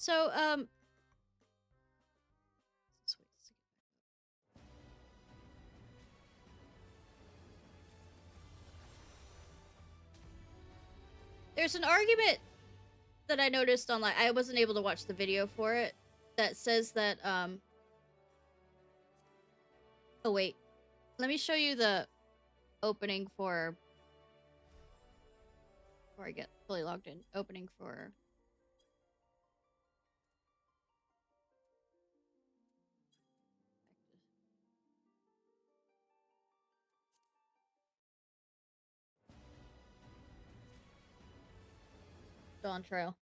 So, there's an argument that I noticed online. I wasn't able to watch the video for it. That says that, oh wait. Let me show you the opening for... Before I get fully logged in. Opening for... Dawn Trail.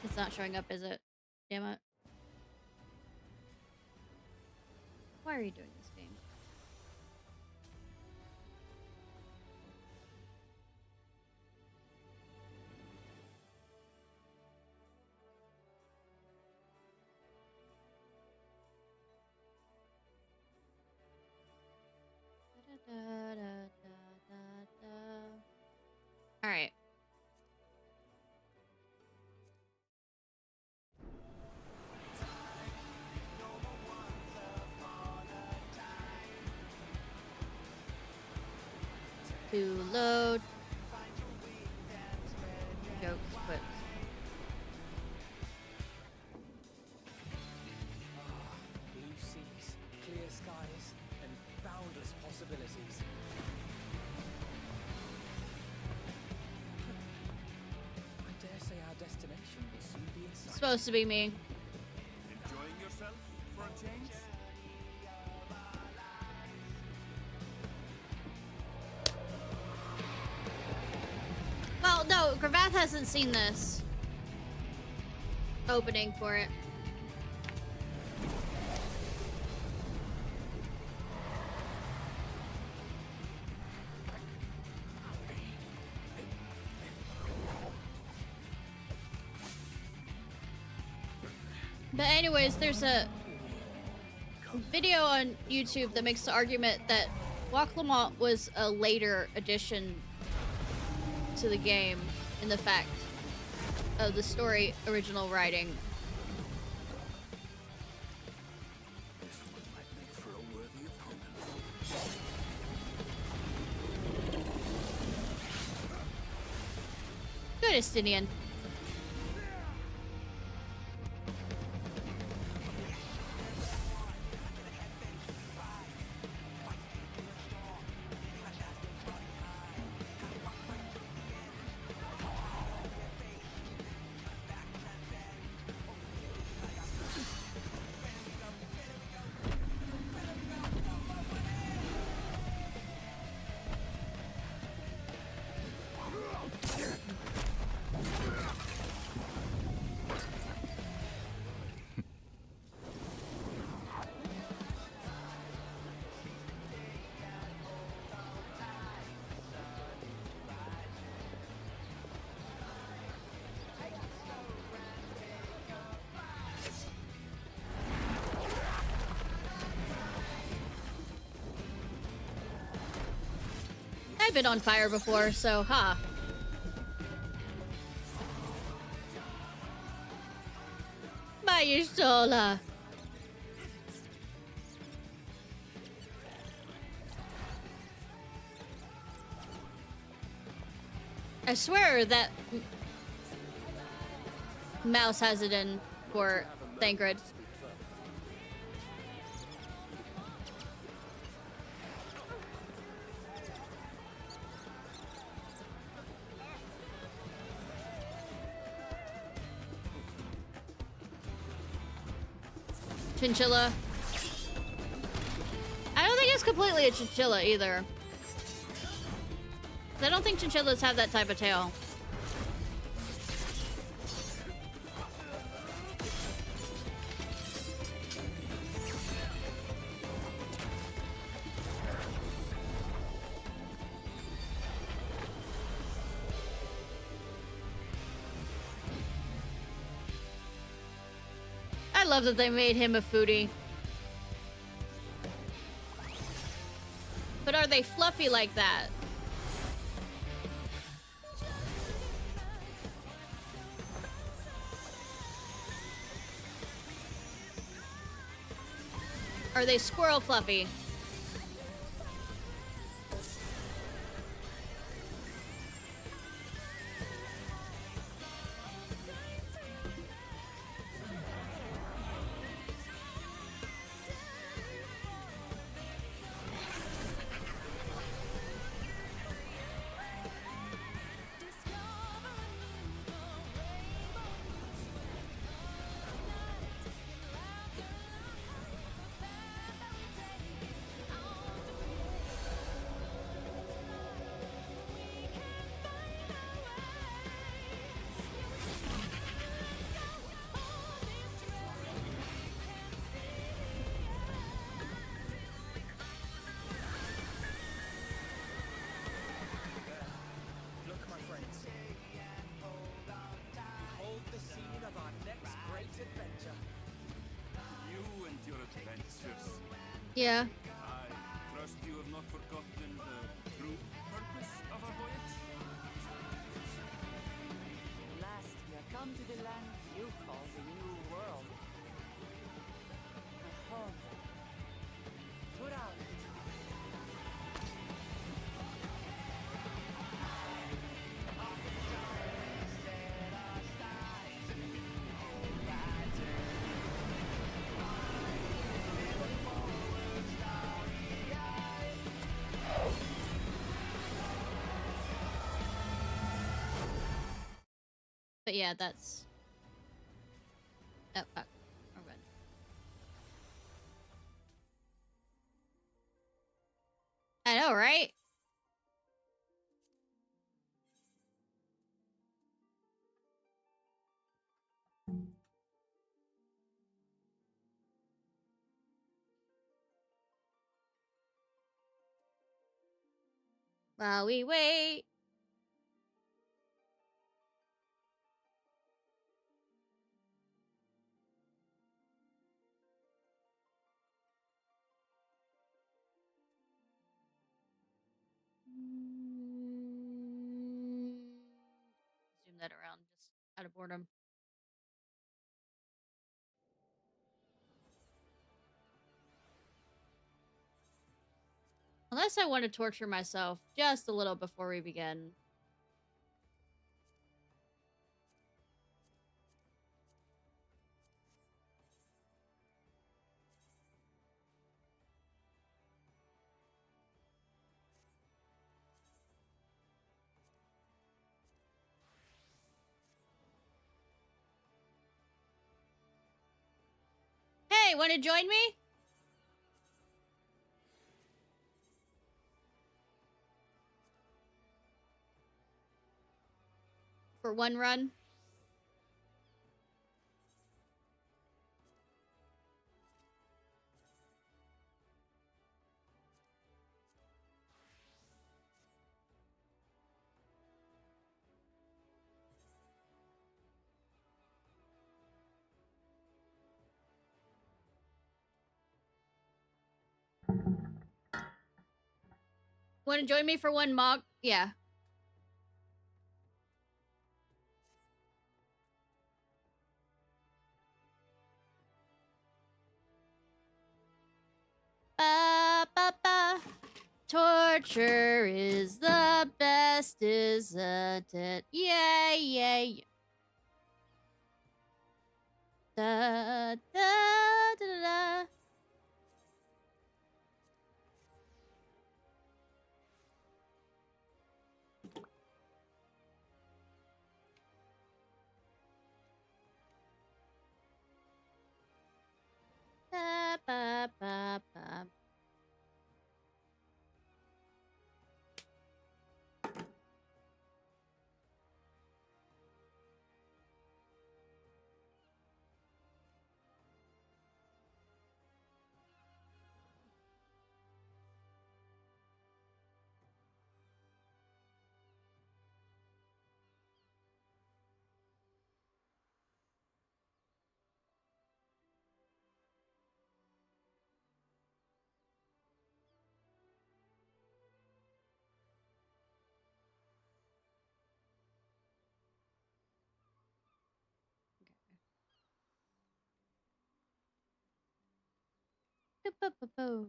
It's not showing up, is it? Damn it. Why are you doing this game? All right. To load. Jokes, quips. Blue seas, clear skies, and boundless possibilities. I dare say our destination will soon be in sight. It's supposed to be me. Enjoying yourself for a change? Well, no, Gravath hasn't seen this opening for it. But anyways, there's a video on YouTube that makes the argument that Wak Lamont was a later addition to the game in the fact of the story original writing. This one might make for a worthy opponent. Good, Estinian. I've been on fire before, so ha. Vai sola. I swear that Mouse has it in for Thancred. Chinchilla. I don't think it's completely a chinchilla either. I don't think chinchillas have that type of tail. I love that they made him a foodie. But are they fluffy like that? Are they squirrel fluffy? Look, my friends. Behold the scene of our next great adventure. You and your adventures. Yeah. I trust you have not forgotten the true purpose of our voyage. At last, we have come to the land you call the New World. My home. Tural. But yeah, that's... Oh, fuck. We're good. I know, right? While we wait. Zoom that around just out of boredom. Unless I want to torture myself just a little before we begin. Hey, want to join me? For one run? Want to join me for one mock? Yeah. Ba ba ba. Torture is the best, isn't it? Yay, yay. Da da da da da. Ba ba ba ba. Ba-ba-ba-ba.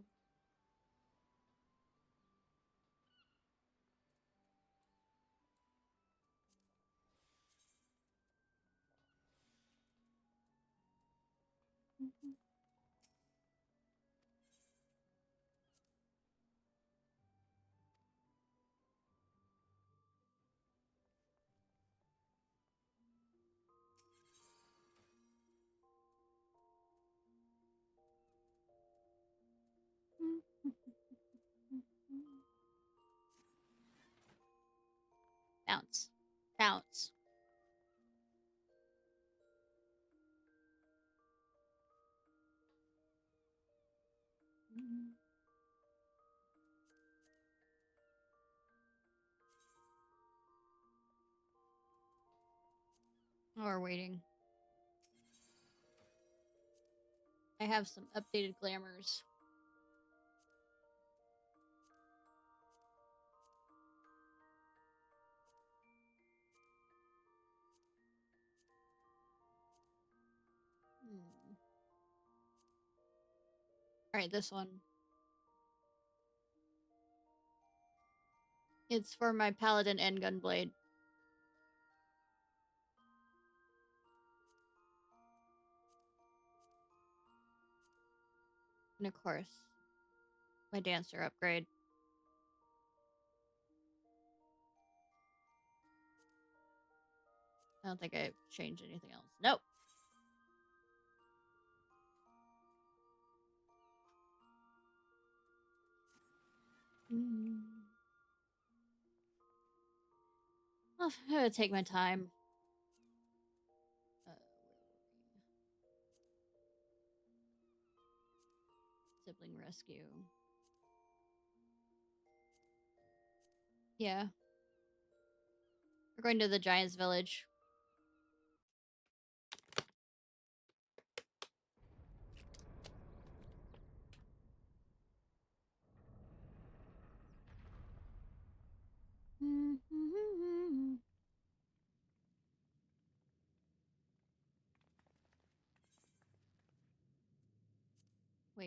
Bounce. Bounce. Oh, we're waiting. I have some updated glamours. Alright, this one. It's for my paladin and gunblade. And of course, my dancer upgrade. I don't think I changed anything else. Nope. I'm gonna take my time. Sibling rescue. Yeah. We're going to the Giants Village.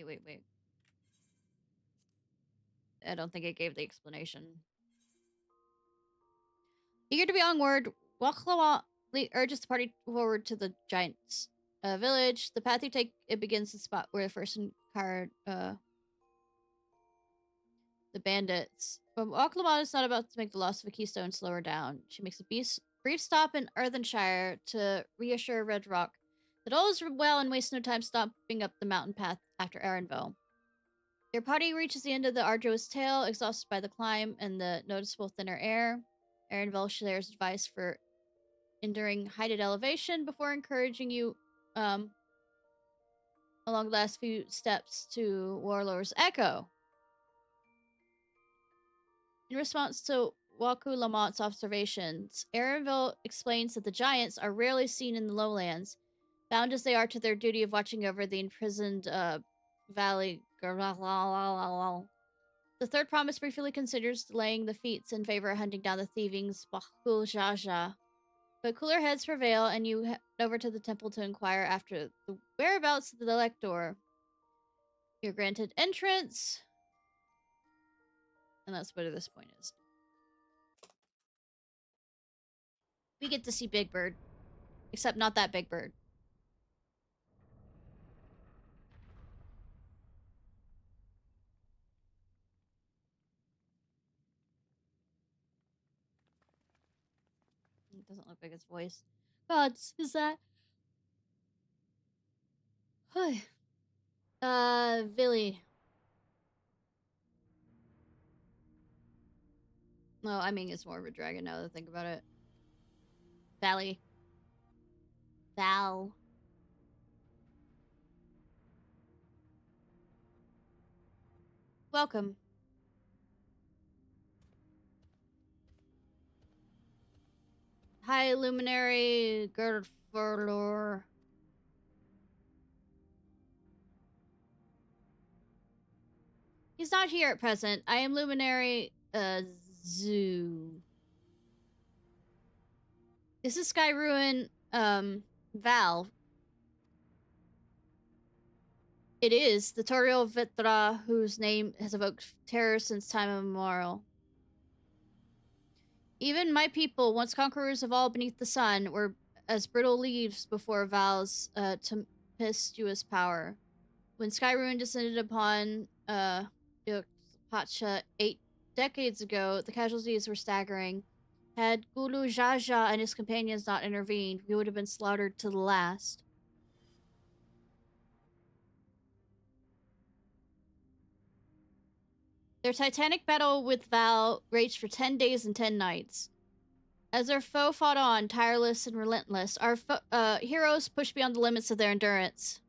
Wait. I don't think it gave the explanation. Eager to be onward, Waklawa urges the party forward to the Giants village. The path you take, it begins the spot where the first encountered the bandits. But Waklawa is not about to make the loss of a keystone slow her down. She makes a brief stop in Earthenshire to reassure Red Rock that all is well and wastes no time stomping up the mountain path after Erenville. Your party reaches the end of the arduous trail, exhausted by the climb and the noticeable thinner air. Erenville shares advice for enduring height at elevation before encouraging you along the last few steps to Warlord's Echo. In response to Waku Lamont's observations, Erenville explains that the giants are rarely seen in the lowlands, bound as they are to their duty of watching over the imprisoned valley. The third promise briefly considers delaying the feats in favor of hunting down the thievings Bakool Jaja. But cooler heads prevail, and you head over to the temple to inquire after the whereabouts of the Elector. You're granted entrance, and that's what this point is. We get to see Big Bird, except not that Big Bird. It doesn't look like his voice. Gods, is that? Hi. Villy. No, I mean, it's more of a dragon now that I think about it. Valley. Val. Welcome. High Luminary Gerdfurlor. He's not here at present. I am Luminary Zoo. This is Sky Ruin Val. It is the Toriel Vitra, whose name has evoked terror since time immemorial. Even my people, once conquerors of all beneath the sun, were as brittle leaves before Val's tempestuous power. When Skyruin descended upon Pacha 8 decades ago, the casualties were staggering. Had Gulu Jaja and his companions not intervened, we would have been slaughtered to the last. Their titanic battle with Val raged for 10 days and 10 nights. As our foe fought on, tireless and relentless, our heroes pushed beyond the limits of their endurance.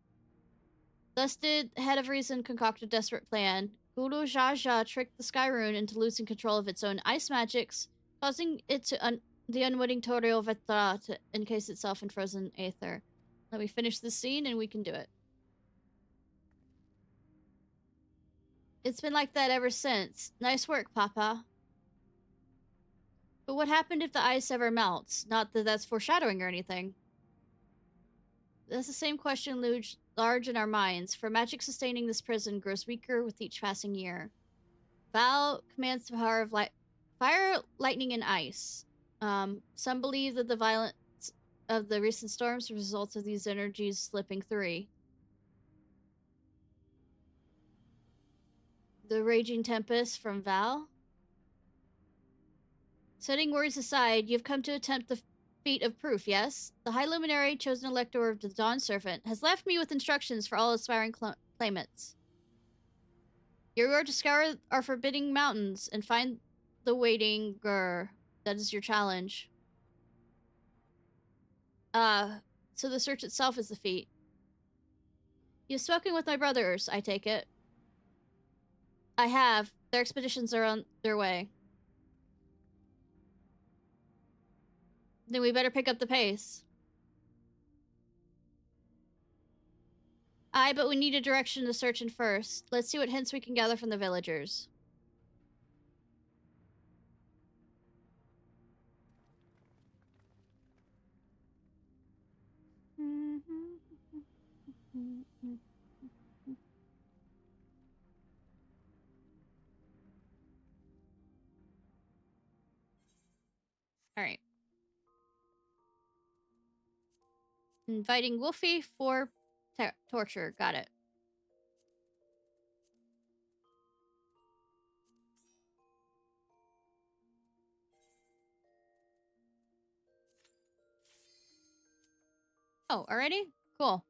Thus did Head of Reason concoct a desperate plan. Guru Jaja tricked the Skyrune into losing control of its own ice magics, causing it to the unwitting Torio Vetra to encase itself in frozen aether. Let me finish this scene and we can do it. It's been like that ever since. Nice work, Papa. But what happened if the ice ever melts? Not that that's foreshadowing or anything. That's the same question large in our minds, for magic sustaining this prison grows weaker with each passing year. Val commands the power of fire, lightning, and ice. Some believe that the violence of the recent storms was a result of these energies slipping through. The raging tempest from Val? Setting worries aside, you've come to attempt the feat of proof, yes? The High Luminary, chosen elector of the Dawn Servant, has left me with instructions for all aspiring claimants. You are to scour our forbidding mountains and find the waiting Gur. That is your challenge. So the search itself is the feat. You've spoken with my brothers, I take it. I have. Their expeditions are on their way. Then we better pick up the pace. Aye, but we need a direction to search in first. Let's see what hints we can gather from the villagers. Alright. Inviting Wolfie for torture. Got it. Oh, already? Cool.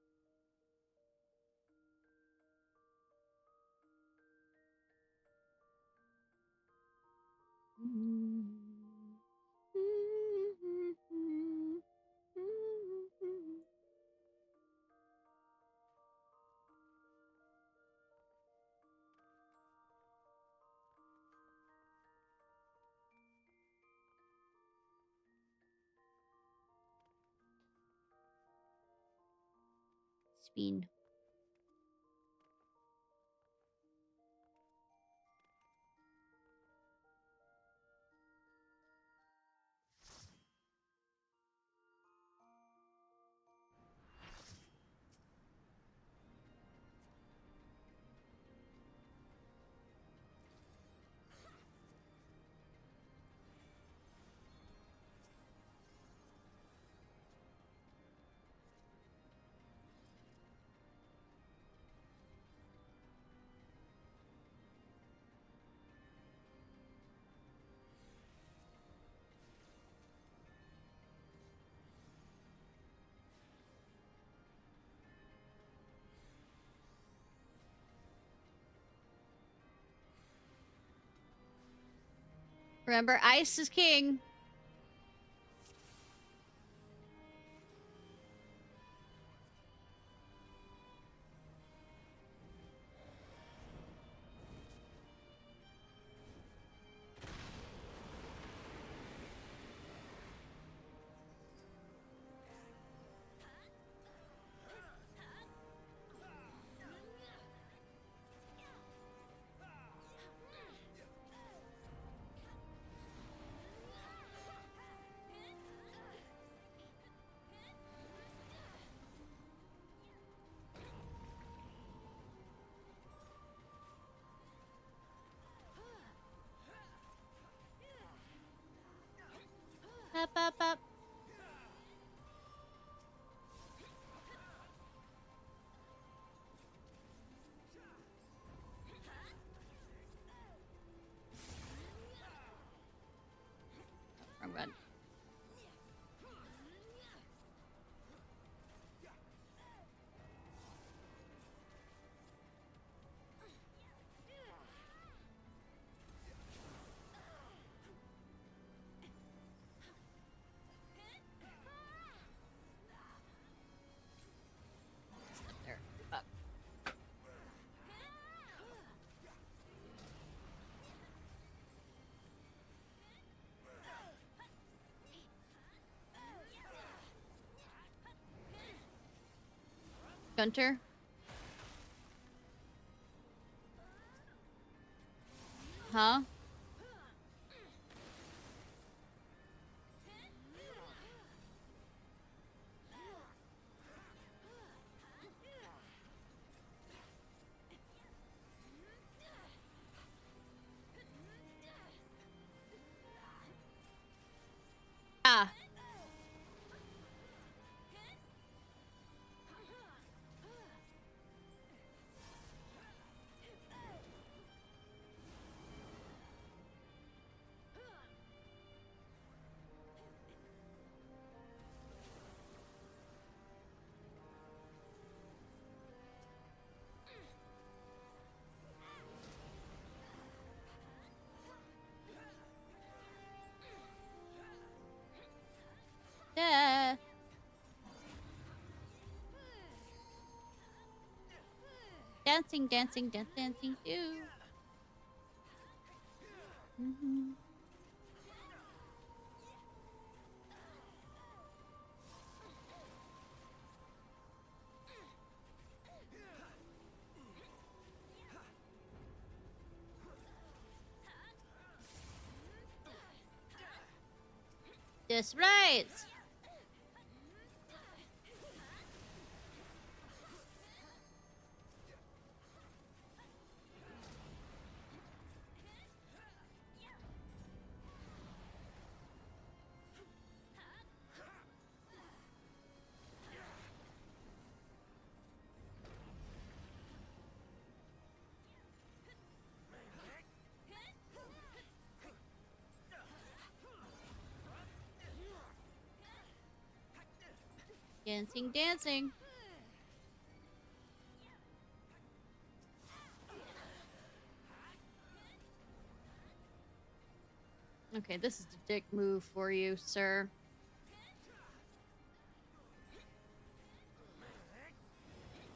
Spin. Remember, ice is king. Gunter? Huh? Ah. Yeah. Dancing, dancing, dance, dancing too. Mm-hmm. That's right. Dancing, dancing. Okay, this is the dick move for you, sir.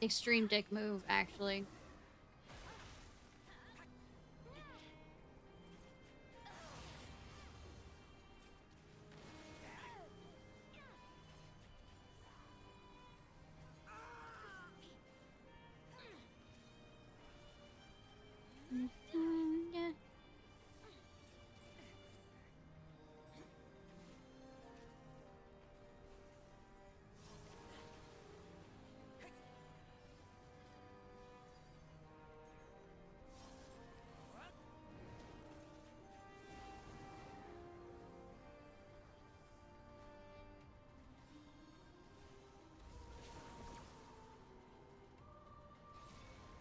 Extreme dick move, actually. Yeah.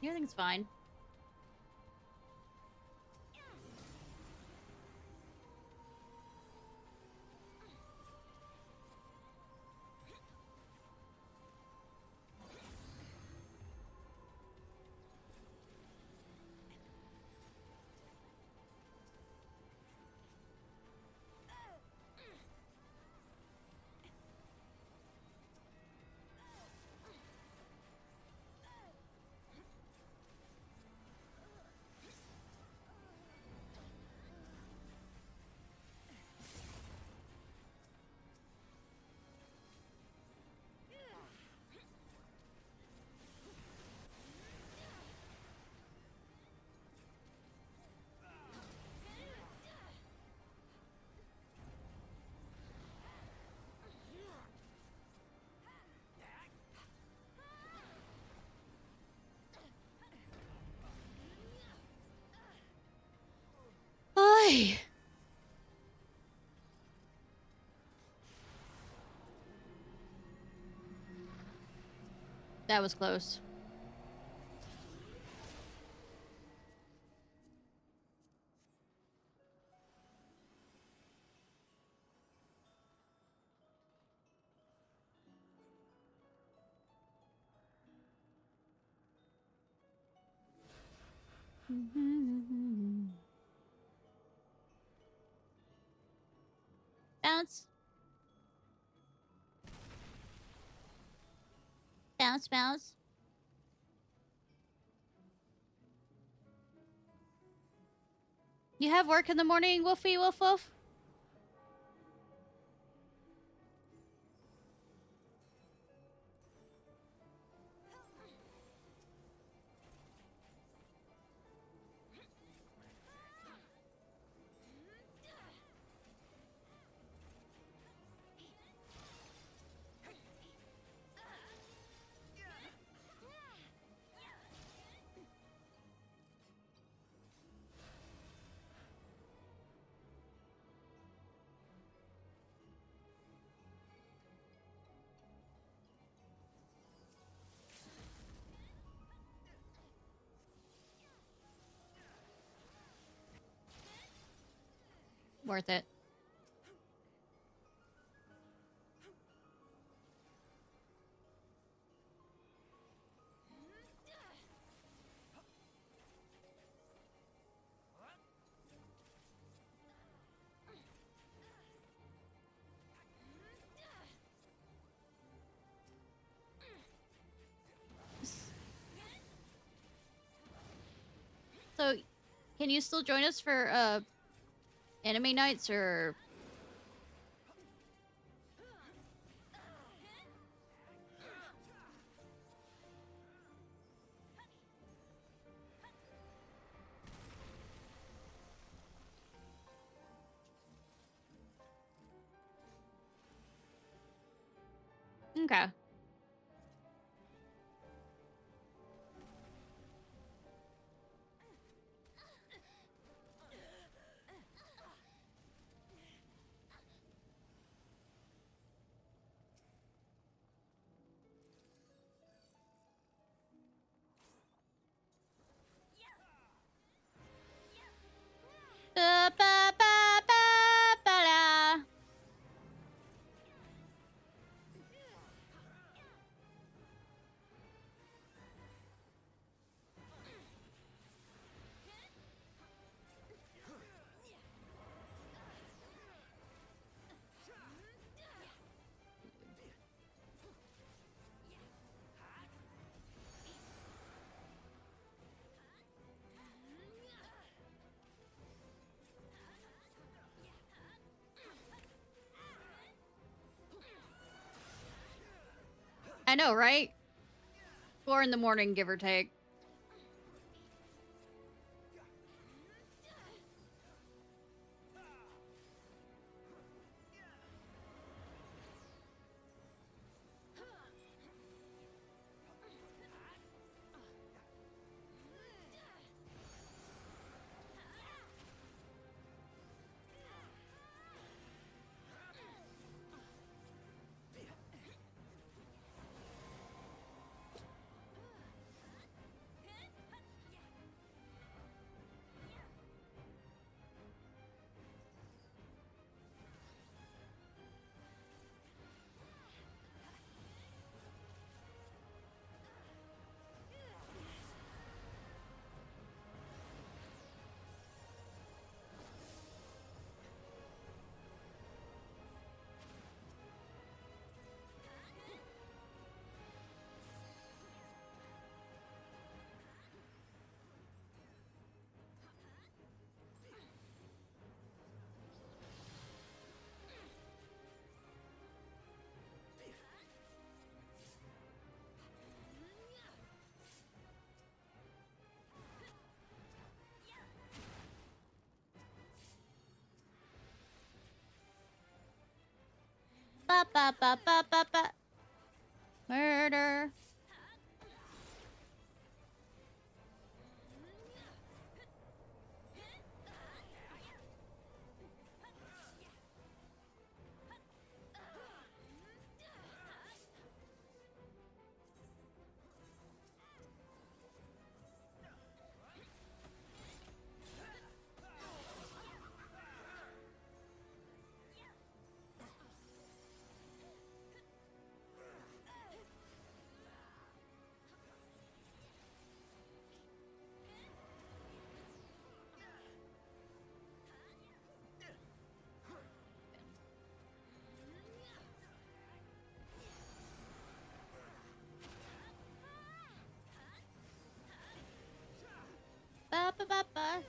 Everything's fine. Ay. That was close. Bounce. Bounce, bounce. You have work in the morning, Woofy, woof, woof? Worth it. So, can you still join us for anime nights or? Okay. Ba ba ba ba ba da. I know, right? 4 in the morning, give or take. Ba ba ba ba ba ba. Murder. Ba ba ba ba.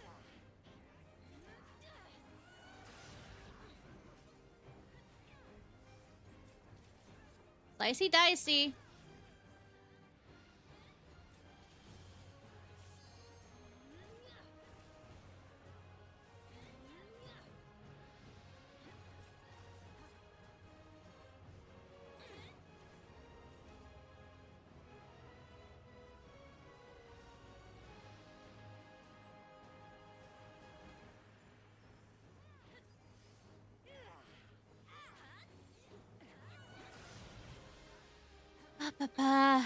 Slicey dicey. Ba ba ba.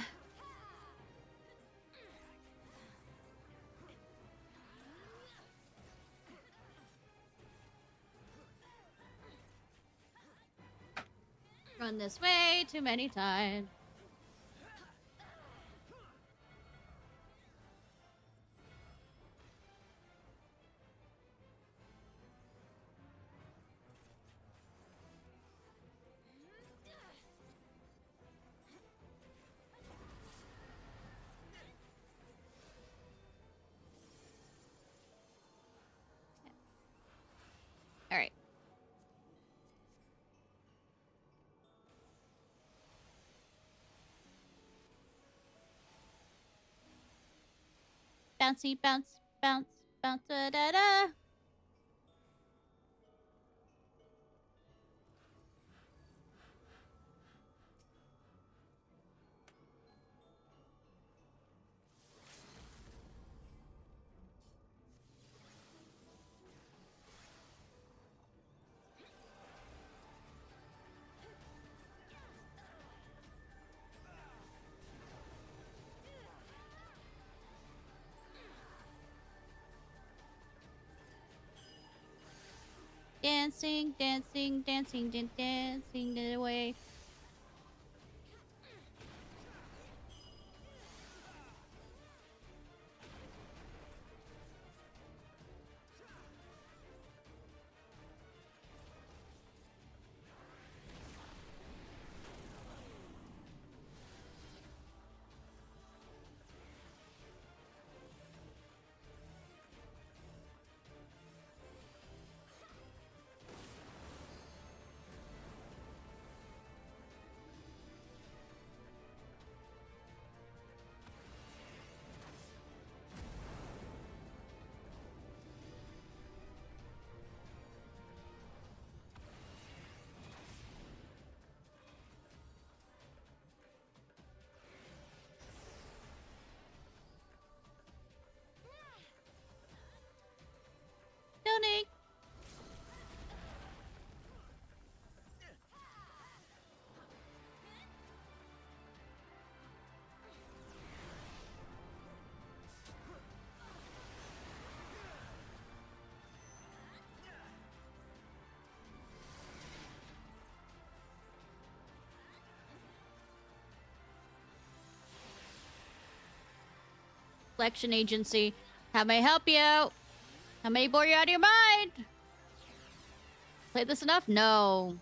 Run this way too many times. All right. Bouncy, bounce, bounce, bounce, da da da. Dancing, dancing, dancing, dancing away. Donate. Collection agency. How may I help you out? How may I bore you out of your mind? Played this enough? No.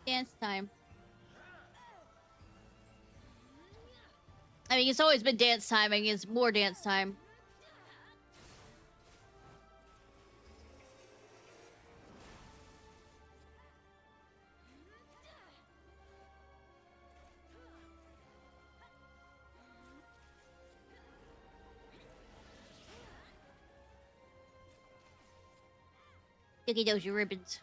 Dance time. I mean, it's always been dance time. I mean, it's more dance time. Look at those ribbons.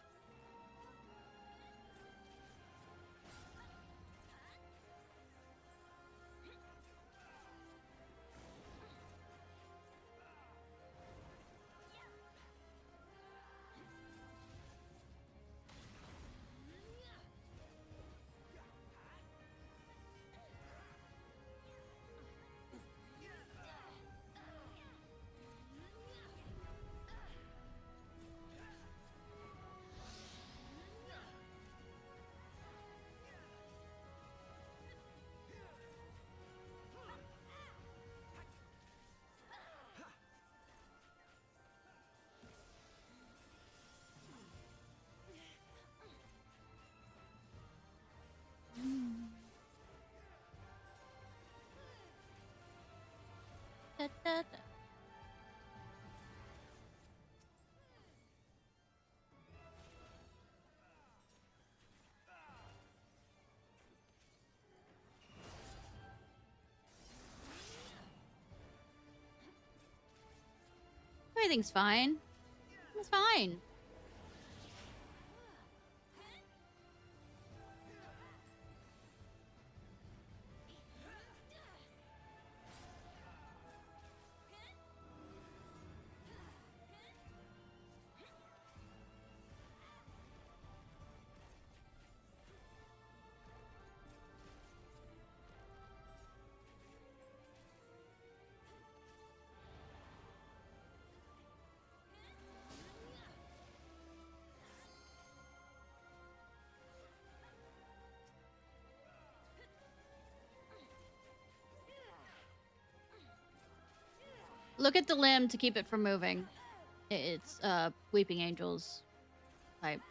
Da, da, da. Everything's fine. It's fine. Look at the limb to keep it from moving. It's Weeping Angels type.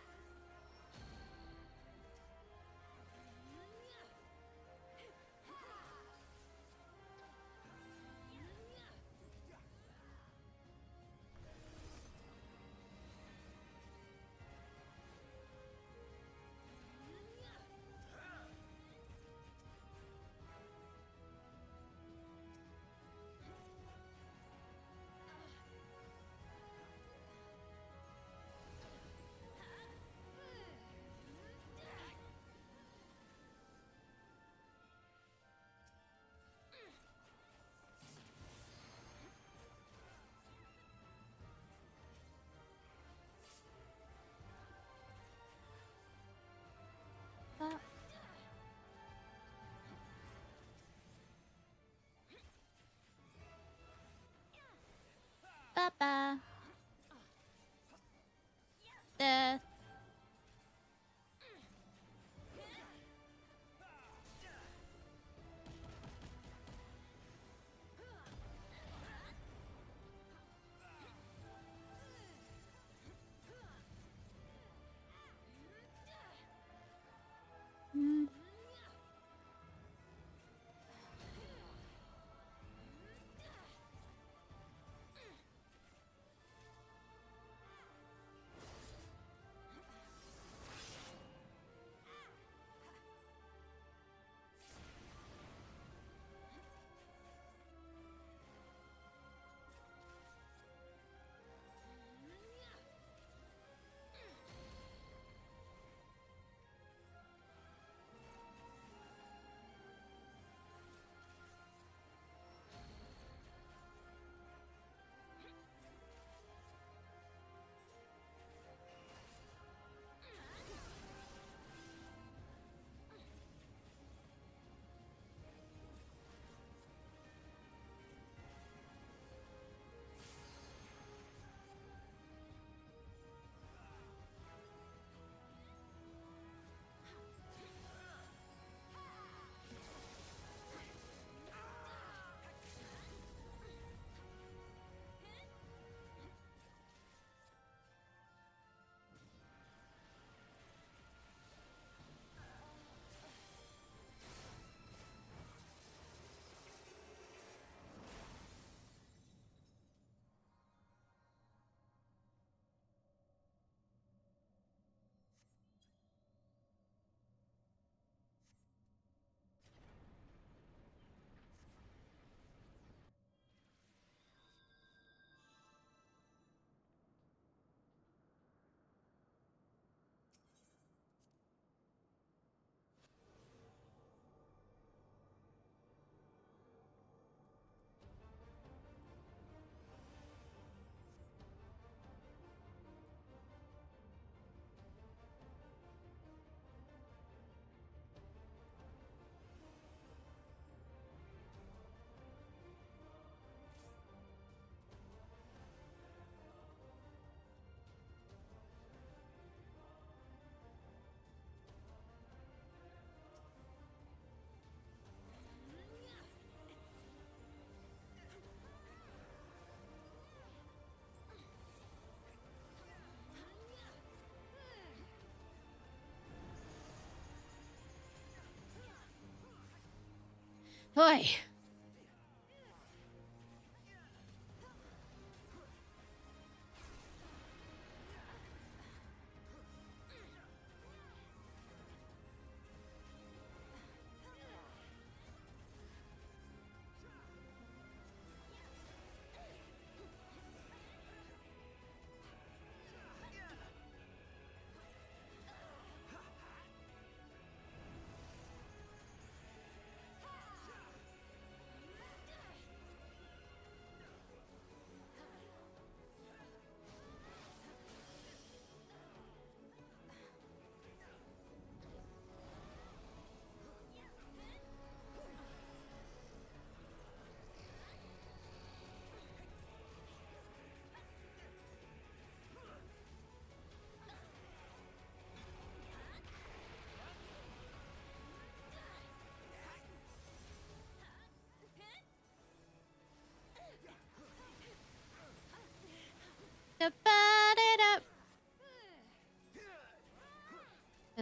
Ba-ba. Death. Mm. Boy.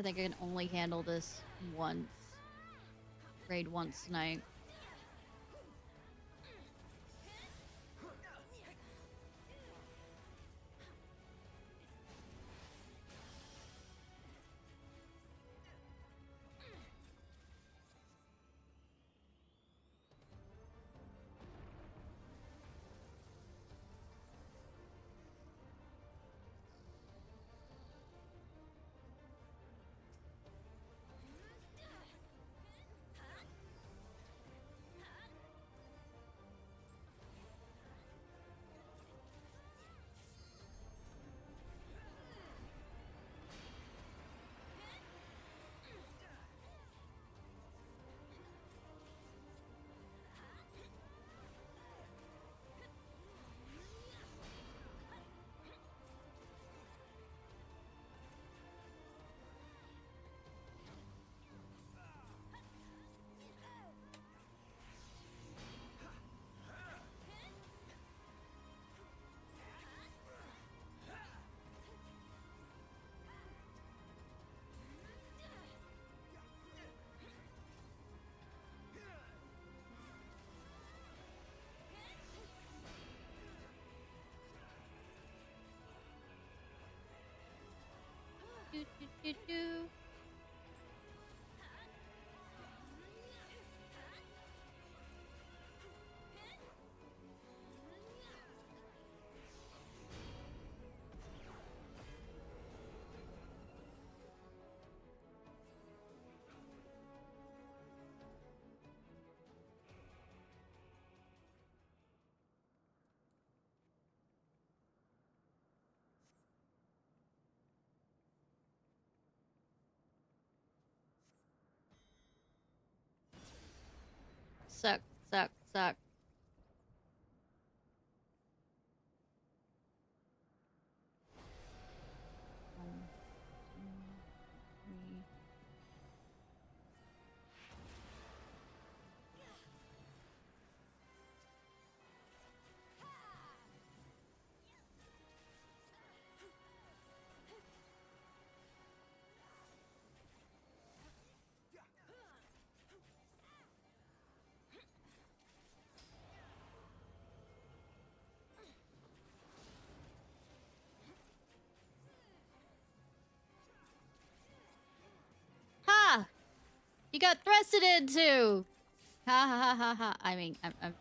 I think I can only handle this once. Raid once tonight. Do, do, do, do. Suck, suck, suck. One, two, three. Ha! You got thrusted into! Ha ha ha ha ha. I mean,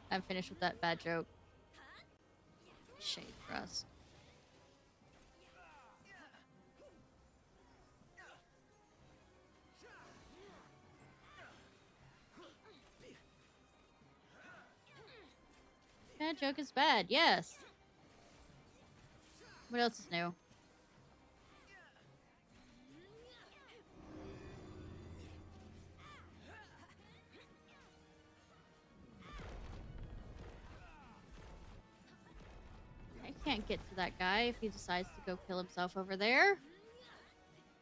I'm finished with that bad joke. Shade thrust. Bad joke is bad, yes. What else is new? I can't get to that guy if he decides to go kill himself over there.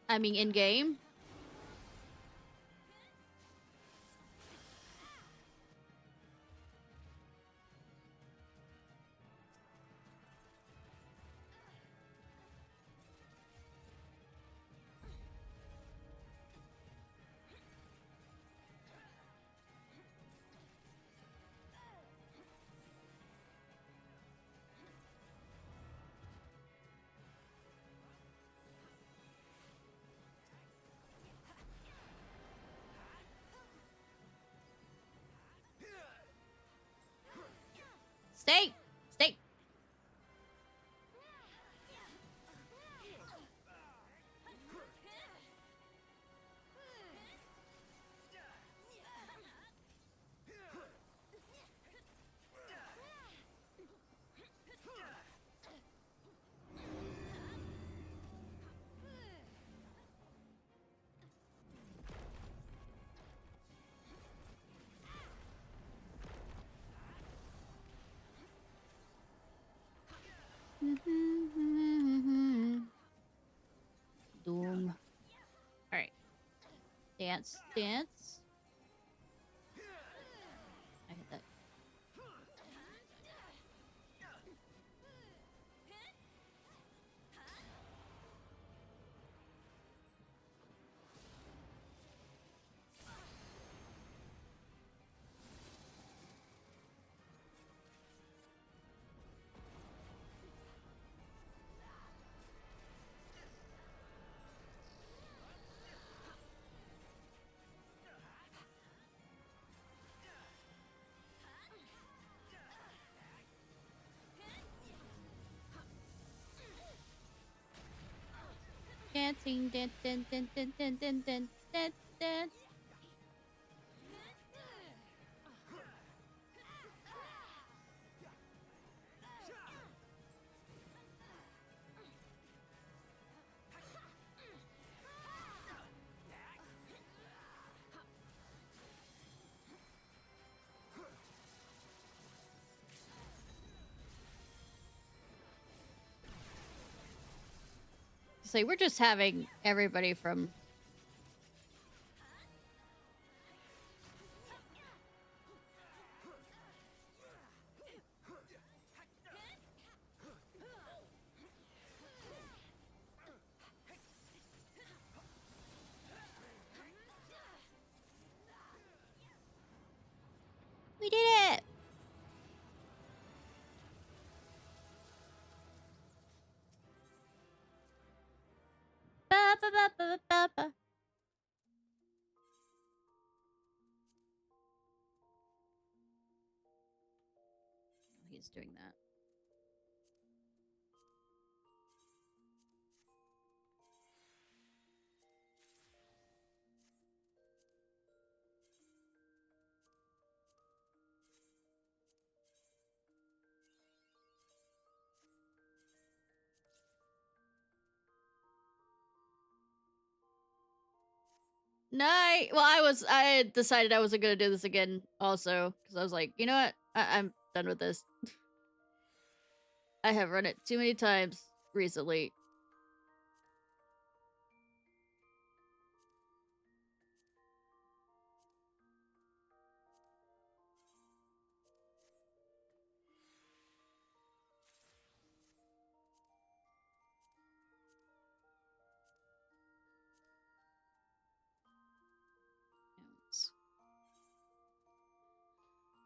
I mean, in-game. Stay! Stay! Doom. Alright. Dance, dance. I hit that. dancing, dun, dun, dun, dun, dun, dun, dun, dun, dun. So we're just having everybody from we did it. Ba, ba, ba, ba, ba, ba. He's doing that. No, I had decided I wasn't gonna do this again also, because I was like, you know what? I'm done with this. I have run it too many times recently.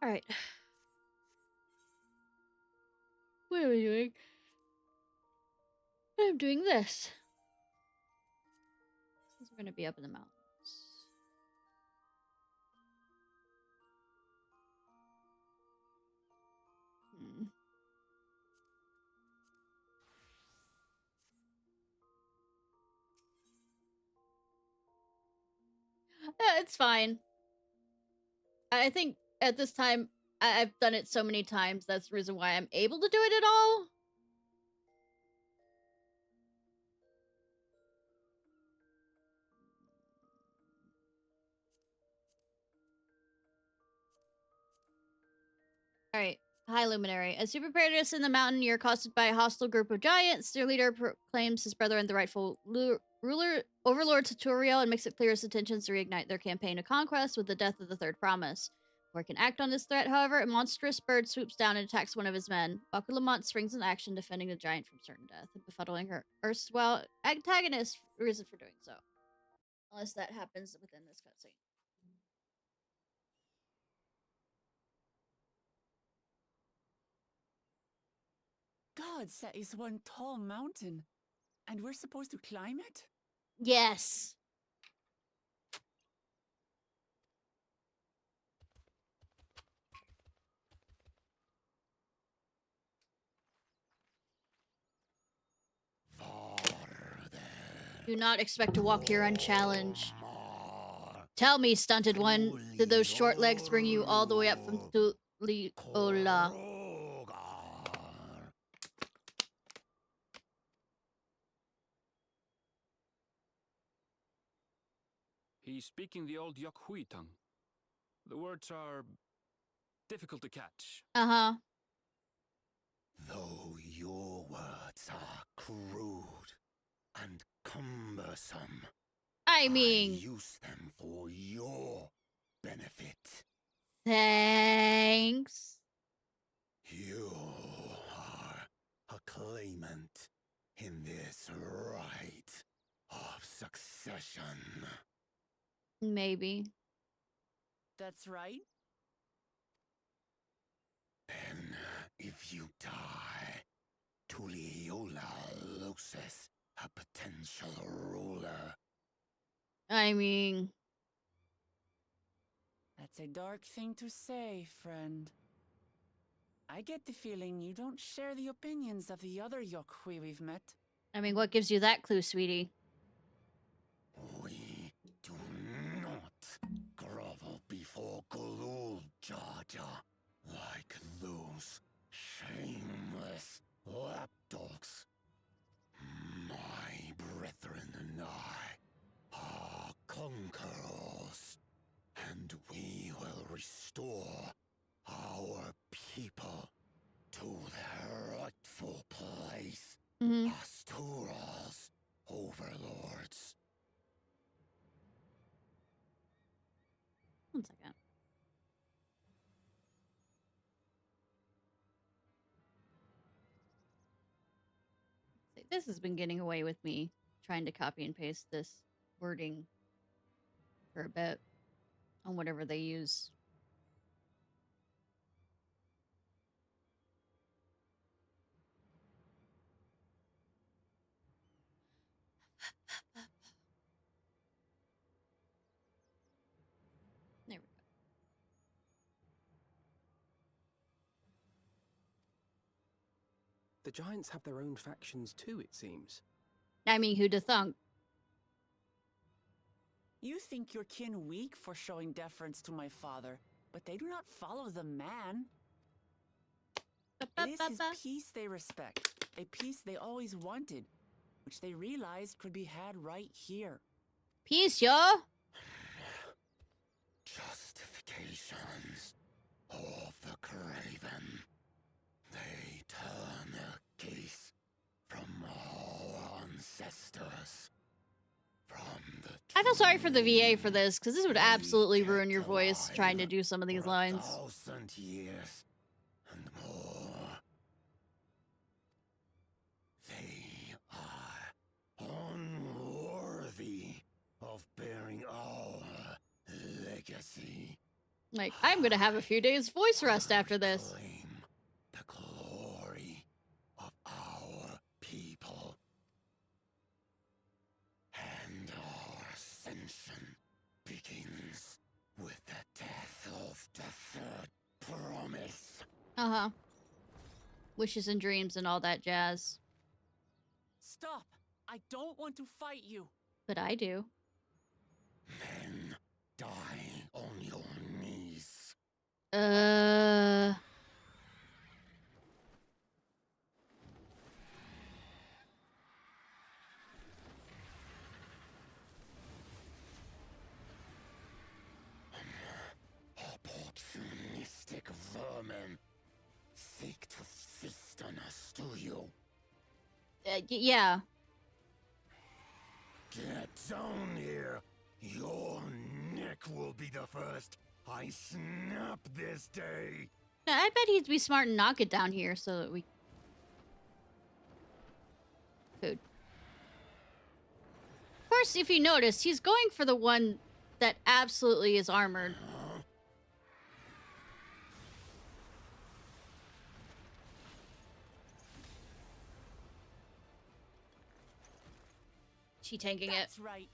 Alright. What are we doing? I'm doing this. Since we're gonna be up in the mountains. It's fine. I think at this time, I've done it so many times, that's the reason why I'm able to do it at all. Alright. High Luminary. As you prepare to ascend the mountain, you're accosted by a hostile group of giants. Their leader proclaims his brother and the rightful ruler, Overlord Tutorial, and makes it clear his intentions to reignite their campaign of conquest with the death of the Third Promise. Before he can act on this threat, however, a monstrous bird swoops down and attacks one of his men. Bakool springs in action, defending the giant from certain death and befuddling her erstwhile antagonist reason for doing so. Unless that happens within this cutscene. God, that is one tall mountain. And we're supposed to climb it? Yes. Do not expect to walk here unchallenged. Tell me, stunted one, did those short legs bring you all the way up from Tuliola? He's speaking the old Yokhui tongue. The words are difficult to catch. Uh-huh. Though your words are crude and cumbersome, I mean, use them for your benefit. thanks. You are a claimant in this right of succession. Maybe. That's right. Then, if you die, Tuliola loses a potential ruler. I mean, That's a dark thing to say, friend. I get the feeling you don't share the opinions of the other Yokhui we've met. what gives you that clue, sweetie? We do not grovel before Galul, Jar Jar, like those shameless lapdogs. My brethren and I are conquerors, and we will restore our people to their rightful place as Tural's overlords. 1 second. See, this has been getting away with me trying to copy and paste this wording for a bit on whatever they use. There we go. The giants have their own factions too, it seems. I mean, who'da thunk? You think your kin weak for showing deference to my father, but they do not follow the man. It is his peace they respect, a peace they always wanted, which they realized could be had right here. Peace, yo! Justifications of the craven. They turn their gaze from our ancestors. From the I feel sorry for the VA for this, because this would absolutely ruin your voice trying to do some of these lines. 1,000 years and more. They are unworthy of bearing our legacy. Like, I'm gonna have a few days voice rest after this. Claim the glory of our people and our ascension begins with the death of the third promise. Uh-huh. Wishes and dreams and all that jazz. Stop! I don't want to fight you. But I do. Men die on your knees. Opportunistic vermin seek to feast on us, do you? Yeah. Get down here. Your neck will be the first I snap this day. I bet he'd be smart and knock it down here so that we... Food. Of course, if you noticed, he's going for the one that absolutely is armored. She tanking it. That's right.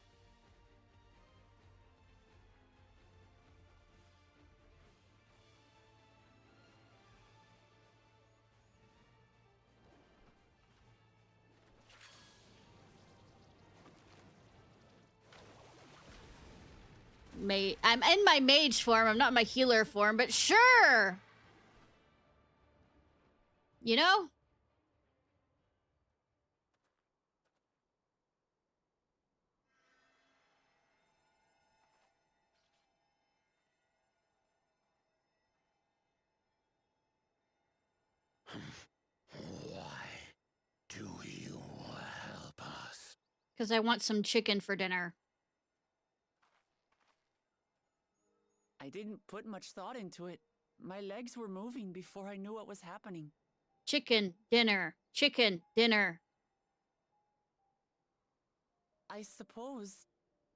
I'm in my mage form. I'm not in my healer form, but sure. You know? Why do you help us? Because I want some chicken for dinner. I didn't put much thought into it. My legs were moving before I knew what was happening. Chicken dinner. Chicken dinner. I suppose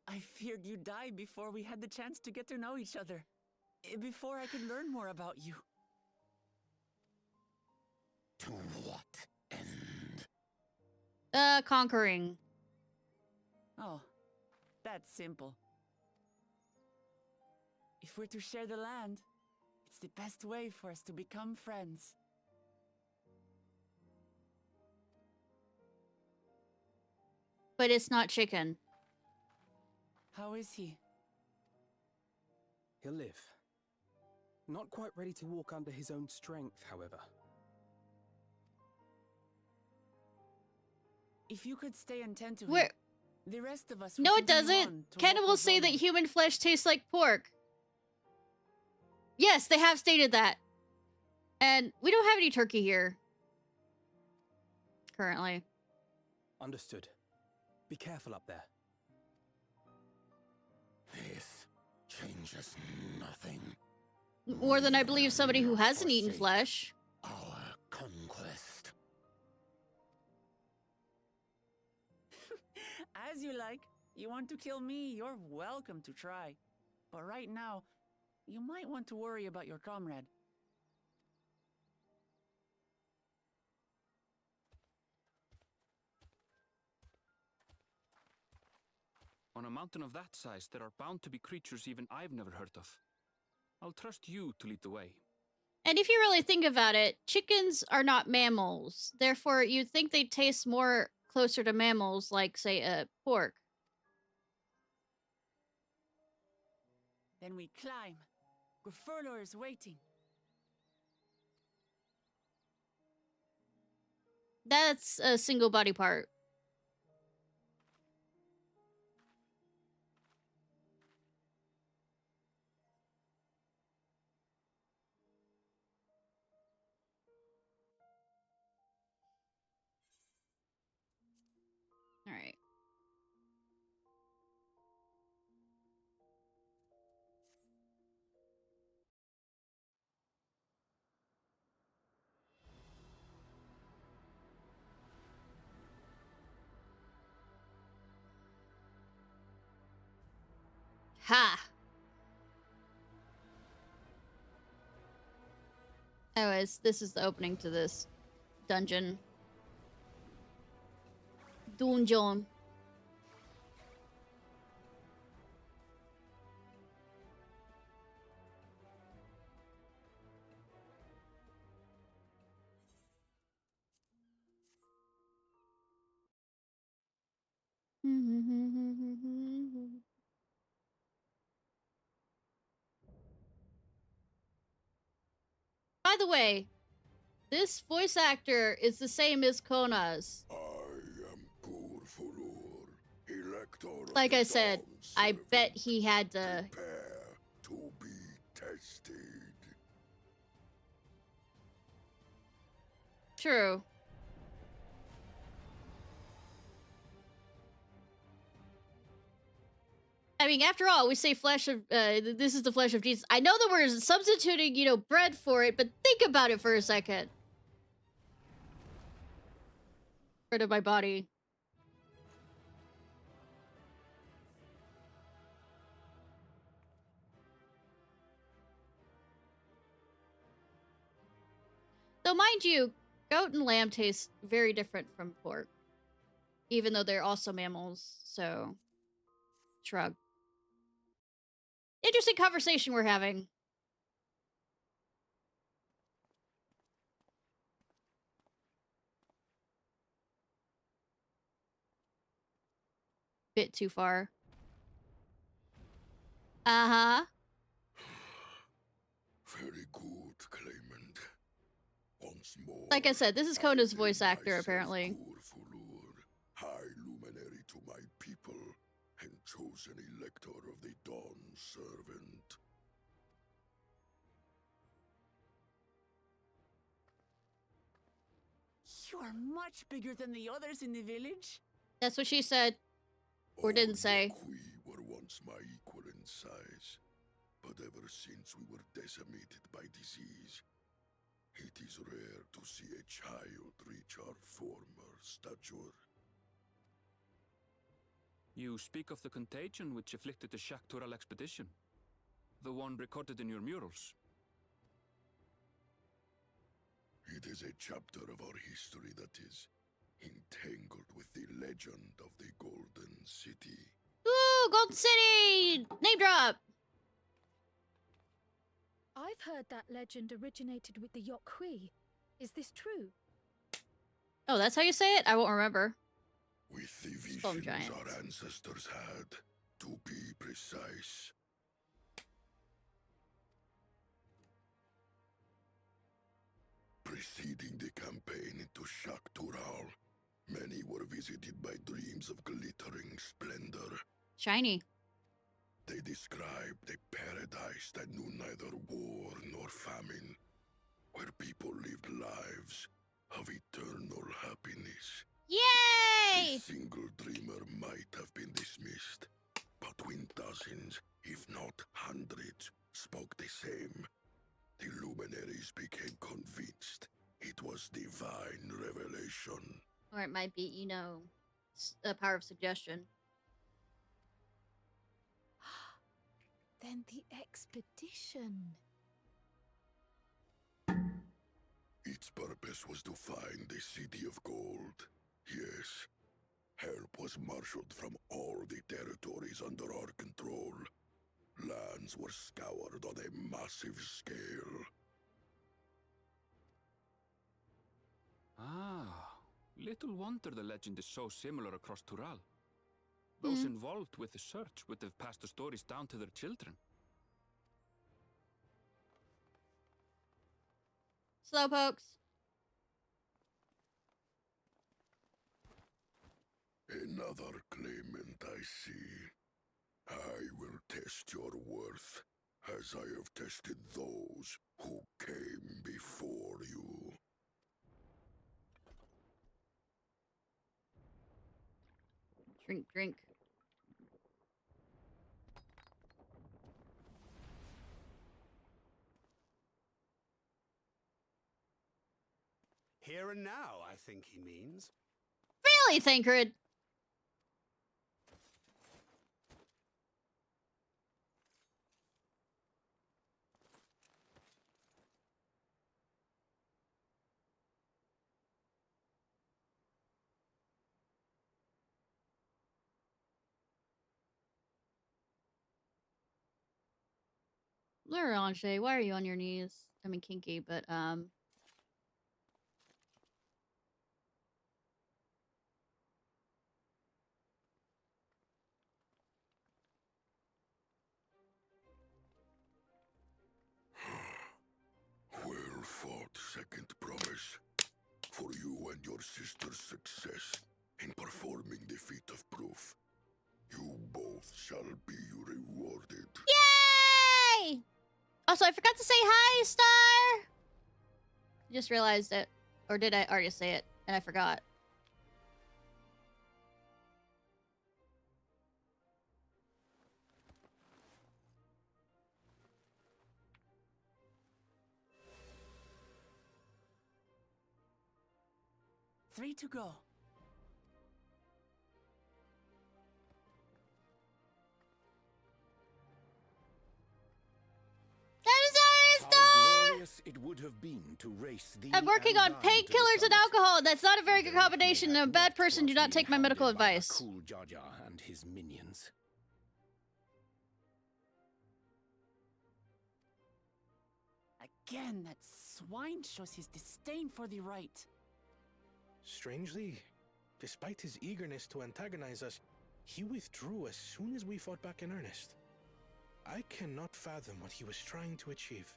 I feared you'd die before we had the chance to get to know each other. Before I could learn more about you. To what end? Conquering. Oh, that's simple. If we're to share the land, it's the best way for us to become friends. But it's not chicken. How is he? He'll live. Not quite ready to walk under his own strength, however. If you could stay and tend to him, Where? the rest of us. No, will it continue doesn't. on to what Cannibals goes say on. that human flesh tastes like pork. Yes, they have stated that. And we don't have any turkey here. Currently. Understood. Be careful up there. This changes nothing. More than I believe somebody who hasn't eaten Forsake flesh. Our conquest. As you like. You want to kill me, you're welcome to try. But right now, you might want to worry about your comrade. On a mountain of that size, there are bound to be creatures even I've never heard of. I'll trust you to lead the way. And if you really think about it, chickens are not mammals. Therefore, you'd think they taste more closer to mammals, like, say, pork. Then we climb. Grifurlor is waiting. That's a single body part. All right. Ha! Anyways, this is the opening to this dungeon. Dungeon. By the way, this voice actor is the same as Kona's. I am Purfulur, Elector of Like the I said, Dawn I Servant. bet he had to... Prepare to be tested. True. I mean, after all, we say flesh of, this is the flesh of Jesus. I know that we're substituting, you know, bread for it, but think about it for a second. Bread of my body. Though, mind you, goat and lamb taste very different from pork. Even though they're also mammals, so... Shrug. Interesting conversation we're having. Bit too far. Uh-huh. Very good, Claimant. Once more. Like I said, this is Kona's voice I actor, myself, apparently. Purfulur, high luminary to my people, and chosen elector of the Dawn Servant. You are much bigger than the others in the village. That's what she said. Or didn't say. We were once my equal in size, but ever since we were decimated by disease, it is rare to see a child reach our former stature. You speak of the contagion which afflicted the Shaktural expedition. The one recorded in your murals. It is a chapter of our history that is entangled with the legend of the Golden City. Ooh, Golden City! Name drop! I've heard that legend originated with the Yokhui. Is this true? Oh, that's how you say it? I won't remember. With the Foam visions giants. our ancestors had, To be precise. Preceding the campaign into Tural, many were visited by dreams of glittering splendor. Shiny. They described a paradise that knew neither war nor famine, where people lived lives of eternal happiness. Yay! A single dreamer might have been dismissed, but when dozens, if not hundreds, spoke the same, the luminaries became convinced it was divine revelation. Or it might be, you know, a power of suggestion. Then the expedition. Its purpose was to find the City of Gold. Yes, help was marshaled from all the territories under our control. Lands were scoured on a massive scale. Ah, little wonder the legend is so similar across Tural. Those involved with the search would have passed the stories down to their children. Slowpokes. Another claimant, I see. I will test your worth, as I have tested those who came before you. Drink, drink. Here and now, I think he means. Really, Thancred? Larange, why are you on your knees? I mean, kinky, but, Well fought, second promise. For you and your sister's success in performing the feat of proof. You both shall be rewarded. Yay! Also, I forgot to say hi, Star! Just realized it. Or did I already say it? And I forgot. Three to go. That is How glorious it would have been to race thee I'm working and on thine to the painkillers and summit. alcohol. That's not a very good Then combination. may A have bad not person do not roughly take my medical hounded by advice. Bakool Jaja and his minions. Again, that swine shows his disdain for the right. Strangely, despite his eagerness to antagonize us, he withdrew as soon as we fought back in earnest. I cannot fathom what he was trying to achieve.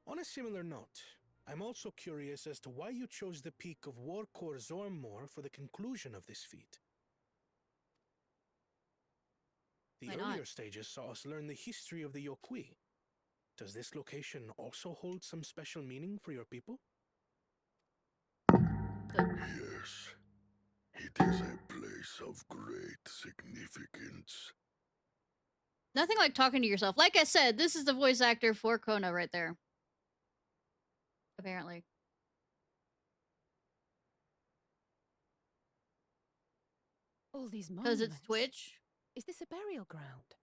On a similar note, I'm also curious as to why you chose the peak of Warcore Zormor for the conclusion of this feat. The Why not? earlier stages saw us learn the history of the Yokui. Does this location also hold some special meaning for your people? Yes, it is a place of great significance. Nothing like talking to yourself. Like I said, this is the voice actor for Kona right there. Apparently. All these Because monuments. it's Twitch. Is this a burial ground?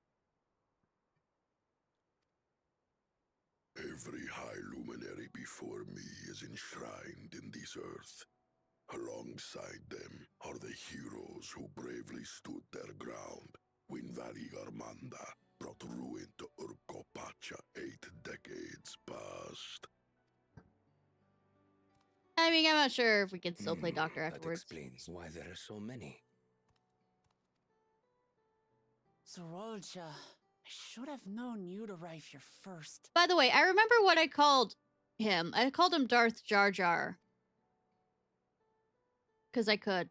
Every high luminary before me is enshrined in this earth. Alongside them are the heroes who bravely stood their ground when Valley Armanda brought ruin to Urkopacha 8 decades past. I mean, I'm not sure if we can still play Doctor That afterwards. explains why there are so many. Zorolja, I should have known you'd arrive here first. By the way, I remember what I called him. I called him Darth Jar Jar. Because I could.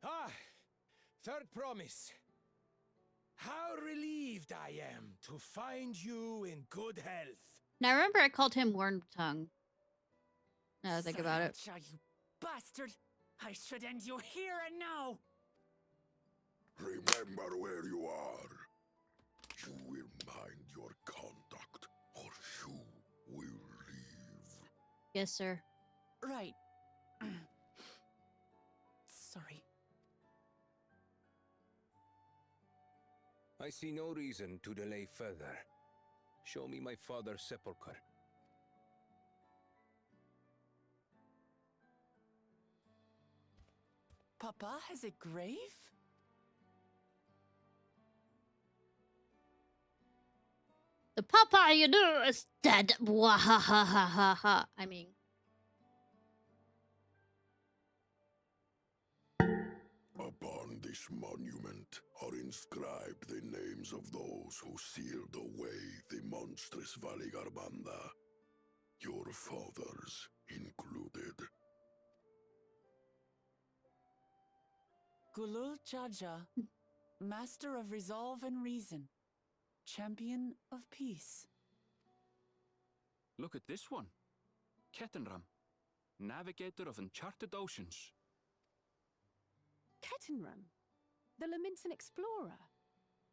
Ah, third promise. How relieved I am to find you in good health. Now, I remember I called him Worm Tongue. Now that I think about it. Zorolja, you bastard! I should end you here and now! Remember where you are. You will mind your conduct, or you will leave. Yes, sir. Right. Sorry. I see no reason to delay further. Show me my father's sepulchre. Papa has a grave? The papa you do is dead. Wahahahaha. I mean. Upon this monument are inscribed the names of those who sealed away the monstrous Valigarmanda, your fathers included. Gulul Jaja, Master of Resolve and Reason, Champion of Peace. Look at this one. Kettenram, Navigator of Uncharted Oceans. Kettenram, the Laminsan explorer.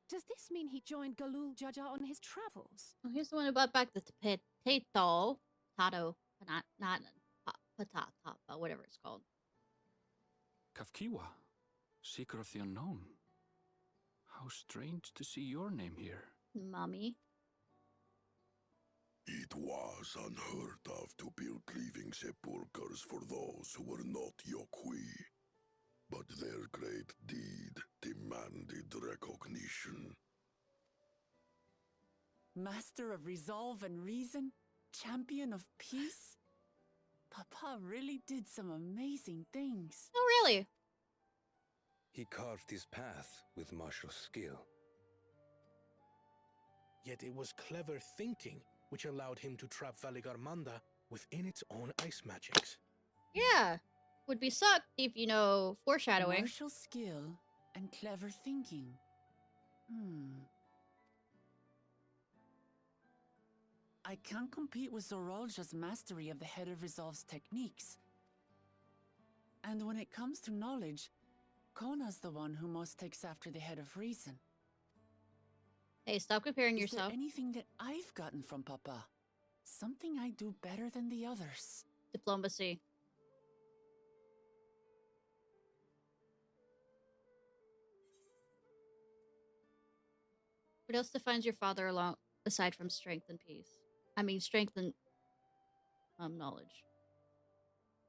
Does this mean he joined Galul Jaja on his travels? Oh, here's the one who brought back the potato. Potato, whatever it's called. Kafkiwa, Seeker of the Unknown. How strange to see your name here. Mommy. It was unheard of to build living sepulchres for those who were not Yokui. But their great deed demanded recognition. Master of Resolve and Reason, Champion of Peace? Papa really did some amazing things. Oh, really? He carved his path with martial skill. Yet it was clever thinking which allowed him to trap Valigarmanda within its own ice magics. Yeah. Would be sucked if, you know, foreshadowing. Martial skill and clever thinking. I can't compete with Zorolja's mastery of the Head of Resolve's techniques. And when it comes to knowledge, Kona's the one who most takes after the Head of Reason. Hey, stop comparing Is yourself. there anything that I've gotten from Papa? Something I do better than the others? Diplomacy. What else defines your father along aside from strength and peace? I mean, strength and knowledge.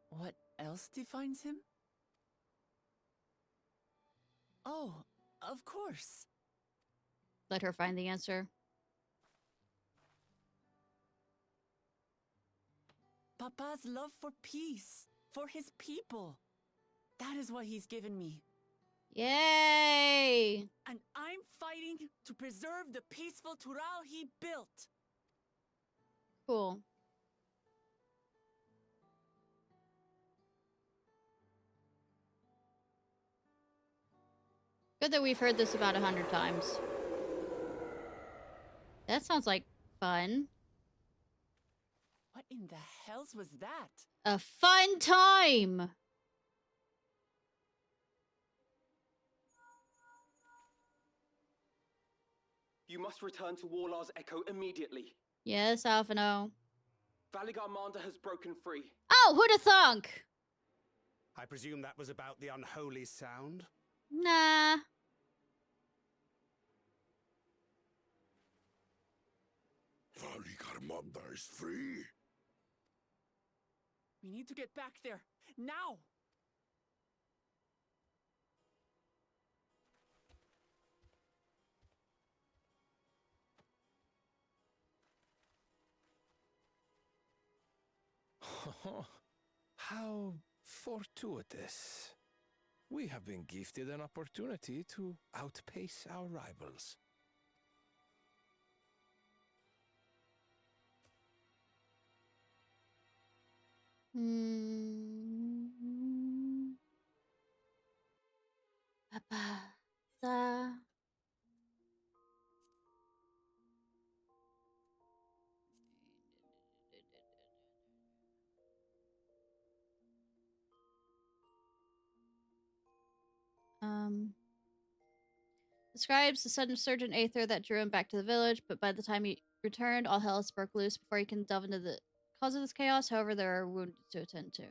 What else defines him? Oh, of course. Let her find the answer. Papa's love for peace, for his people. That is what he's given me. Yay! And I'm fighting to preserve the peaceful Tural he built. Cool. Good that we've heard this about 100 times. That sounds like fun. What in the hells was that? A fun time! You must return to Warlar's Echo immediately. Yes, Alphino. Valigarmanda has broken free. Oh, who'da thunk? I presume that was about the unholy sound? Nah. Valigarmanda is free. We need to get back there, now! Oh, how fortuitous. We have been gifted an opportunity to outpace our rivals. Da. Describes the sudden surge in aether that drew him back to the village, but by the time he returned, all hell has broke loose. Before he can delve into the cause of this chaos, however, there are wounds to attend to.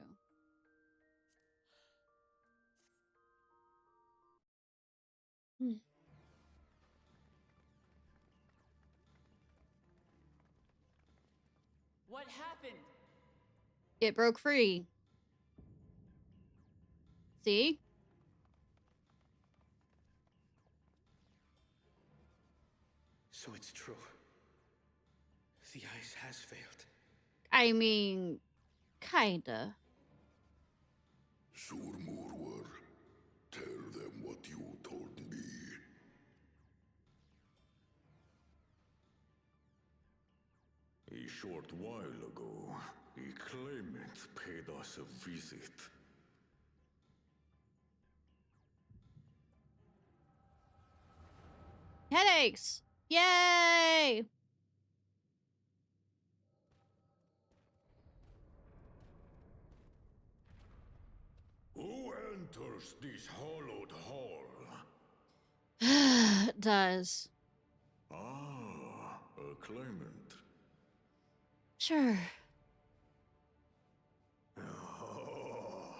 What happened? It broke free. See? So it's true. The ice has failed. I mean, kinda. Surmurwar, tell them what you told me. A short while ago, a claimant paid us a visit. Headaches! Yay! Who enters this hollowed hall? It does. Ah, a claimant. Sure. Oh.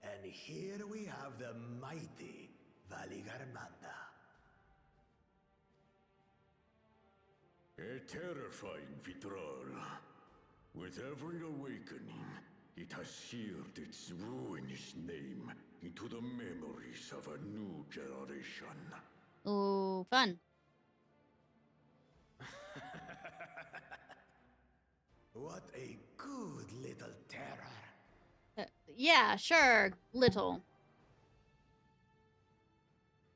And here we have the mighty Valigarmanda. A terrifying Vitral. With every awakening, it has seared its ruinous name into the memories of a new generation. Oh, fun. What a good little terror. Yeah, sure, little.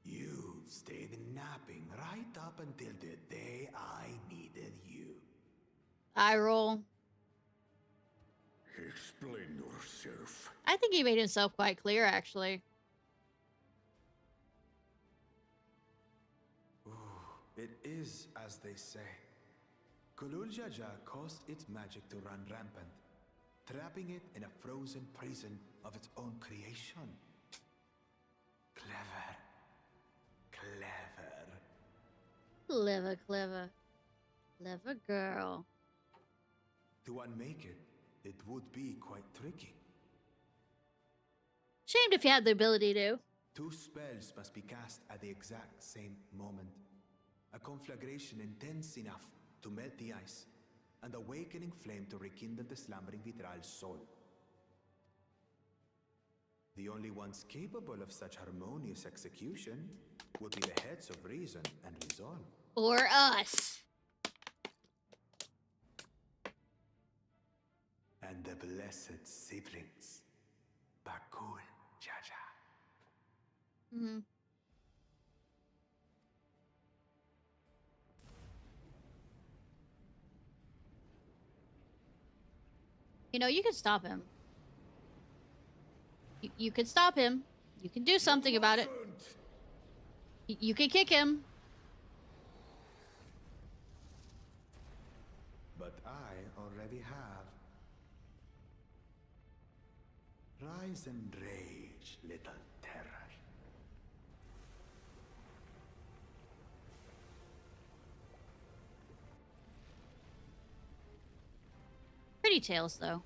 You've stayed napping right up until the day I needed you. Eye roll. Explain yourself. I think he made himself quite clear, actually. Ooh, it is as they say. Kulul Jaja caused its magic to run rampant, trapping it in a frozen prison of its own creation. Clever. Clever. Clever, clever. Clever girl. To unmake it, it would be quite tricky. Shamed if you had the ability to. 2 spells must be cast at the exact same moment. A conflagration intense enough to melt the ice, and awakening flame to rekindle the slumbering Vitral's soul. The only ones capable of such harmonious execution would be the heads of reason and resolve. Or us. And the blessed siblings, Bakool, Jaja. Mm-hmm. You know, you can stop him. You can stop him. You can do something about it. You can kick him. But I already have. Rise and rage, little terror. Pretty tails, though.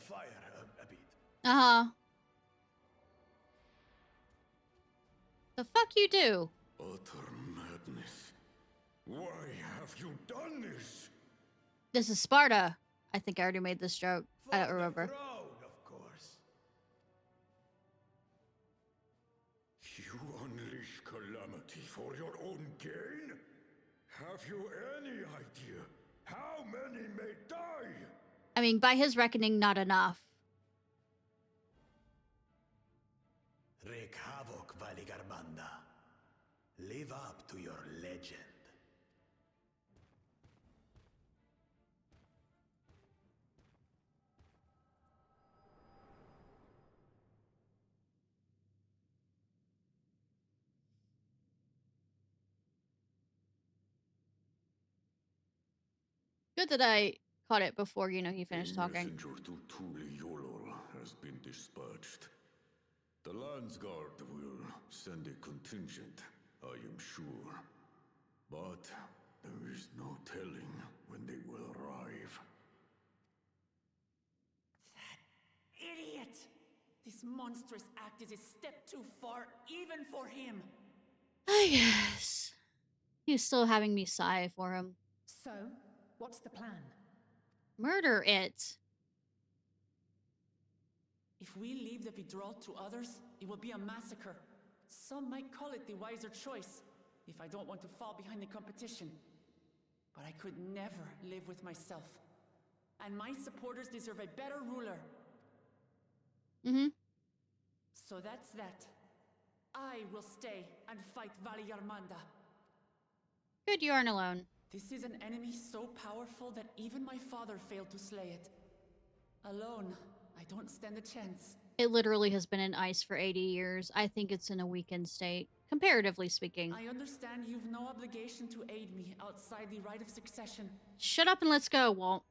fire a bit. Uh-huh. The fuck you do? Utter madness. Why have you done this? This is Sparta. I think I already made this joke. I don't For the remember. throne, of course. You unleash calamity for your own gain? Have you any idea how many may die? I mean, by his reckoning, not enough. Wreak havoc, Valigarmanda. Live up to your legend. Good that I caught it before, you know, he finished talking. A messenger to Tuli Yolor has been dispatched. The Landsguard will send a contingent, I am sure. But there is no telling when they will arrive. That idiot! This monstrous act is a step too far, even for him. I guess. He's still having me sigh for him. So, what's the plan? Murder it. If we leave the withdrawal to others, it will be a massacre. Some might call it the wiser choice, if I don't want to fall behind the competition. But I could never live with myself. And my supporters deserve a better ruler. Mm-hmm. So that's that. I will stay and fight Valigarmanda. Good you aren't alone. This is an enemy so powerful that even my father failed to slay it. Alone, I don't stand a chance. It literally has been in ice for 80 years. I think it's in a weakened state, comparatively speaking. I understand you've no obligation to aid me outside the right of succession. Shut up and let's go, Walt.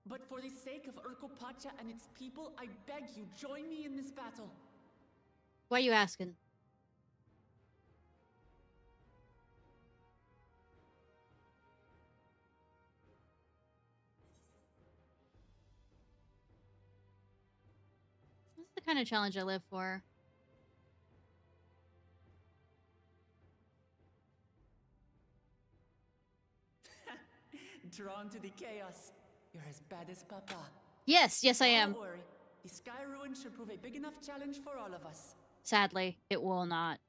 But for the sake of Urkopacha and its people, I beg you, join me in this battle. Why are you asking? That's the kind of challenge I live for. Drawn to the chaos. You're as bad as Papa. Yes, yes I am. Don't worry. The Sky Ruin should prove a big enough challenge for all of us. Sadly, it will not.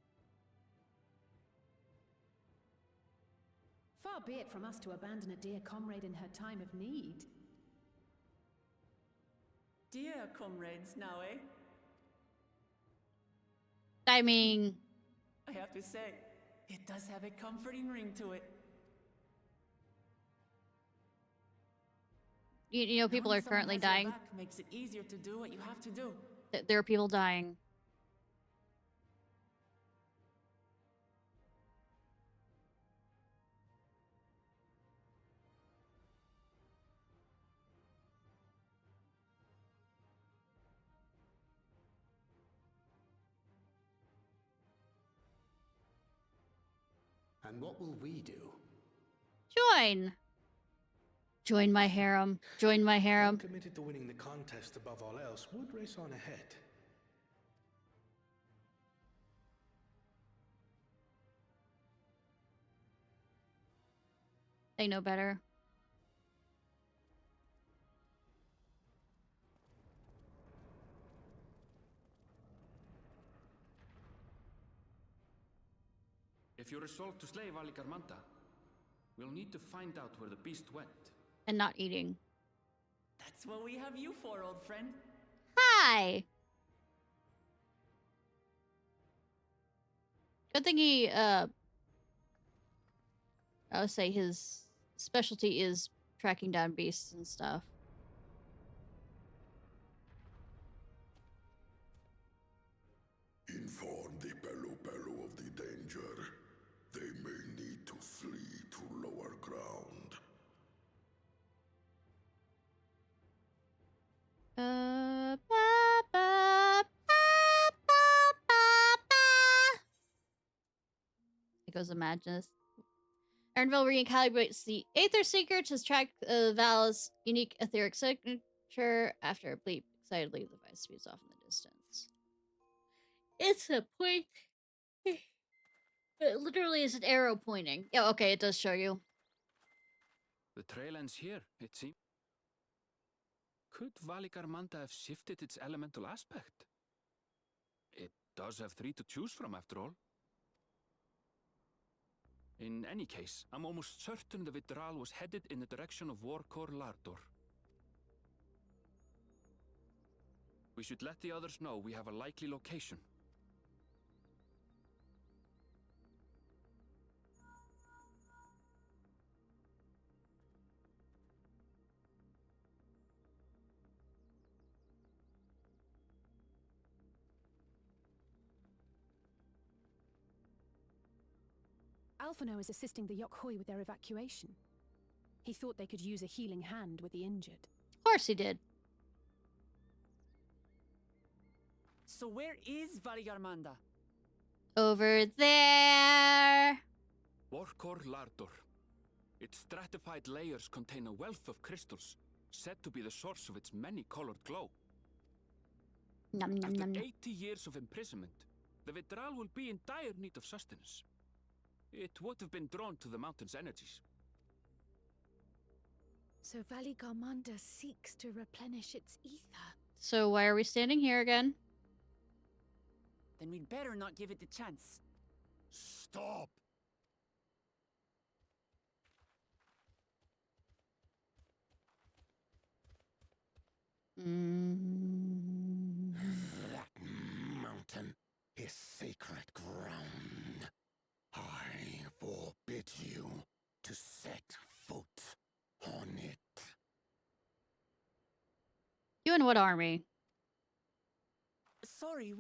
Far be it from us to abandon a dear comrade in her time of need. Dear comrades now, eh? I mean... I have to say, it does have a comforting ring to it. You know, people are currently dying. Makes it easier to do what you have to do. There are people dying. And what will we do? Join! Join my harem. Join my harem. One committed to winning the contest above all else would race on ahead. They know better. If you're resolved to slay Valigarmanda, we'll need to find out where the beast went. And not eating. That's what we have you for, old friend. Hi! Good thing he, I would say his specialty is tracking down beasts and stuff. Inform the Pelu of the danger. They may need to flee to lower ground. It goes imagine this. Ernville recalibrates the Aether Seeker to track Val's unique etheric signature. After a bleep, excitedly, the device speeds off in the distance. It's a point. It literally is an arrow pointing. Yeah, okay, it does show you. The trail ends here, it seems. Could Valigarmanda have shifted its elemental aspect? It does have 3 to choose from, after all. In any case, I'm almost certain the Vitral was headed in the direction of Warkor Lardor. We should let the others know we have a likely location. Alphino is assisting the Yokhui with their evacuation. He thought they could use a healing hand with the injured. Of course he did. So where is Valigarmanda? Over there. Warkor Lardor. Its stratified layers contain a wealth of crystals, said to be the source of its many-colored glow. Nom, nom, After nom, nom. 80 years of imprisonment, the Vitral will be in dire need of sustenance. It would have been drawn to the mountain's energies. So Valigarmanda seeks to replenish its ether. So why are we standing here again? Then we'd better not give it the chance. Stop! That mountain is sacred ground. I forbid you to set foot on it. You and what army? Sorry,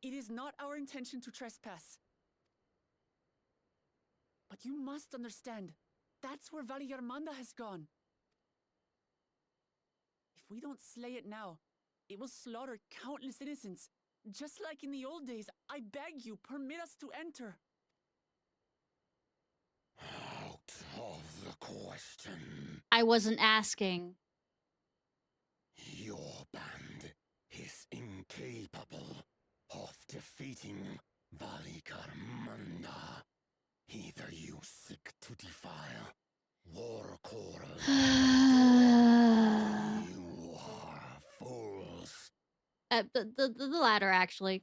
It is not our intention to trespass. But you must understand, that's where Valigarmanda has gone. If we don't slay it now, it will slaughter countless innocents. Just like in the old days, I beg you, permit us to enter. Out of the question. I wasn't asking. Your band is incapable of defeating Valigarmanda. Either you seek to defile Warkor, you are fools. The latter, actually.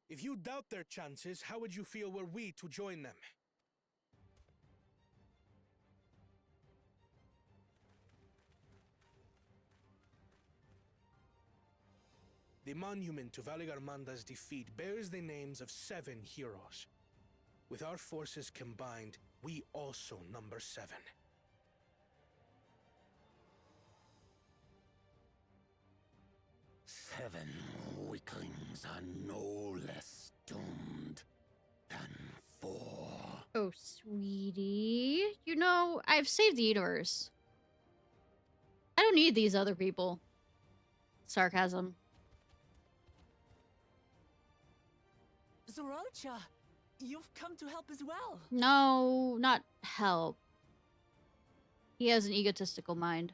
If you doubt their chances, how would you feel were we to join them? The monument to Valigarmanda's defeat bears the names of 7 heroes. With our forces combined, we also number 7. Seven weaklings are no less doomed than 4. Oh, sweetie. You know, I've saved the universe. I don't need these other people. Sarcasm. Zoralcha, you've come to help as well. No, not help. He has an egotistical mind.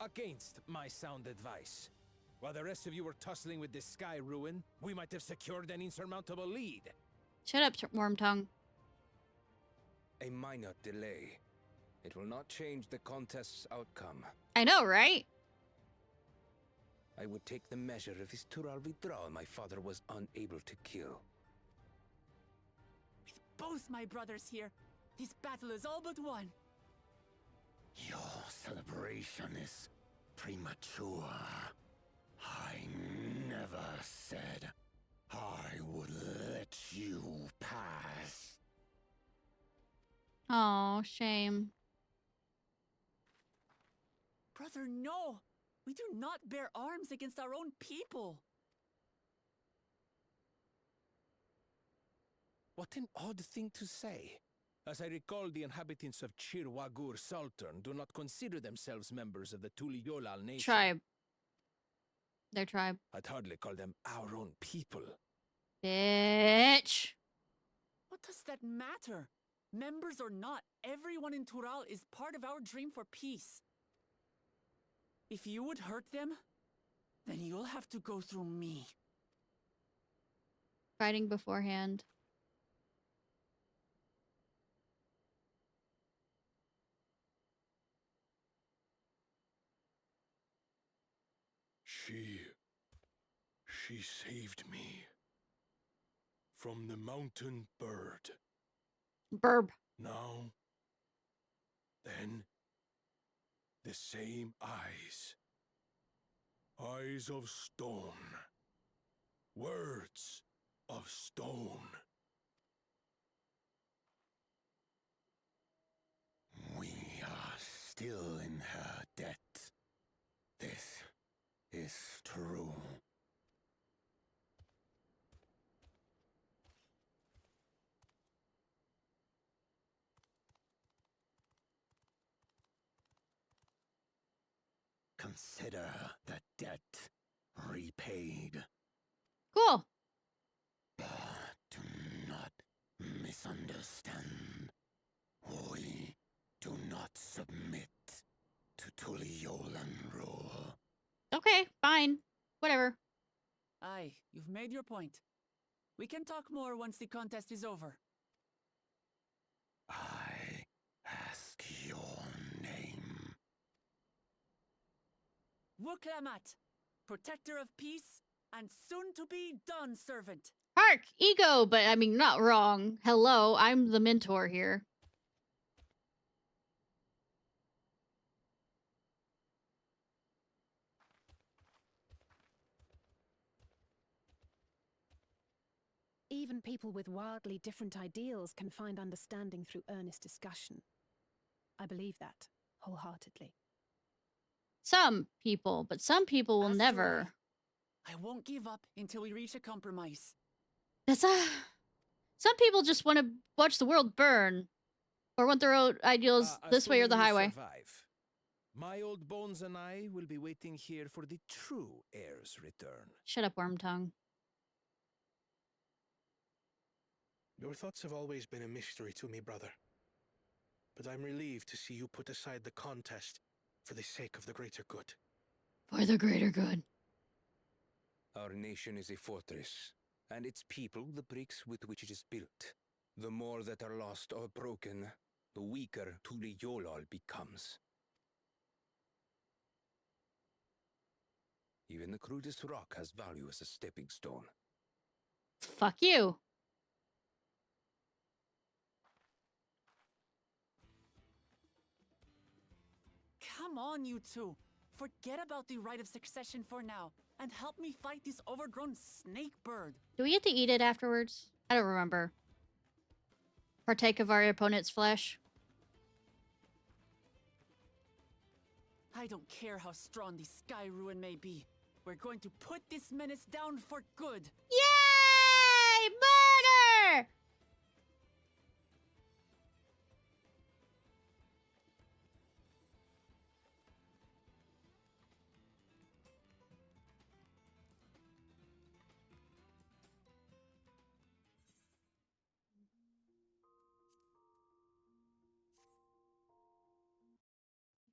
Against my sound advice. While the rest of you were tussling with this sky ruin, we might have secured an insurmountable lead. Shut up, Wormtongue. A minor delay. It will not change the contest's outcome. I know, right? I would take the measure of this Tural Vitral my father was unable to kill. With both my brothers here, this battle is all but won. Your celebration is premature. I never said I would let you pass. Oh, shame. Brother, no! We do not bear arms against our own people. What an odd thing to say. As I recall, the inhabitants of Ciarfox Sultan do not consider themselves members of the Tuliyolal nation. Tribe. Their tribe. I'd hardly call them our own people. Bitch. What does that matter? Members or not, everyone in Tural is part of our dream for peace. If you would hurt them, then you'll have to go through me. Fighting beforehand. She saved me from the mountain bird. Burb. Now, then, the same eyes. Eyes of stone. Words of stone. We are still in her debt. This is true. Consider the debt repaid. Cool. Do not misunderstand. We do not submit to Tuliolan rule. Okay, fine. Whatever. Aye, you've made your point. We can talk more once the contest is over. I ask your name. Wuklamat, protector of peace and soon-to-be Dawn servant. Hark! Ego, but I mean, not wrong. Hello, I'm the mentor here. Even people with wildly different ideals can find understanding through earnest discussion. I believe that wholeheartedly. Some people, but some people will never. I won't give up until we reach a compromise. That's some people just want to watch the world burn, or want their own ideals this way or the highway. Survive. My old bones and I will be waiting here for the true heir's return. Shut up, worm tongue. Your thoughts have always been a mystery to me, brother. But I'm relieved to see you put aside the contest for the sake of the greater good. For the greater good. Our nation is a fortress, and its people the bricks with which it is built. The more that are lost or broken, the weaker Tuliyolal becomes. Even the crudest rock has value as a stepping stone. Fuck you. Come on, you two. Forget about the right of succession for now, and help me fight this overgrown snake bird. Do we get to eat it afterwards? I don't remember. Partake of our opponent's flesh? I don't care how strong the sky ruin may be. We're going to put this menace down for good. Yay! Murder!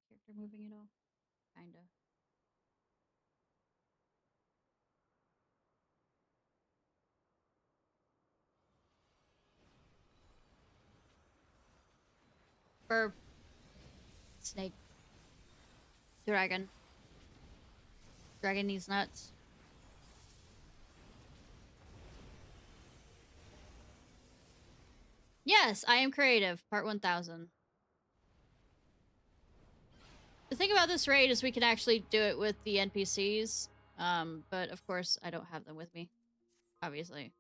Character moving at all? Kinda. Burb. Snake. Dragon. Dragon needs nuts. Yes, I am creative. Part 1000. The thing about this raid is we can actually do it with the NPCs. But of course I don't have them with me. Obviously.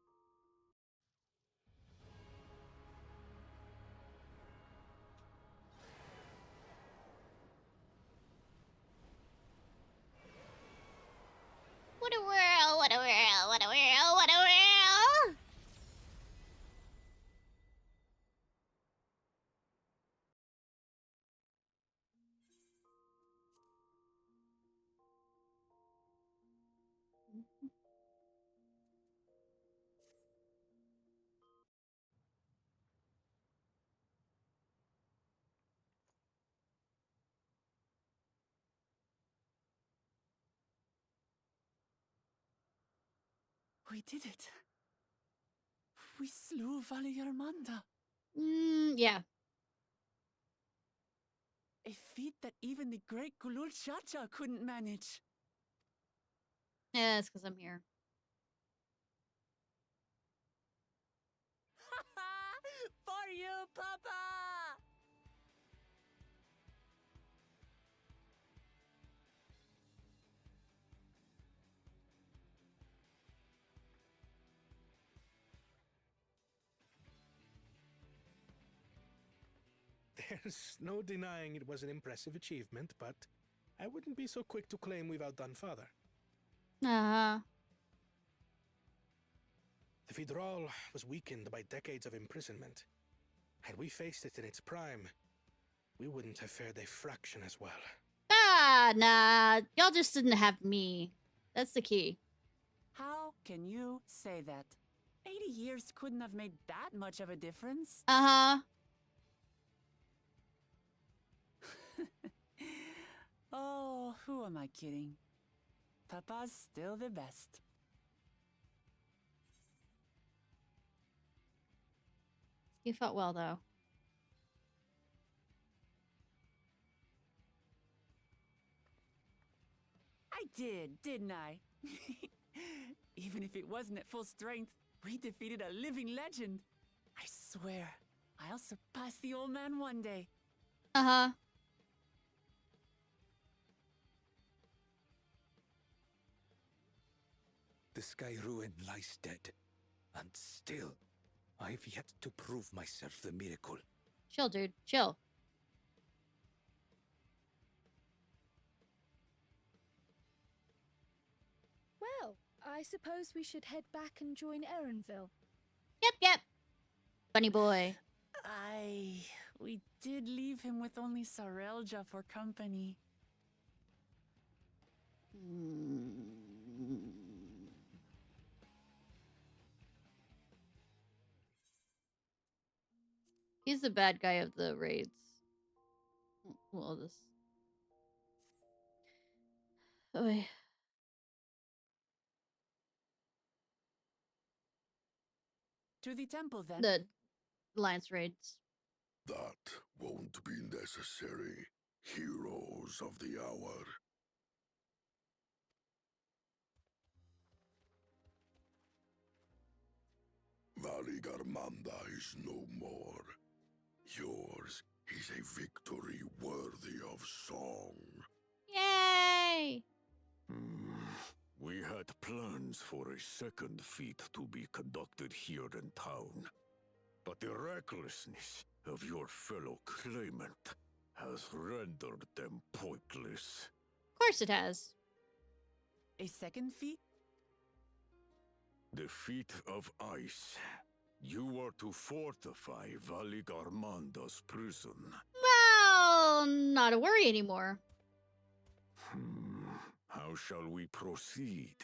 What a world, what a world, what a world, what a world! We did it. We slew Valiarmanda. Yeah. A feat that even the great Kulul Chacha couldn't manage. Yeah, it's because I'm here. For you, Papa! There's no denying it was an impressive achievement, but I wouldn't be so quick to claim we've outdone Father. Uh-huh. The Vidral was weakened by decades of imprisonment. Had we faced it in its prime, we wouldn't have fared a fraction as well. Ah, nah. Y'all just didn't have me. That's the key. How can you say that? 80 years couldn't have made that much of a difference. Uh-huh. Oh, who am I kidding? Papa's still the best. You fought well, though. I did, didn't I? Even if it wasn't at full strength, we defeated a living legend. I swear, I'll surpass the old man one day. Uh-huh. The Sky Ruin lies dead, and still, I've yet to prove myself the miracle. Chill, dude. Chill. Well, I suppose we should head back and join Erenville. Yep. Bunny boy. We did leave him with only Sarelja for company. He's the bad guy of the raids. Well, this. Oh, yeah. To the temple, then. The Alliance raids. That won't be necessary, heroes of the hour. Valigarmanda is no more. Yours is a victory worthy of song. Yay! We had plans for a second feat to be conducted here in town. But the recklessness of your fellow claimant has rendered them pointless. Of course it has. A second feat? The feat of ice. You are to fortify Valigarmanda's prison. Well, not a worry anymore. How shall we proceed,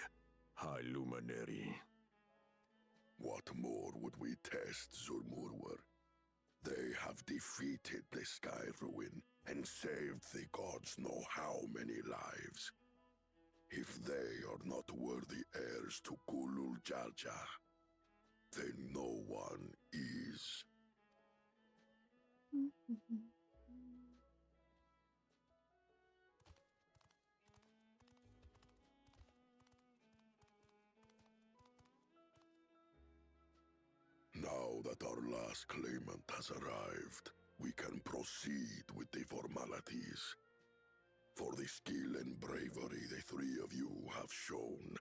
High Luminary? What more would we test, Zurmurwer? They have defeated the Sky Ruin and saved the gods know how many lives. If they are not worthy heirs to Kulul Jalja, then no one is. Now that our last claimant has arrived, we can proceed with the formalities. For the skill and bravery the three of you have shown,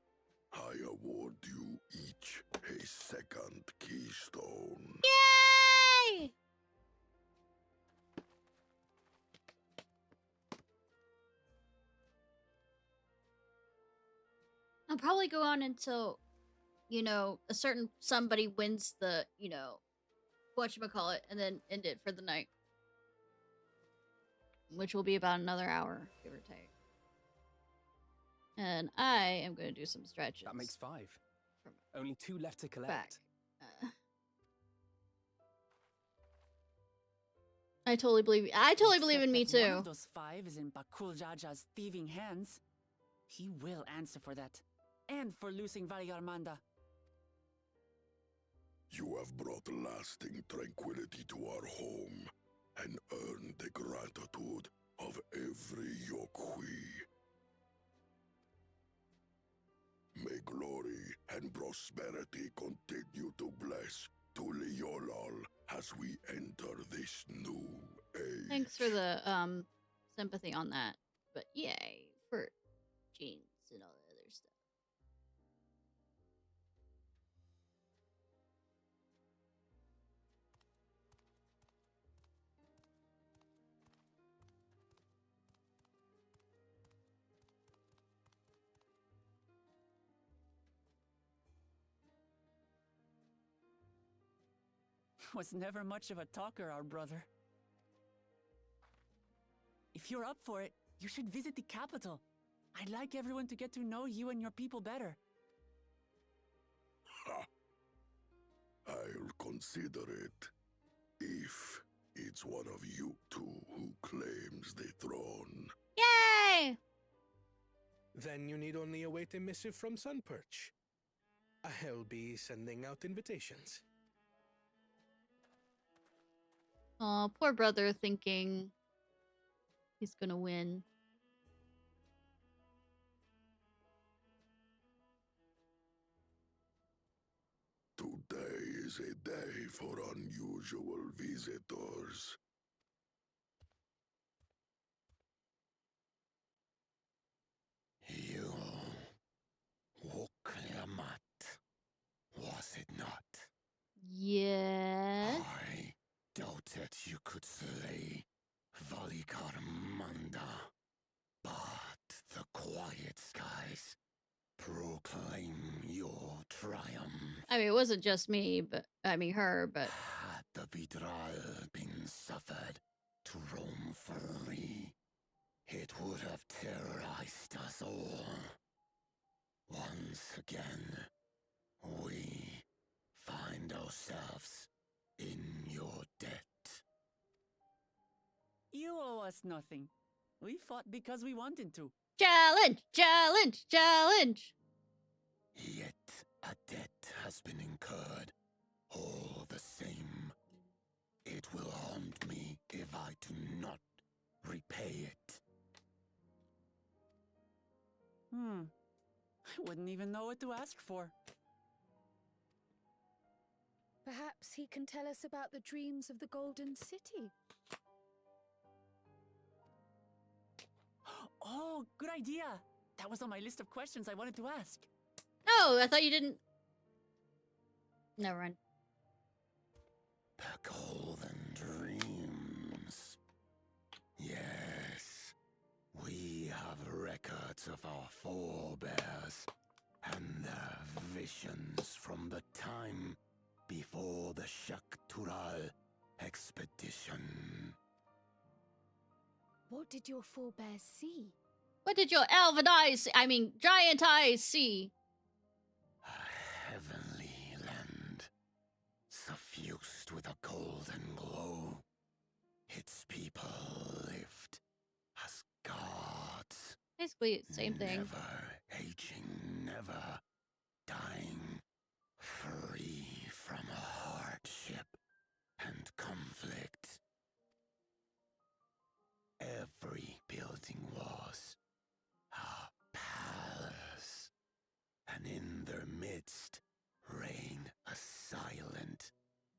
I award you each a second keystone. Yay! I'll probably go on until, a certain somebody wins the, whatchamacallit, and then end it for the night. Which will be about another hour, give or take. And I am going to do some stretches. That makes 5. Only 2 left to collect. Back. I totally believe in me too. One of those 5 is in Bakool Jaja's thieving hands. He will answer for that. And for losing Valigarmanda. You have brought lasting tranquility to our home and earned the gratitude of every Yokhui. May glory and prosperity continue to bless Tuliolol as we enter this new age. Thanks for the sympathy on that. But yay for jeans and all the other stuff. Was never much of a talker, our brother. If you're up for it, you should visit the capital. I'd like everyone to get to know you and your people better. Ha! I'll consider it. If it's one of you two who claims the throne. Yay! Then you need only await a missive from Sunperch. I'll be sending out invitations. Oh, poor brother thinking he's gonna win. Today is a day for unusual visitors. You woke Lamat, was it not? Yes. I doubted you could slay Valikarmanda, but the quiet skies proclaim your triumph. I mean, it wasn't just me, but I mean her, but Had the Vidral been suffered to roam free, it would have terrorized us all. Once again, we find ourselves in your debt. You owe us nothing. We fought because we wanted to. challenge, challenge, challenge. Yet a debt has been incurred. All the same, it will haunt me if I do not repay it. I wouldn't even know what to ask for. Perhaps he can tell us about the dreams of the Golden City. Oh, good idea. That was on my list of questions I wanted to ask. Oh, I thought you didn't. Never mind. The golden dreams. Yes, we have records of our forebears and their visions from the time before the Shaktural expedition. What did your forebears see? What did your elven eyes, giant eyes see? A heavenly land, suffused with a golden glow. Its people lived as gods. Basically, same thing. Never aging, never dying, free from hardship and conflict. Every building was a palace, and in their midst reigned a silent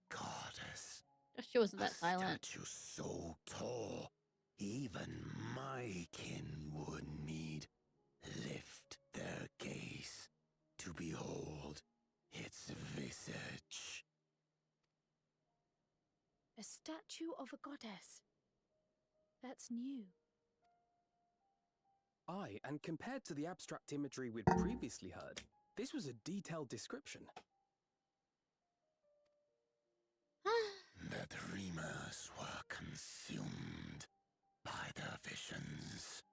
goddess. She wasn't that a silent. Statue so tall, even my kin would need lift their gaze to behold its visage. A statue of a goddess. That's new. Aye, and compared to the abstract imagery we'd previously heard, this was a detailed description. The dreamers were consumed by their visions,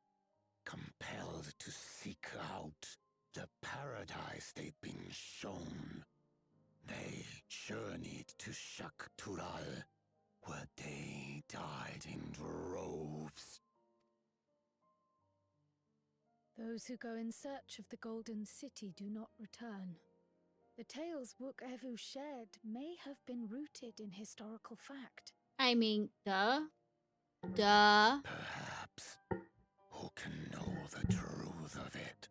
compelled to seek out the paradise they'd been shown. They journeyed to Shaktural, where they died in droves. Those who go in search of the Golden City do not return. The tales Wook Evu shared may have been rooted in historical fact. I mean, duh. Duh. Perhaps. Who can know the truth of it?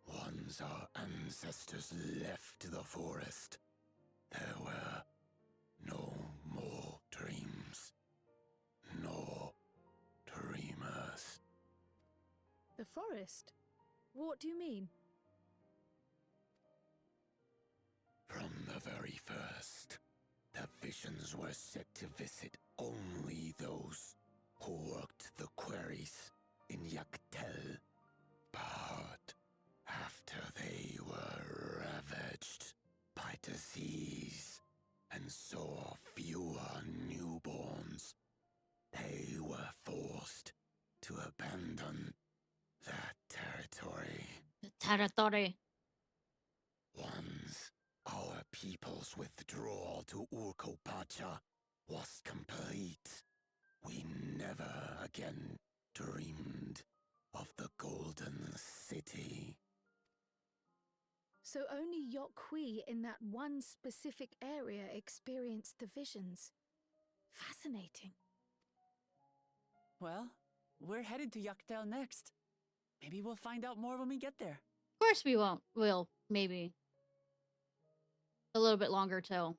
Once our ancestors left the forest, there were no more dreams. No dreamers. The forest? What do you mean? From the very first, the visions were set to visit only those who worked the quarries in Yaktel. But after they were ravaged by disease and saw fewer newborns, they were forced to abandon that territory. The territory. Once our people's withdrawal to Urkopacha was complete, we never again dreamed of the Golden City. So only Yokhui in that one specific area experienced the visions. Fascinating. Well, we're headed to Yaktel next. Maybe we'll find out more when we get there. Of course we won't. Will, maybe. A little bit longer till.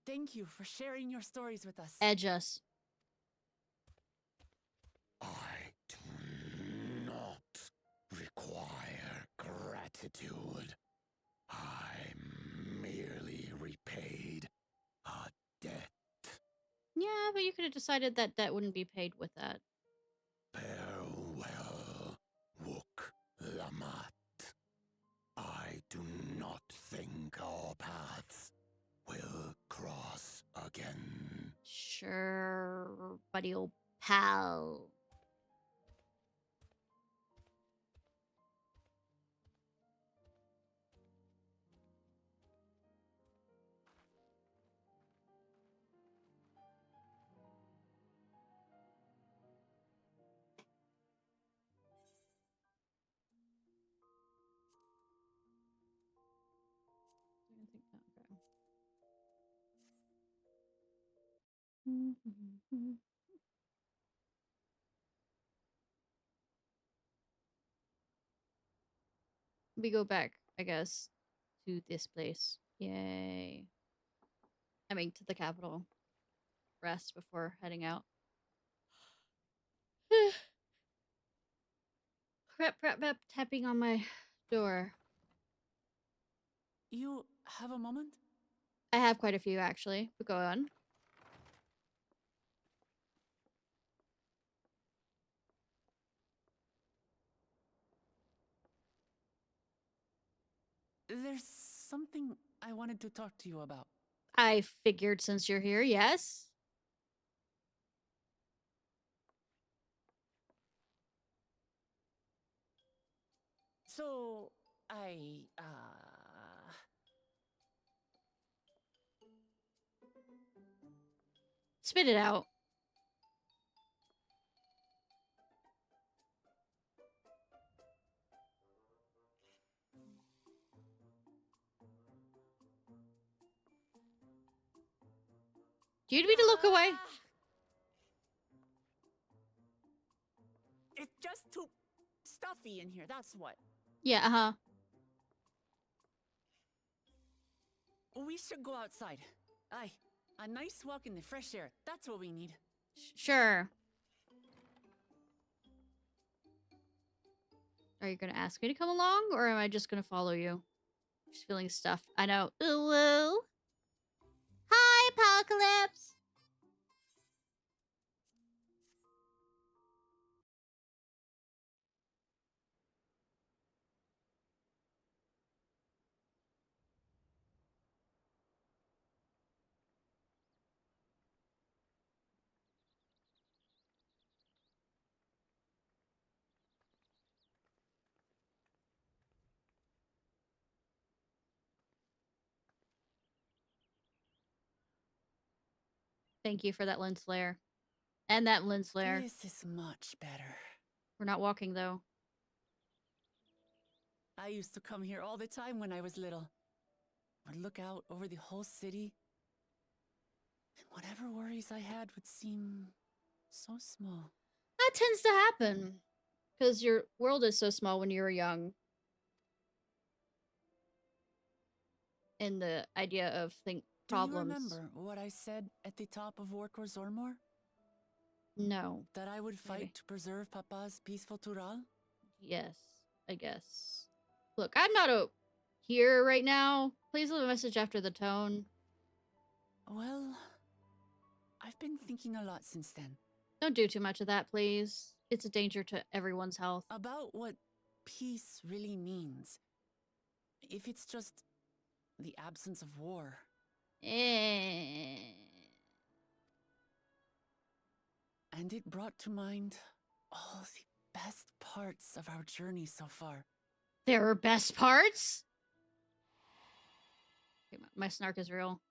Thank you for sharing your stories with us. Edge us. I do not require gratitude. I merely repaid a debt. Yeah, but you could have decided that that wouldn't be paid with that. Farewell, Wook Lamat. I do not think our paths will cross again. Sure, buddy old pal. We go back, I guess, to this place. Yay. I mean, to the capital. Rest before heading out. Prep, tapping on my door. You have a moment? I have quite a few, actually, but go on. There's something I wanted to talk to you about. I figured since you're here, yes. So, Spit it out. Do you need me to look away? It's just too stuffy in here, that's what. Yeah, uh-huh. We should go outside. Aye, a nice walk in the fresh air. That's what we need. Sure. Are you gonna ask me to come along, or am I just gonna follow you? Just feeling stuffed. I know. Ooh. Hi, Apocalypse! Thank you for that lens flare. And that lens flare. This is much better. We're not walking, though. I used to come here all the time when I was little. I'd look out over the whole city, and whatever worries I had would seem so small. That tends to happen because your world is so small when you were young. And the idea of problems. Do you remember what I said at the top of Orkor Zormor? No. That I would fight Maybe. to preserve Papa's peaceful Tural? Yes, I guess. Look, I'm not here right now. Please leave a message after the tone. Well, I've been thinking a lot since then. Don't do too much of that, please. It's a danger to everyone's health. About what peace really means. If it's just the absence of war. And it brought to mind all the best parts of our journey so far. There are best parts? Okay, my snark is real.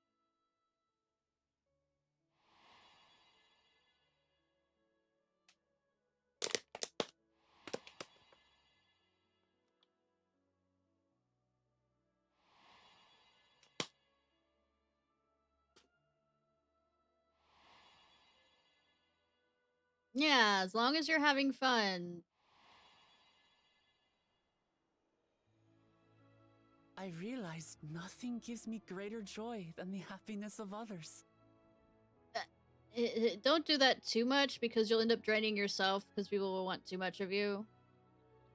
Yeah, as long as you're having fun. I realized nothing gives me greater joy than the happiness of others. Don't do that too much because you'll end up draining yourself because people will want too much of you.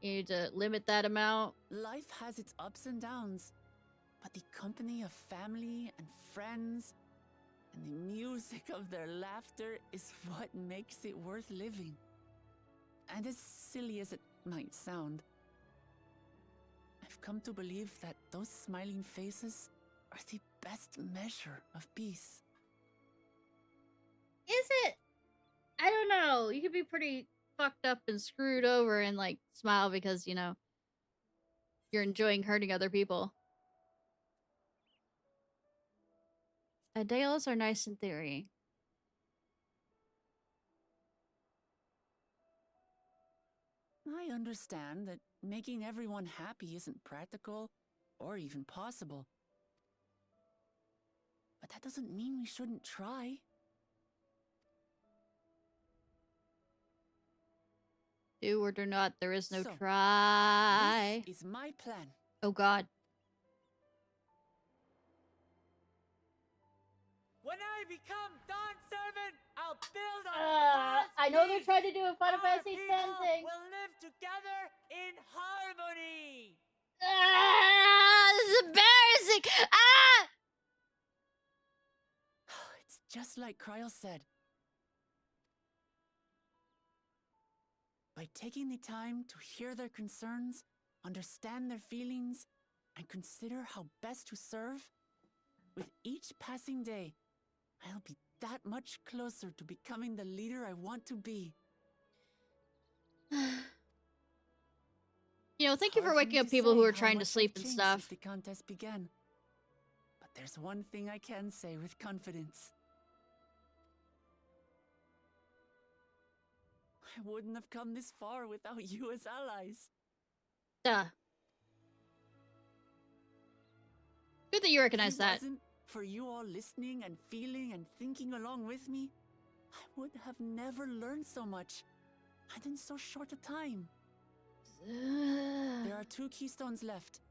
You need to limit that amount. Life has its ups and downs, but the company of family and friends and the music of their laughter is what makes it worth living. And as silly as it might sound, I've come to believe that those smiling faces are the best measure of peace. Is it? I don't know. You could be pretty fucked up and screwed over and like smile because, you know, you're enjoying hurting other people. Dalos are nice in theory. I understand that making everyone happy isn't practical or even possible. But that doesn't mean we shouldn't try. Do or do not, there is no So, try. This is my plan. Oh god. When I become Dawn Servant, I'll build on I know they're trying to do a Final Fantasy X thing. We'll live together in harmony. This is embarrassing. It's just like Kryl said. By taking the time to hear their concerns, understand their feelings, and consider how best to serve, with each passing day, I'll be that much closer to becoming the leader I want to be. You know, thank you for waking up people who are trying to sleep and stuff. Since the contest began. But there's one thing I can say with confidence. I wouldn't have come this far without you as allies. Duh. Good that you recognize that. If it wasn't for you all listening and feeling and thinking along with me, I would have never learned so much, and in so short a time. There are 2 keystones left.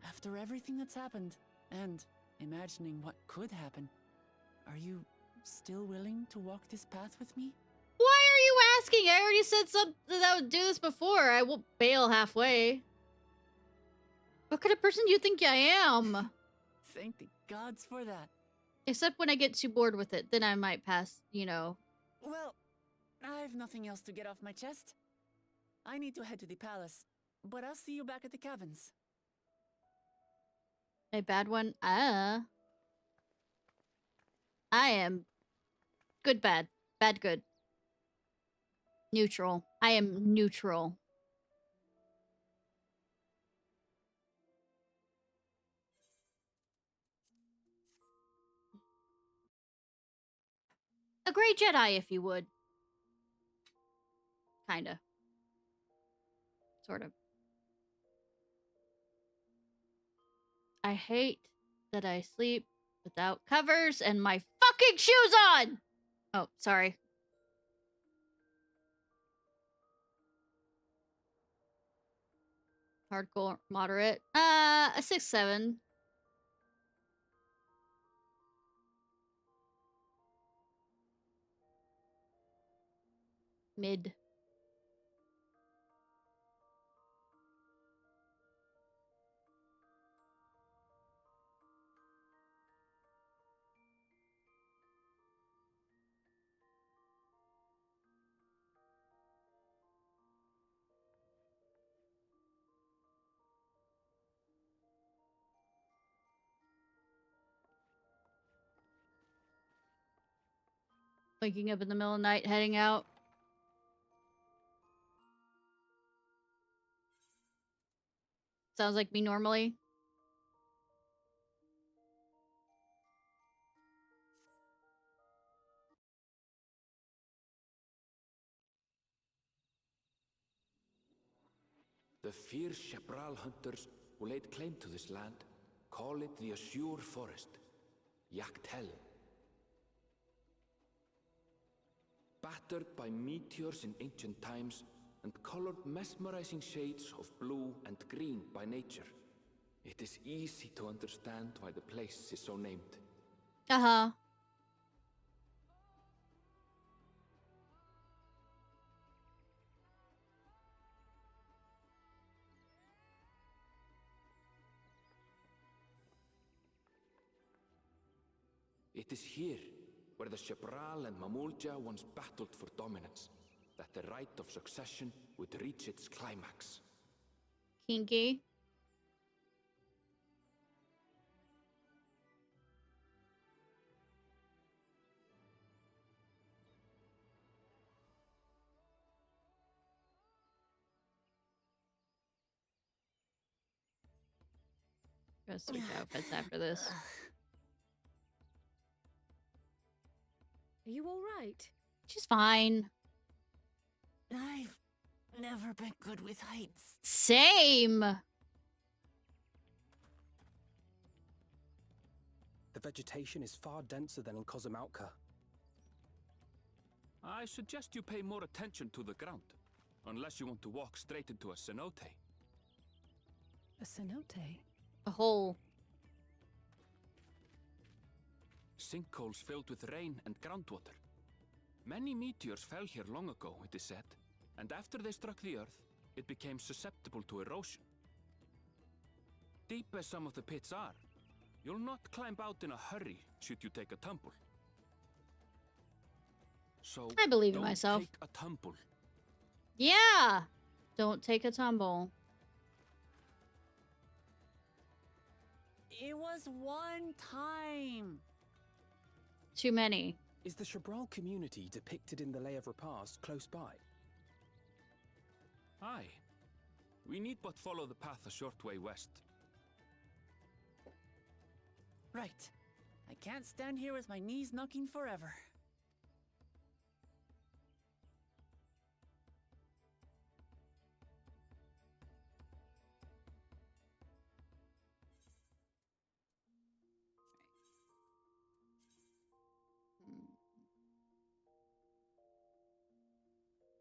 After everything that's happened, and imagining what could happen, are you still willing to walk this path with me? Why are you asking? I already said something that I would do this before. I won't bail halfway. What kind of person do you think I am? Thank the gods for that. Except when I get too bored with it, then I might pass, you know. Well, I've nothing else to get off my chest. I need to head to the palace, but I'll see you back at the cabins. A bad one? I am good, bad. Bad, good. Neutral. I am neutral. A gray Jedi, if you would. Kinda. Sort of. I hate that I sleep without covers and my fucking shoes on! Oh, sorry. Hardcore, moderate. A 6-7. Mid. Waking up in the middle of the night, heading out. Sounds like me normally. The fierce Shepral hunters who laid claim to this land call it the Azure Forest, Yaktel. Battered by meteors in ancient times and colored mesmerizing shades of blue and green by nature, it is easy to understand why the place is so named. Uh-huh. It is here, where the Shepral and Mamulja once battled for dominance, that the right of succession would reach its climax. Kinky. Gonna switch outfits after this. Are you all right? She's fine. I've never been good with heights. Same. The vegetation is far denser than in Kozumautka. I suggest you pay more attention to the ground, unless you want to walk straight into a cenote. A cenote? A hole. Sinkholes filled with rain and groundwater. Many meteors fell here long ago, it is said, and after they struck the earth, it became susceptible to erosion. Deep as some of the pits are, you'll not climb out in a hurry should you take a tumble. So I believe in don't myself. take a tumble. Yeah. Don't take a tumble. It was one time. Too many. Is the Shabral community depicted in the Lay of Repast close by? Aye. We need but follow the path a short way west. Right. I can't stand here with my knees knocking forever.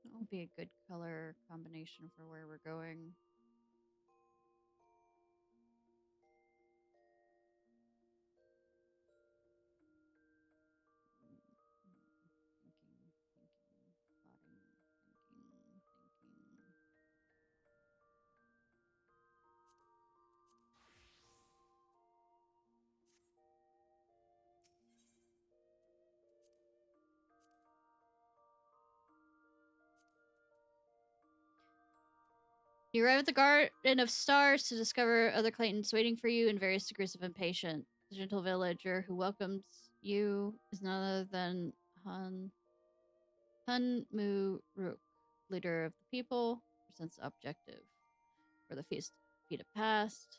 That would be a good color combination for where we're going. You arrive at the Garden of Stars to discover other Claytons waiting for you in various degrees of impatience. The gentle villager who welcomes you is none other than Hun Mu-ruk, leader of the people, presents the objective for the feast of past.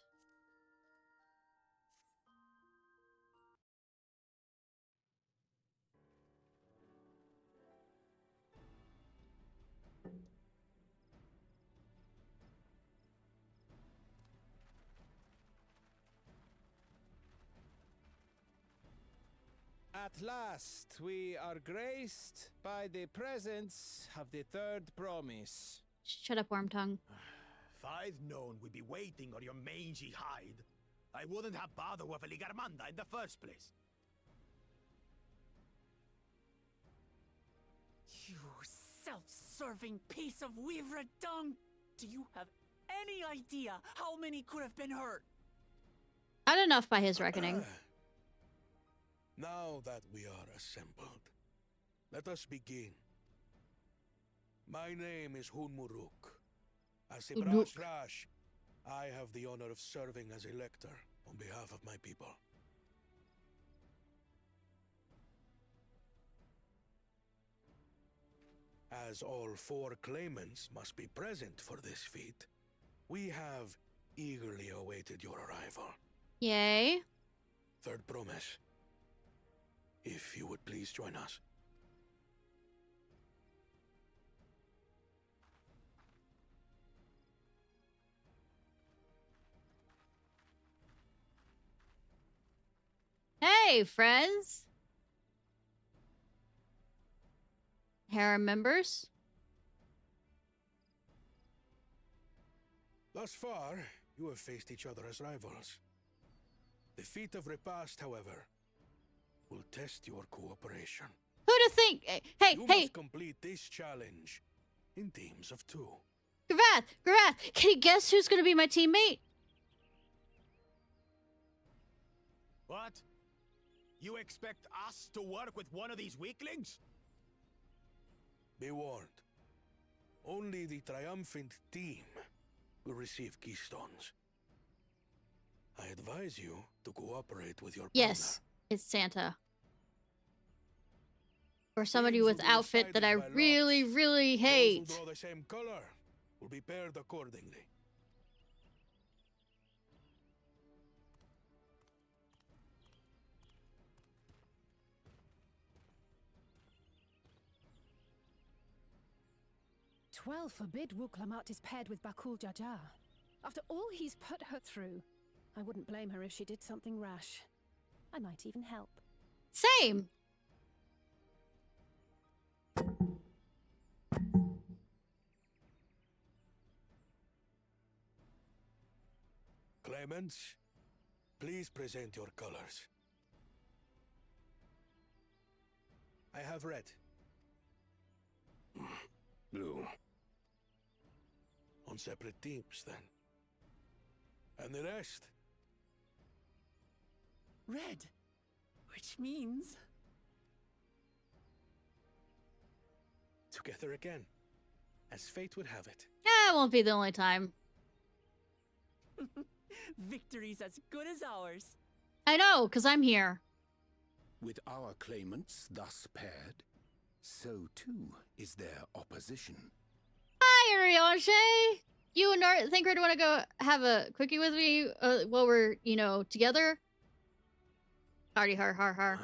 At last, we are graced by the presence of the third promise. Shut up, Worm Tongue. If I'd known we'd be waiting on your mangy hide, I wouldn't have bothered with a Ligarmanda in the first place. You self-serving piece of weaver dung! Do you have any idea how many could have been hurt? Not enough by his reckoning. Now that we are assembled, let us begin. My name is Hunmuruk. As a Brash Rash, I have the honor of serving as a lector on behalf of my people. As all 4 claimants must be present for this feat, we have eagerly awaited your arrival. Yay. Third promise. If you would please join us. Hey, friends. Harem members. Thus far, you have faced each other as rivals. The feat of repast, however, will test your cooperation. Who to think? Hey, you hey. must complete this challenge in teams of 2. Gravath, can you guess who's going to be my teammate? What? You expect us to work with one of these weaklings? Be warned. Only the triumphant team will receive keystones. I advise you to cooperate with your Yes, it's Santa. Or somebody with outfit that I really, really hate. Those who draw the same color will be paired accordingly. Well, forbid Wuklamat is paired with Bakool Jaja. After all he's put her through, I wouldn't blame her if she did something rash. I might even help. Same. Claimants, please present your colors. I have red. Blue. On separate teams, then. And the rest? Red. Which means... Together again, as fate would have it. Yeah, it won't be the only time. Victory's as good as ours. I know, because I'm here. With our claimants thus paired, so too is their opposition. Hi, Arianche! You and Thinkred want to go have a quickie with me while we're, you know, together? Hardy har har har.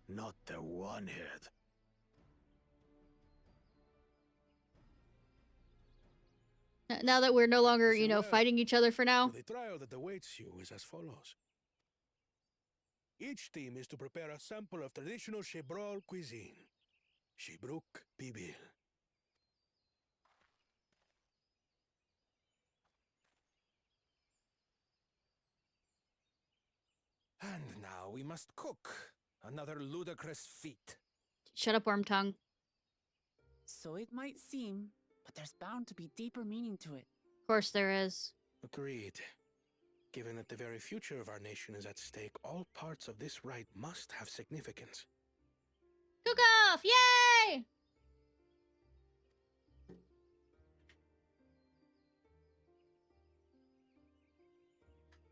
Not the one head. Now that we're no longer, you know, fighting each other for now. The trial that awaits you is as follows. Each team is to prepare a sample of traditional Shebrol cuisine. Shibruk Bibil. And now we must cook. Another ludicrous feat. Shut up, Worm Tongue. So it might seem, but there's bound to be deeper meaning to it. Of course there is. Agreed. Given that the very future of our nation is at stake, all parts of this rite must have significance. Cook off! Yay!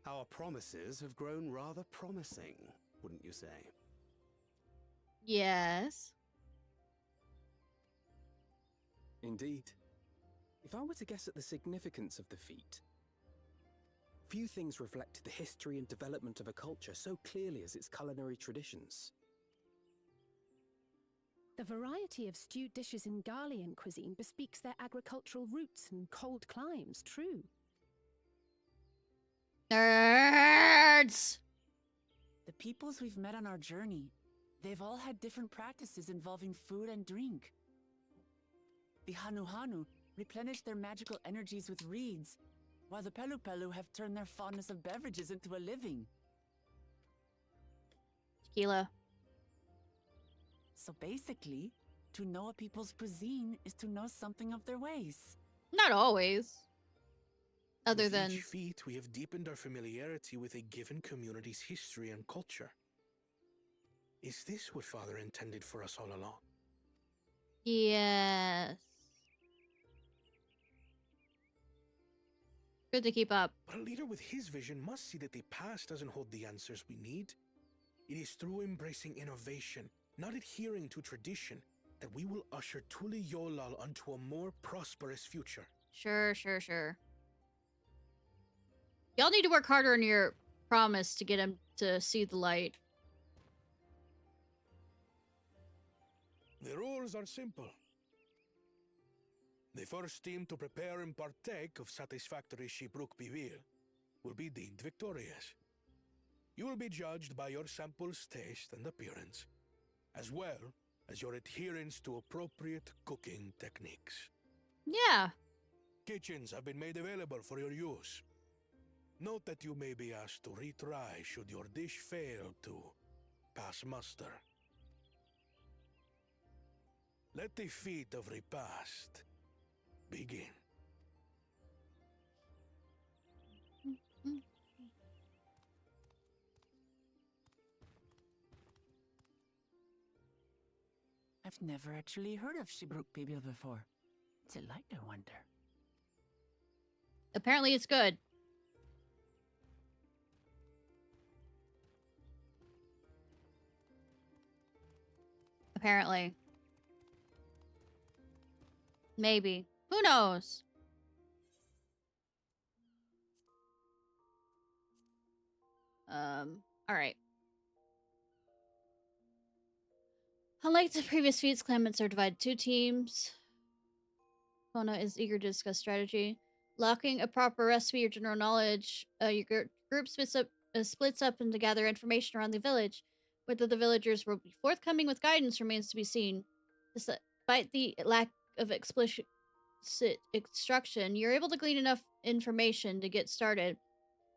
Our promises have grown rather promising, wouldn't you say? Yes. Indeed. If I were to guess at the significance of the feat, few things reflect the history and development of a culture so clearly as its culinary traditions. The variety of stewed dishes in Garlean cuisine bespeaks their agricultural roots and cold climes, true. Nerds! The peoples we've met on our journey, They've all had different practices involving food and drink. The Hanuhanu replenish their magical energies with reeds, while the Pelupelu have turned their fondness of beverages into a living. Tequila. So basically, to know a people's cuisine is to know something of their ways. Not always. Other With than each feat, we have deepened our familiarity with a given community's history and culture. Is this what Father intended for us all along? yes. Good to keep up. But a leader with his vision must see that the past doesn't hold the answers we need. It is through embracing innovation, not adhering to tradition, that we will usher Tule Yolal onto a more prosperous future. Sure. Y'all need to work harder on your promise to get him to see the light. The rules are simple. The first team to prepare and partake of satisfactory Shibruk Bivir will be deemed victorious. You will be judged by your sample's taste and appearance, as well as your adherence to appropriate cooking techniques. Yeah. Kitchens have been made available for your use. Note that you may be asked to retry should your dish fail to pass muster. Let the feat of repast begin. I've never actually heard of Shibruk Bibil before. What's it like, I wonder? Apparently it's good. Apparently. Maybe. Who knows? Alright. Unlike the previous feats, claimants are divided into 2 teams. Kona is eager to discuss strategy. Lacking a proper recipe or general knowledge, your group splits up and to gather information around the village. Whether the villagers will be forthcoming with guidance remains to be seen. Despite the lack of explicit instruction, you're able to glean enough information to get started.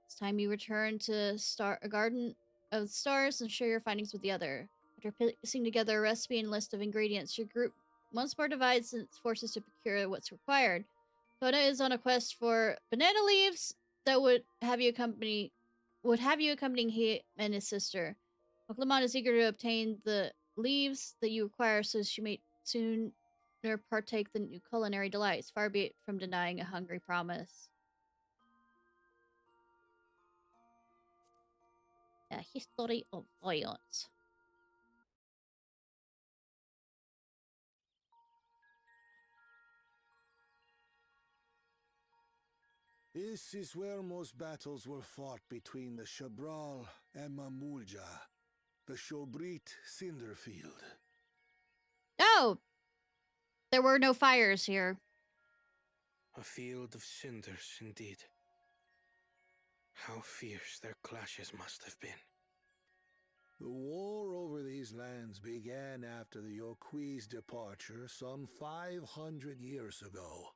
It's time you return to a Garden of Stars and share your findings with the other. After piecing together a recipe and list of ingredients, your group once more divides its forces to procure what's required. Kona is on a quest for banana leaves that would have you accompanying him and his sister. Oklaman is eager to obtain the leaves that you require so she may sooner partake the new culinary delights. Far be it from denying a hungry promise. A history of violence. This is where most battles were fought between the Shabral and Mamulja, the Shobrit Cinderfield. Oh! There were no fires here. A field of cinders, indeed. How fierce their clashes must have been. The war over these lands began after the Yoqui's departure some 500 years ago.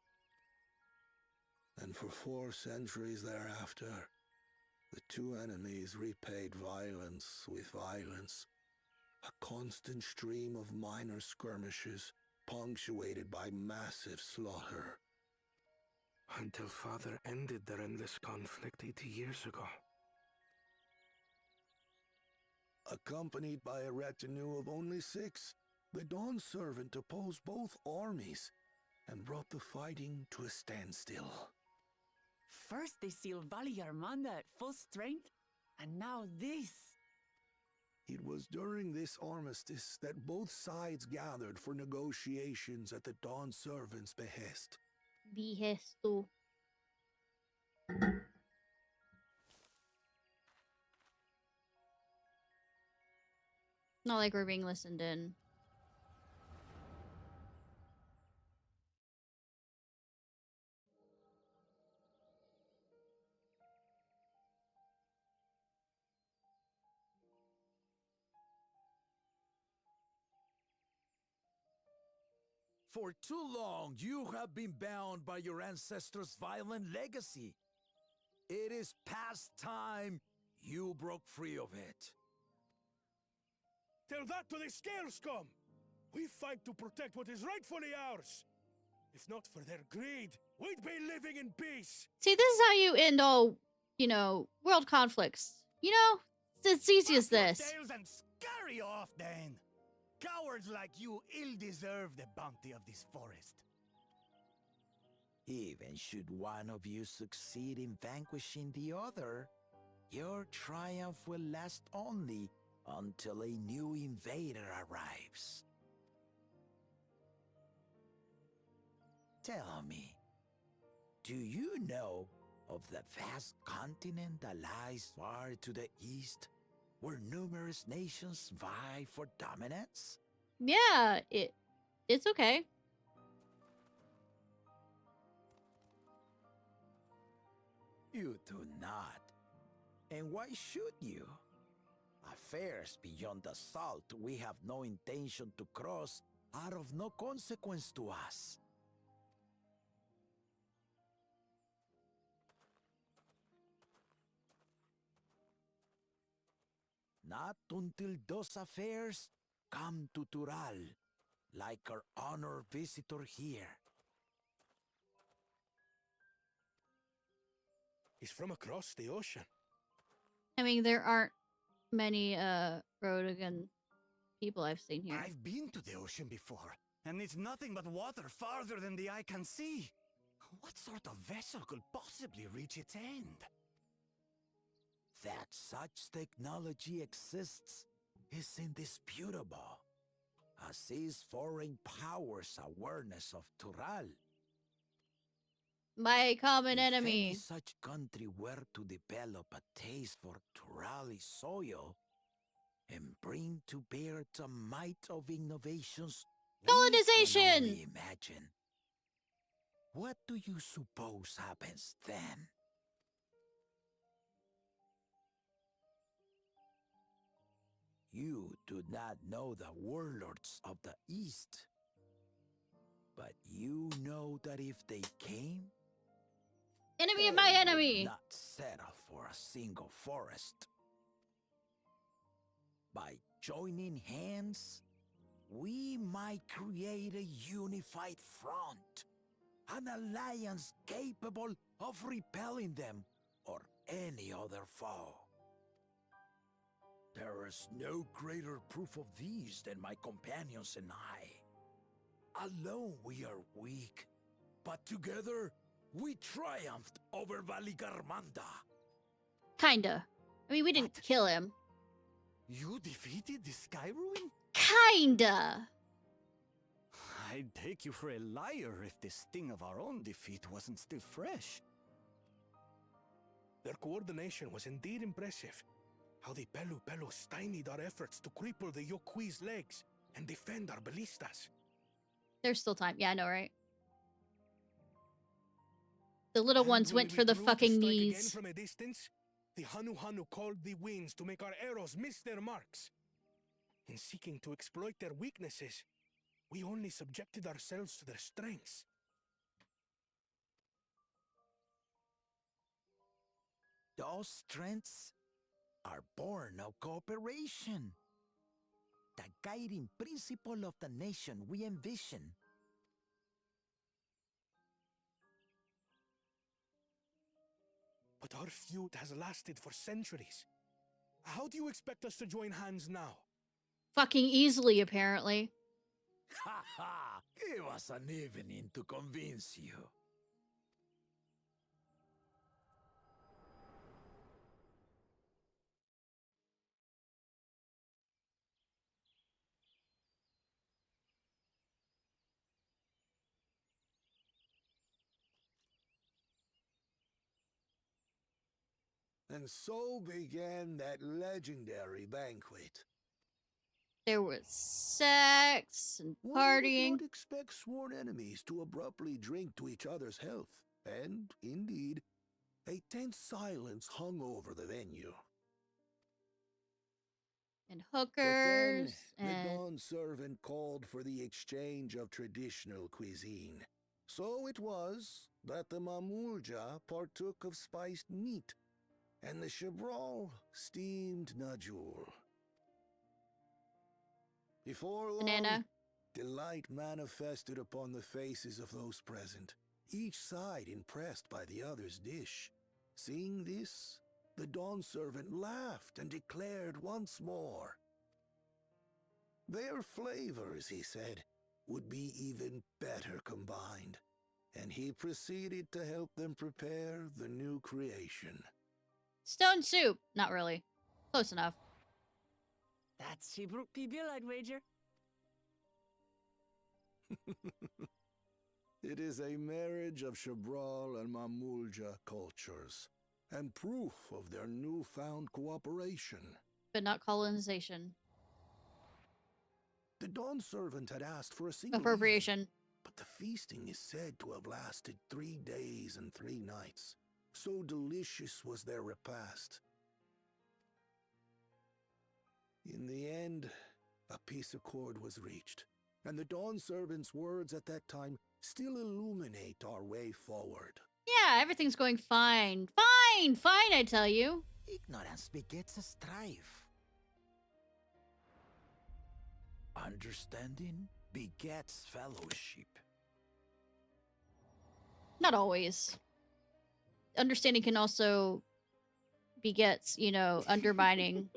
And for 4 centuries thereafter, the 2 enemies repaid violence with violence. A constant stream of minor skirmishes, punctuated by massive slaughter. Until Father ended their endless conflict 80 years ago. Accompanied by a retinue of only 6, the Dawn Servant opposed both armies and brought the fighting to a standstill. First they sealed Vali Armanda at full strength, and now this. It was during this armistice that both sides gathered for negotiations at the Dawn Servant's behest. Behesto. Not like we're being listened in. For too long, you have been bound by your ancestors' violent legacy. It is past time you broke free of it. Tell that to the Scale Scum! We fight to protect what is rightfully ours. If not for their greed, we'd be living in peace. See, this is how you end all, you know, world conflicts. You know, it's as easy as this. Tails and scurry off, then. Cowards like you ill deserve the bounty of this forest. Even should one of you succeed in vanquishing the other, your triumph will last only until a new invader arrives. Tell me, do you know of the vast continent that lies far to the east, where numerous nations vie for dominance? Yeah, it's okay. You do not. And why should you? Affairs beyond the salt we have no intention to cross are of no consequence to us. Not until those affairs come to Tural, like our honored visitor here. He's from across the ocean. I mean, there aren't many Rhodogan people I've seen here. I've been to the ocean before, and it's nothing but water farther than the eye can see. What sort of vessel could possibly reach its end? That such technology exists is indisputable, as is foreign powers' awareness of Tural. My common If enemy. any such country were to develop a taste for Turali soil and bring to bear the might of innovations Colonization! we can only imagine, what do you suppose happens then? You do not know the warlords of the East, but you know that if they came, Enemy of my enemy! not settle for a single forest. By joining hands, we might create a unified front, an alliance capable of repelling them or any other foe. There is no greater proof of these than my companions and I. Alone we are weak, but together we triumphed over Valigarmanda. Kinda. I mean, we didn't kill him. You defeated the Sky Ruin? Kinda. I'd take you for a liar if the sting of our own defeat wasn't still fresh. Their coordination was indeed impressive. How the Pelu stymied our efforts to cripple the Yokui's legs and defend our ballistas. There's still time. Yeah, I know, right? The little ones Will went we for the be through to fucking strike again knees. from a distance? The Hanu called the winds to make our arrows miss their marks. In seeking to exploit their weaknesses, we only subjected ourselves to their strengths. Those strengths are born of cooperation. The guiding principle of the nation we envision. But our feud has lasted for centuries. How do you expect us to join hands now? Fucking easily, apparently. Ha ha! Give us an evening to convince you. And so began that legendary banquet. There was sex and One would partying. not expect sworn enemies to abruptly drink to each other's health, and, indeed, a tense silence hung over the venue. And But then hookers the and Dawn Servant called for the exchange of traditional cuisine. So it was that the Mamulja partook of spiced meat, and the Chebral steamed Najul. Before long, banana. delight manifested upon the faces of those present, each side impressed by the other's dish. Seeing this, the Dawn Servant laughed and declared once more. Their flavors, he said, would be even better combined, and he proceeded to help them prepare the new creation. Stone soup. Not really. Close enough. That's Shibruk Pibil, I'd wager. It is a marriage of Chebral and Mamulja cultures, and proof of their newfound cooperation. But not colonization. The Dawn Servant had asked for a single Appropriation. evening, but the feasting is said to have lasted 3 days and 3 nights. So delicious was their repast. In the end, a peace accord was reached, and the Dawn Servant's words at that time still illuminate our way forward. Yeah, everything's going fine. Fine, I tell you. Ignorance begets a strife. Understanding begets fellowship. Not always. Understanding can also begets, undermining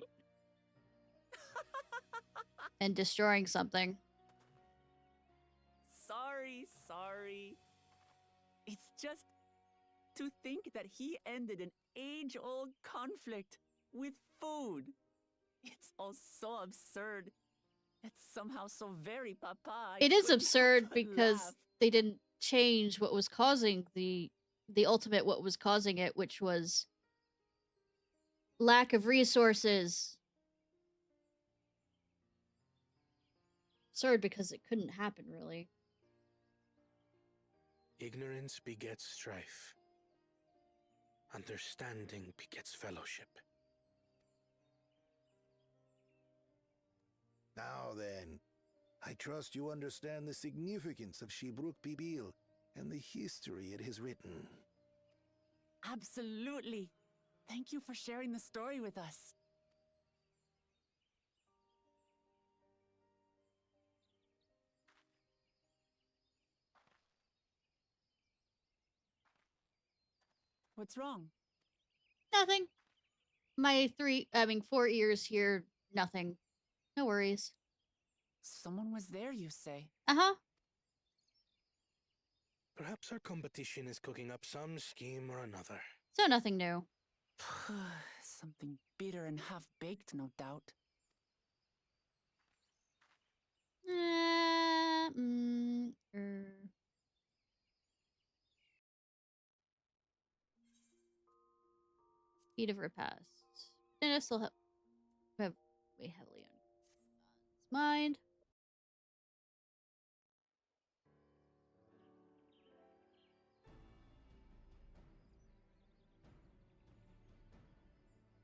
and destroying something. Sorry. It's just to think that he ended an age-old conflict with food. It's all so absurd. It's somehow so very papa. It is absurd because they didn't change what was causing the ultimate what was causing it, which was lack of resources. Absurd because it couldn't happen, really. Ignorance begets strife. Understanding begets fellowship. Now then, I trust you understand the significance of Shibruk Pibil and the history it has written. Absolutely. Thank you for sharing the story with us. What's wrong? Nothing. My 4 ears here, nothing. No worries. Someone was there, you say? Uh-huh. Perhaps our competition is cooking up some scheme or another. So nothing new. Something bitter and half-baked, no doubt. Speed of repast. And I still have way heavily on its mind.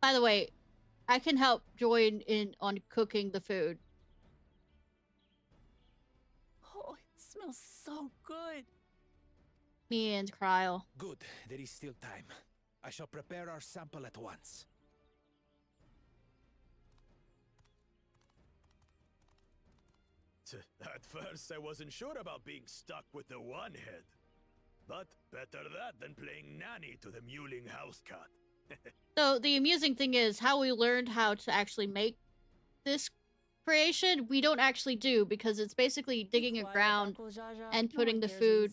By the way, I can help join in on cooking the food. Oh, it smells so good. Me and Kryle. Good, there is still time. I shall prepare our sample at once. At first, I wasn't sure about being stuck with the one head. But better that than playing nanny to the mewling house cat. So the amusing thing is how we learned how to actually make this creation, we don't actually do because it's basically digging a ground and putting the food,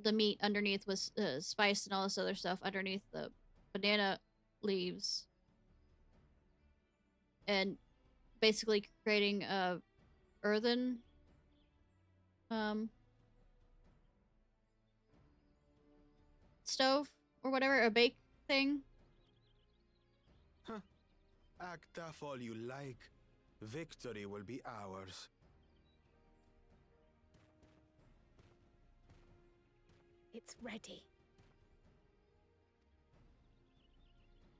the meat underneath with spice and all this other stuff underneath the banana leaves. And basically creating a earthen stove or whatever, a bake thing. Huh. Act tough all you like. Victory will be ours. It's ready.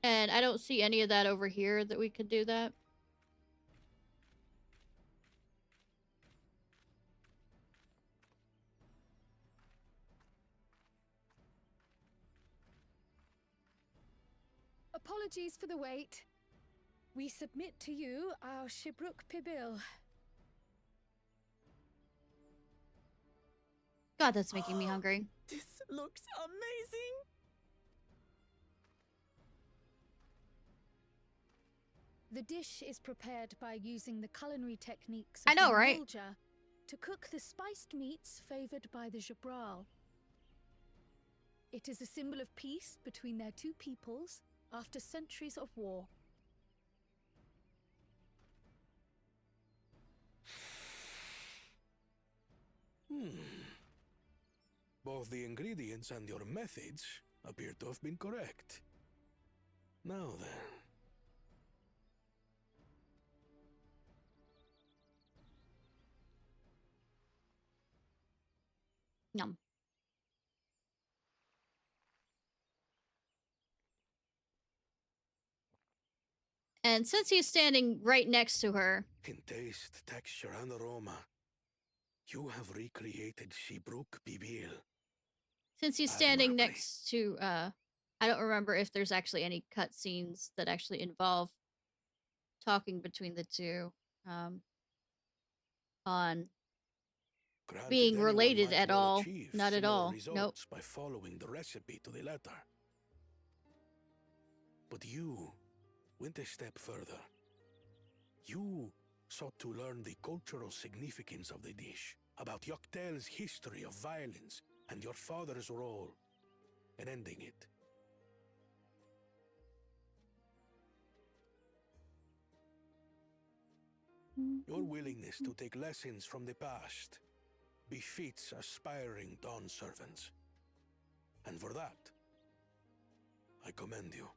And I don't see any of that over here that we could do that. Apologies for the wait. We submit to you our Shibruk Pibil. God, that's making me hungry. This looks amazing! The dish is prepared by using the culinary techniques I of know, right? Mongolia to cook the spiced meats favored by the Jabral. It is a symbol of peace between their two peoples after centuries of war. Both the ingredients and your methods appear to have been correct. Now then. Yum. And since he's standing right next to her, In taste, texture, and aroma, you have recreated Shibruk Bibil. since he's standing next to, I don't remember if there's actually any cutscenes that actually involve talking between the two, on Granted, being anyone related might at well all. achieve Not at similar all. results Nope. by following the recipe to the letter. But you went a step further. You sought to learn the cultural significance of the dish, about Yoktel's history of violence and your father's role in ending it. Your willingness to take lessons from the past befits aspiring Dawn servants. And for that, I commend you.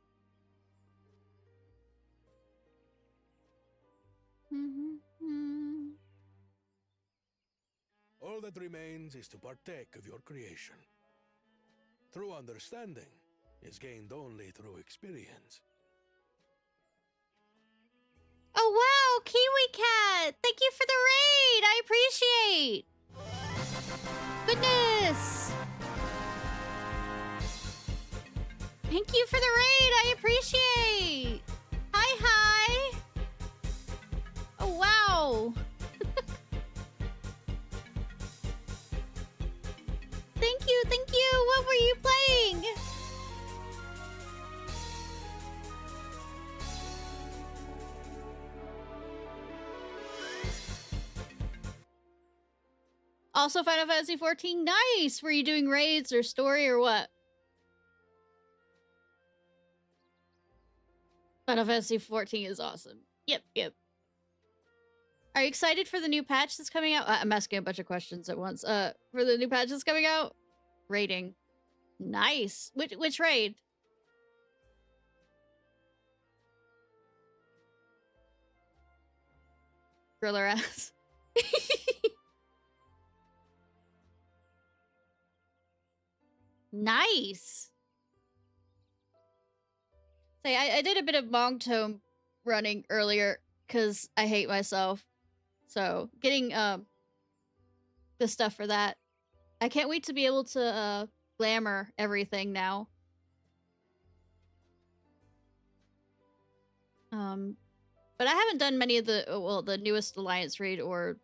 All that remains is to partake of your creation. True understanding is gained only through experience. Oh wow, Kiwi Cat! Thank you for the raid! I appreciate! Goodness! Thank you for the raid! I appreciate! Hi, hi! Oh wow! Thank you, thank you! What were you playing? Also, Final Fantasy 14, nice! Were you doing raids or story or what? Final Fantasy 14 is awesome. Yep, yep. Are you excited for the new patch that's coming out? I'm asking a bunch of questions at once. For the new patch that's coming out? Raiding. Nice. Which raid? Griller ass. Nice. Say, I did a bit of Mongtome running earlier because I hate myself. So, getting the stuff for that. I can't wait to be able to glamour everything now. But I haven't done many of the newest Alliance raid, or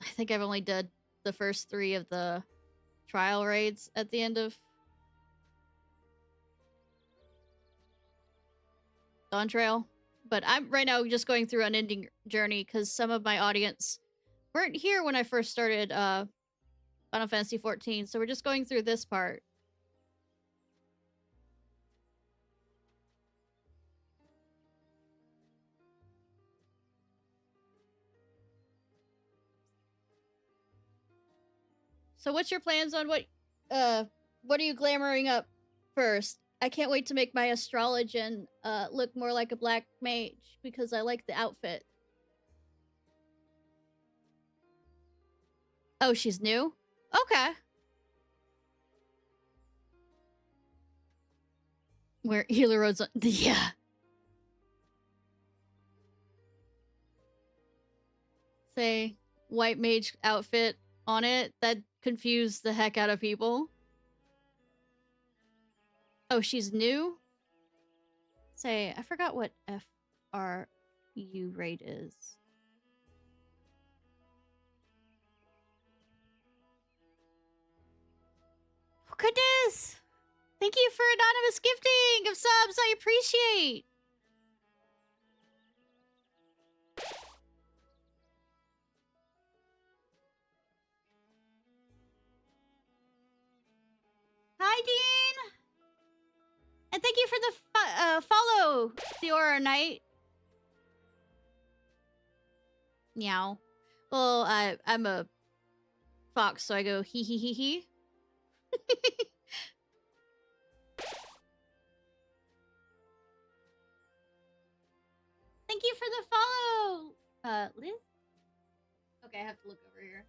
I think I've only done the first 3 of the trial raids at the end of Dawn Trail. But I'm right now just going through Unending Journey because some of my audience weren't here when I first started Final Fantasy 14, so we're just going through this part. So what's your plans on what are you glamoring up first? I can't wait to make my Astrologian look more like a black mage because I like the outfit. Oh, she's new? Okay. Where Healer Road's on. Yeah. Say, white mage outfit on it. That confused the heck out of people. Oh, she's new? Say, I forgot what FRU rate is. Oh, goodness! Thank you for anonymous gifting of subs. I appreciate. Hi, Dean. And thank you for the follow, Theora Knight. Meow. Well, I'm a fox, so I go hee hee hee hee. Thank you for the follow, Liz. Okay, I have to look over here.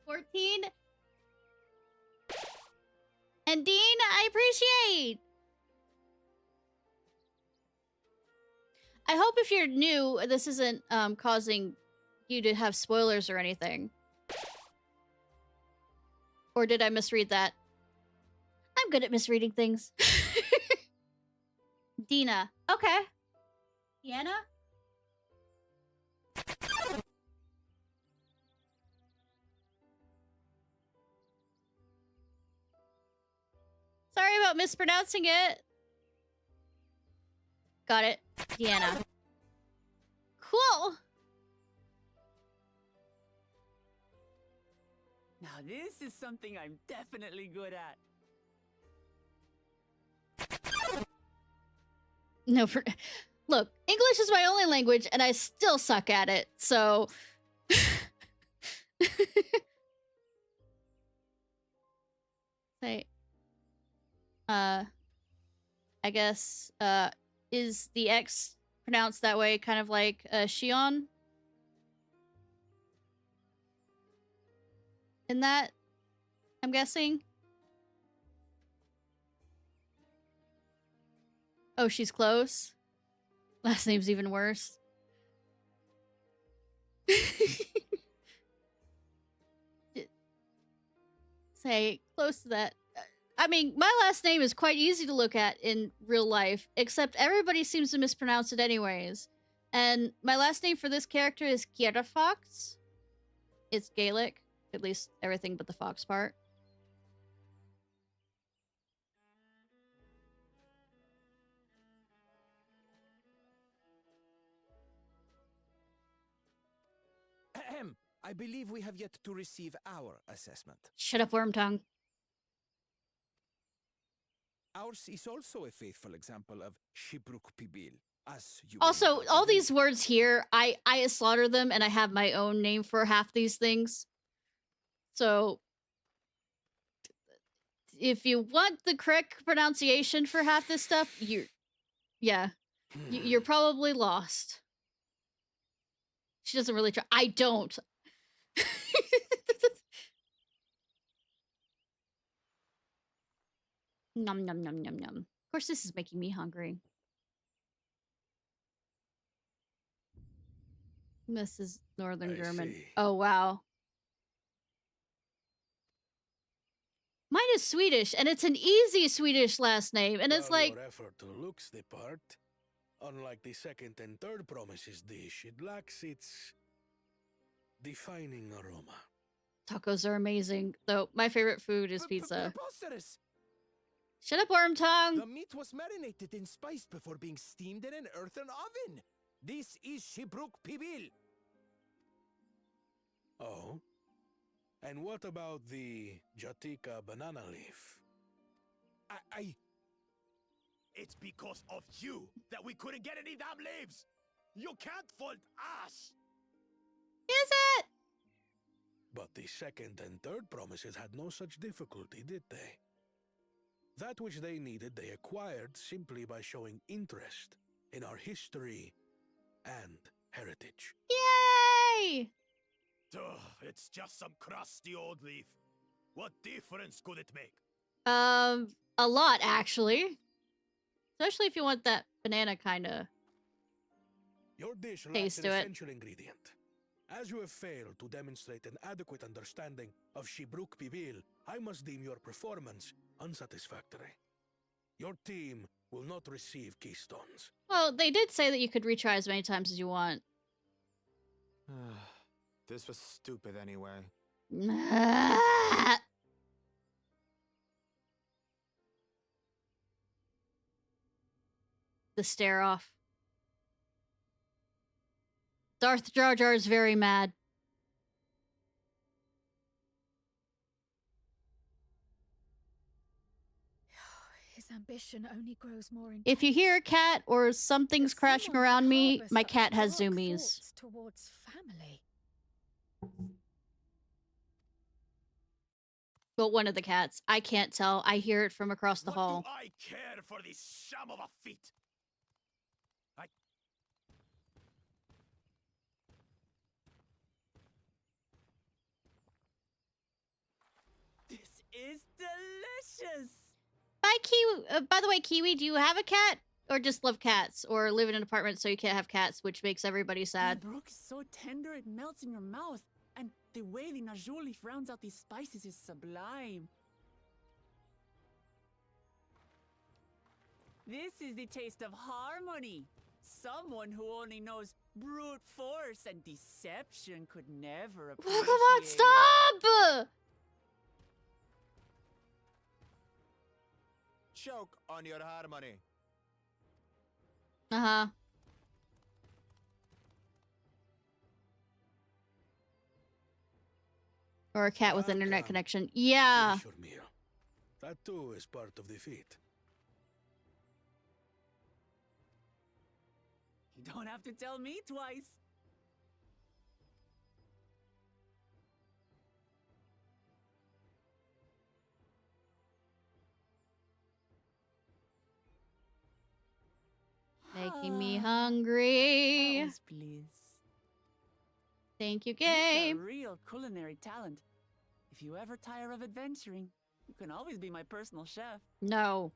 14. And Dean, I appreciate. I hope if you're new, this isn't causing you to have spoilers or anything. Or did I misread that? I'm good at misreading things. Dina. Okay. Deanna? Sorry about mispronouncing it. Got it. Deanna. Cool. Now this is something I'm definitely good at. No, look, English is my only language, and I still suck at it, so... Say... I guess, is the X pronounced that way, kind of like, Shion? In that, I'm guessing? Oh, she's close? Last name's even worse. Say, close to that. I mean, my last name is quite easy to look at in real life, except everybody seems to mispronounce it anyways. And my last name for this character is Ciarfox. It's Gaelic, at least everything but the fox part. Ahem. I believe we have yet to receive our assessment. Shut up, worm tongue. Ours is also a faithful example of Shibruk Pibil, as you Also, all these words here, I slaughter them, and I have my own name for half these things. So, if you want the correct pronunciation for half this stuff, you're probably lost. She doesn't really try. I don't. Nom nom nom nom nom. Of course, this is making me hungry. This is Northern German. See. Oh, wow. Mine is Swedish, and it's an easy Swedish last name, and it's like... Your effort looks the part. Unlike the second and third promises dish, it lacks its defining aroma. Tacos are amazing, though my favorite food is pizza. Preposterous! Shut up, worm tongue! The meat was marinated in spice before being steamed in an earthen oven. This is Shibruk Pibil. Oh? And what about the Jatika banana leaf? It's because of you that we couldn't get any damn leaves! You can't fault us! Is it? But the second and third promises had no such difficulty, did they? That which they needed, they acquired simply by showing interest in our history and heritage. Yay! Ugh, it's just some crusty old leaf. What difference could it make? A lot, actually. Especially if you want that banana kind of Your dish taste lacks to an it. essential ingredient. As you have failed to demonstrate an adequate understanding of Shibruk Pibil, I must deem your performance unsatisfactory. Your team will not receive keystones. Well, they did say that you could retry as many times as you want. This was stupid anyway. The stare off. Darth Jar Jar is very mad. His ambition only grows more intense. If you hear a cat or something's crashing around me, my cat has zoomies. Towards family. But one of the cats. I can't tell. I hear it from across the hall. What do I care for this sham of a feat? This is delicious. By the way, Kiwi, do you have a cat? Or just love cats? Or live in an apartment so you can't have cats, which makes everybody sad? The brook is so tender it melts in your mouth. And the way the Najuli rounds out these spices is sublime. This is the taste of harmony. Someone who only knows brute force and deception could never appreciate. Come on, stop! Choke on your harmony. Uh-huh. Or a cat with an internet connection. Yeah. Finish your meal. That too is part of the feat. You don't have to tell me twice. Making me hungry. That was bliss. Thank you, You've game. got real culinary talent. If you ever tire of adventuring, you can always be my personal chef. No.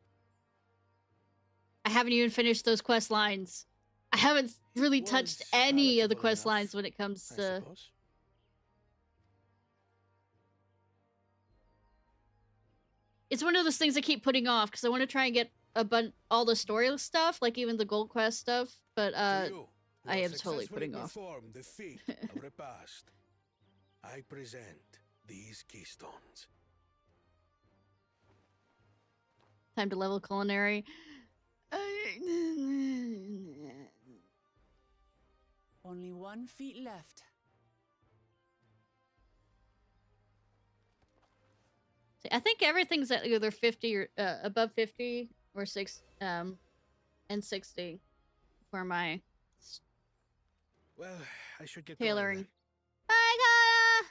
I haven't even finished those quest lines. I haven't really touched any of the quest lines when it comes to... It's one of those things I keep putting off because I want to try and get all the story stuff, like even the gold quest stuff, but I am totally putting off. The feat of repast. I present these keystones. Time to level culinary. Only 1 feat left. See, I think everything's at either 50 or above 50 or 6 and 60 for my Well, I should get tailoring. going. Bye, Kaya!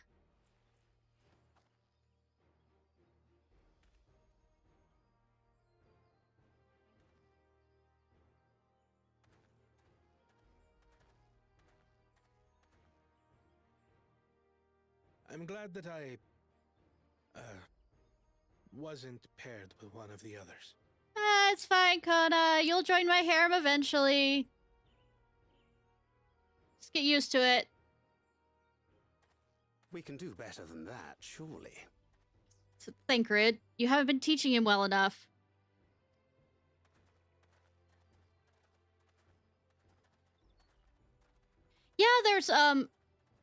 I'm glad that I wasn't paired with one of the others. It's fine, Kona. You'll join my harem eventually. Just get used to it. We can do better than that, surely. Thancred, you haven't been teaching him well enough. Yeah, there's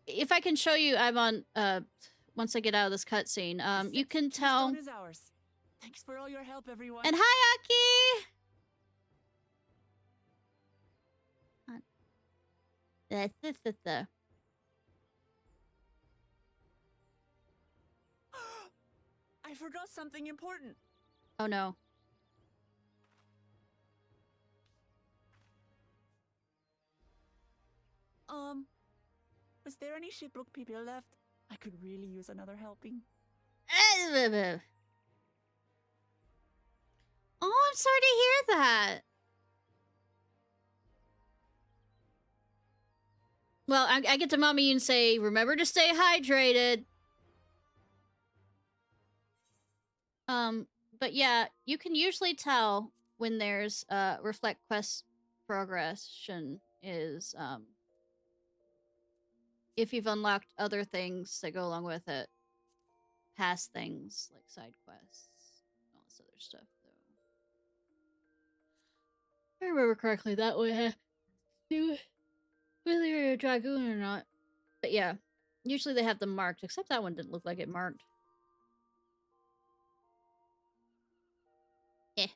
if I can show you, I'm on once I get out of this cutscene, you can tell. Is ours. Thanks for all your help, everyone. And hi, Aki. I forgot something important. Oh no. Was there any shipwreck people left? I could really use another helping. Oh, I'm sorry to hear that. Well, I get to mommy and say, remember to stay hydrated. But yeah, you can usually tell when there's reflect quest progression is if you've unlocked other things that go along with it. Past things like side quests, all this other stuff I remember correctly, that would have to do whether you're a dragoon or not. But yeah, usually they have them marked, except that one didn't look like it marked. Eh.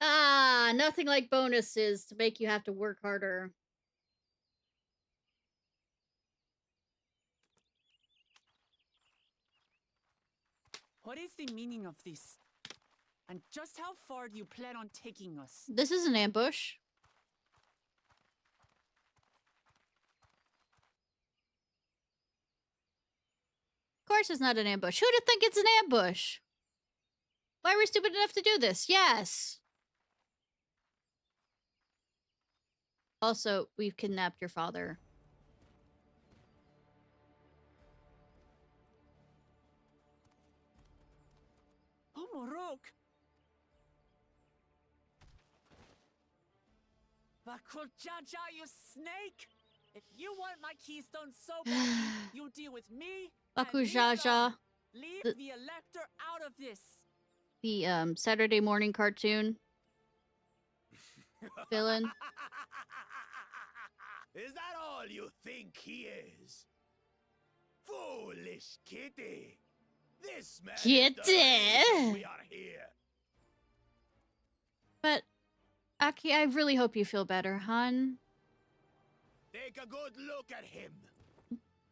Ah, nothing like bonuses to make you have to work harder. What is the meaning of this? And just how far do you plan on taking us? This is an ambush. Of course it's not an ambush. Who'd think it's an ambush? Why were we stupid enough to do this? Yes. Also, we've kidnapped your father. Oh, Morok! Bakool Jaja, you snake! If you want my keystone so badly, you deal with me. Bakool Jaja. Leave the elector out of this. The Saturday morning cartoon villain. Is that all you think he is? Foolish kitty. This man Kitty. is the reason we are here. But Aki, I really hope you feel better, hon. Take a good look at him.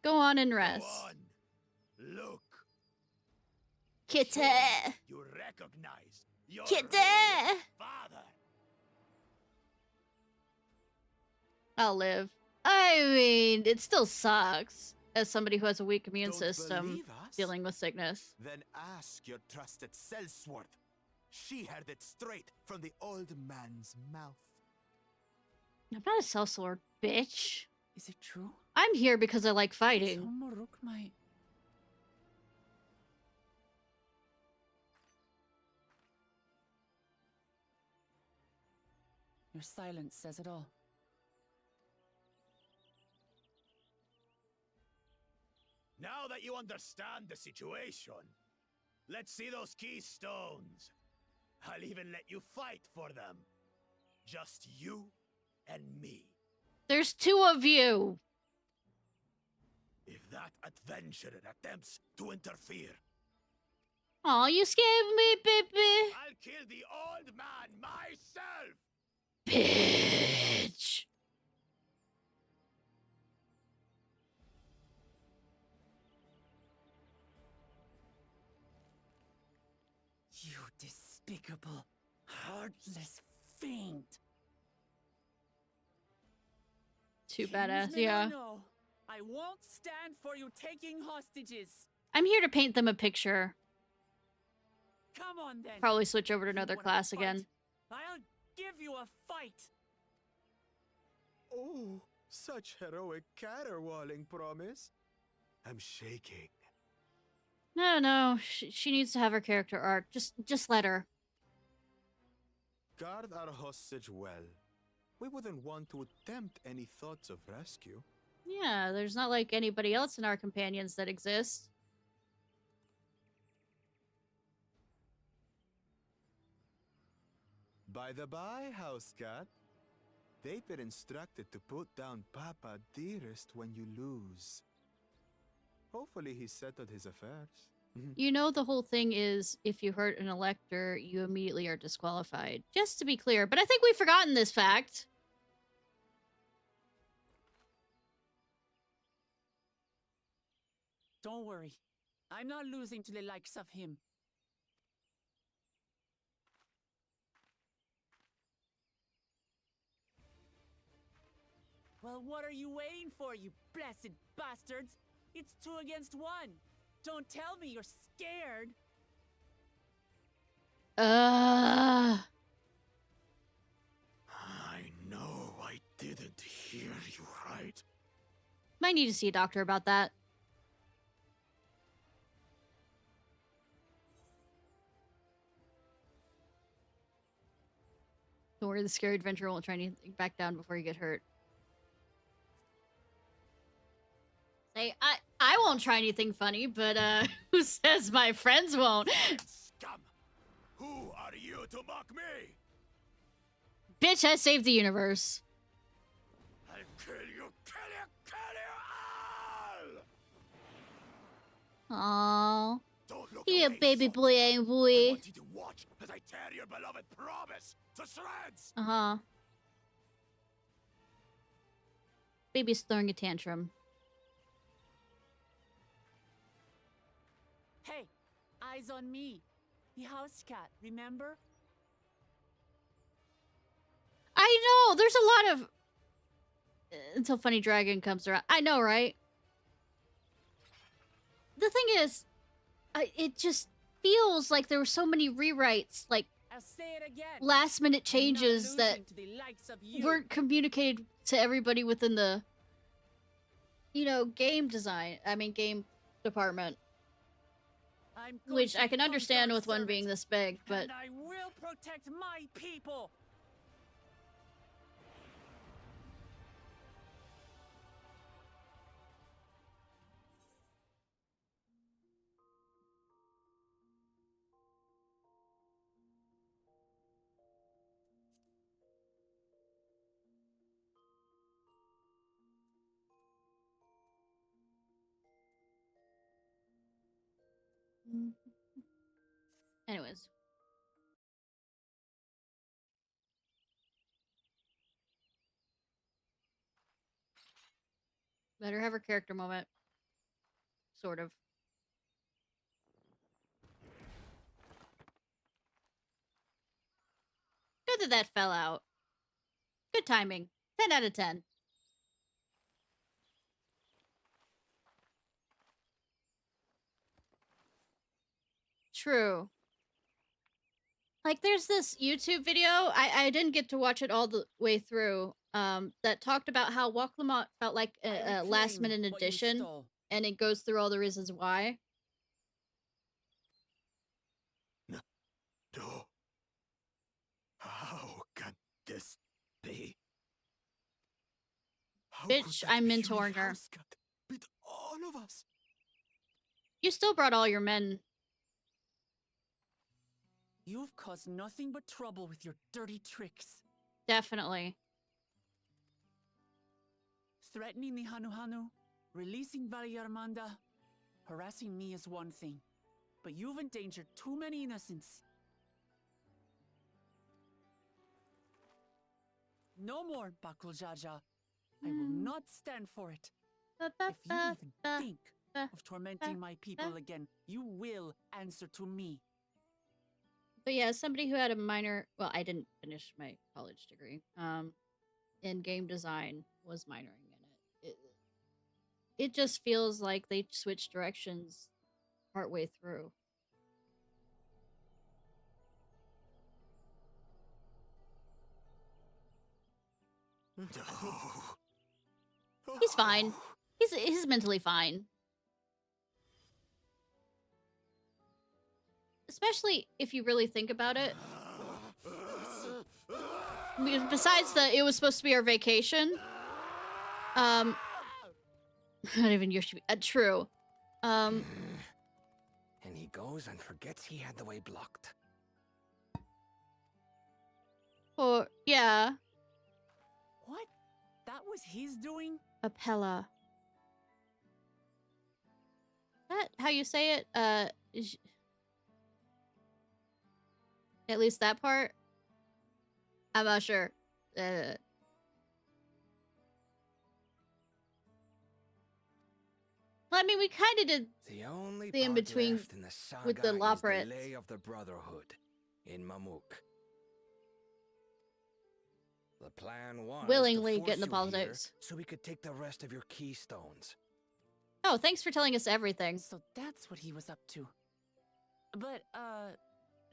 Go on and rest. Go on. Look. Kitty. You recognize your Kitty. real father. I'll live. I mean, it still sucks as somebody who has a weak immune system dealing with sickness. Then ask your trusted Sellsworth. She heard it straight from the old man's mouth. I'm not a sellsword, bitch. Is it true? I'm here because I like fighting. Morok might. Your silence says it all. Now that you understand the situation, let's see those keystones. I'll even let you fight for them. Just you and me. There's two of you. If that adventurer attempts to interfere, Aw, you scared me, baby. I'll kill the old man myself. Bitch. You despicable, heartless fiend. Too badass, yeah. No, I won't stand for you taking hostages. I'm here to paint them a picture. Come on then. Probably switch over to another class again. I'll give you a fight. Oh, such heroic caterwauling promise. I'm shaking. No, she needs to have her character arc. Just let her. Guard our hostage well. We wouldn't want to attempt any thoughts of rescue. Yeah, there's not like anybody else in our companions that exist. By the by, house cat, they've been instructed to put down Papa Dearest when you lose. Hopefully he settled his affairs. You know, the whole thing is if you hurt an elector, you immediately are disqualified. Just to be clear, but I think we've forgotten this fact. Don't worry. I'm not losing to the likes of him. Well, what are you waiting for, you blessed bastards? It's 2 against 1. Don't tell me you're scared. I know I didn't hear you right. Might need to see a doctor about that. Don't worry, the scary adventurer won't try anything back down before you get hurt. Say, I won't try anything funny, but who says my friends won't? Scum! Who are you to mock me? Bitch, I saved the universe. I'll kill you, kill you, kill you all! Aww. You baby boy ain't boy. I want you to watch as I tear your beloved promise to shreds! Uh-huh. Baby's throwing a tantrum. Hey, eyes on me. The house cat, remember? I know, there's a lot of... Until Funny Dragon comes around. I know, right? The thing is, it just feels like there were so many rewrites, like, I'll say it again. last-minute changes that weren't communicated to everybody within the, you know, game department. Which I can understand with one being this big, but... And I will protect my people! Anyways. Let her have her character moment. Sort of. Good that fell out. Good timing. 10 out of 10. True. Like, there's this YouTube video, I didn't get to watch it all the way through, that talked about how Walklemont felt like a last-minute addition, and it goes through all the reasons why. No. How can this be? How Bitch, could that I'm puny mentoring her. house cat beat all of us? You still brought all your men. You've caused nothing but trouble with your dirty tricks. Definitely. Threatening the Hanu, releasing Valyarmanda, harassing me is one thing, but you've endangered too many innocents. No more, Bakool Jaja. I will not stand for it. If you even think of tormenting my people again, you will answer to me. But yeah, as somebody who had a minor, well, I didn't finish my college degree, in game design, was minoring in it. It just feels like they switched directions partway through. He's fine. He's mentally fine. Especially if you really think about it. Besides it was supposed to be our vacation. Not even Yoshi. True. And he goes and forgets he had the way blocked. Oh, yeah. What? That was his doing? Apella. Is that how you say it? At least that part? I'm not sure. I mean, we kind of did the in-between with the Loporrit. Lay of the Brotherhood in Mamuk. The plan was Willingly to force get into you politics. here so we could take the rest of your keystones. Oh, thanks for telling us everything. So that's what he was up to. But,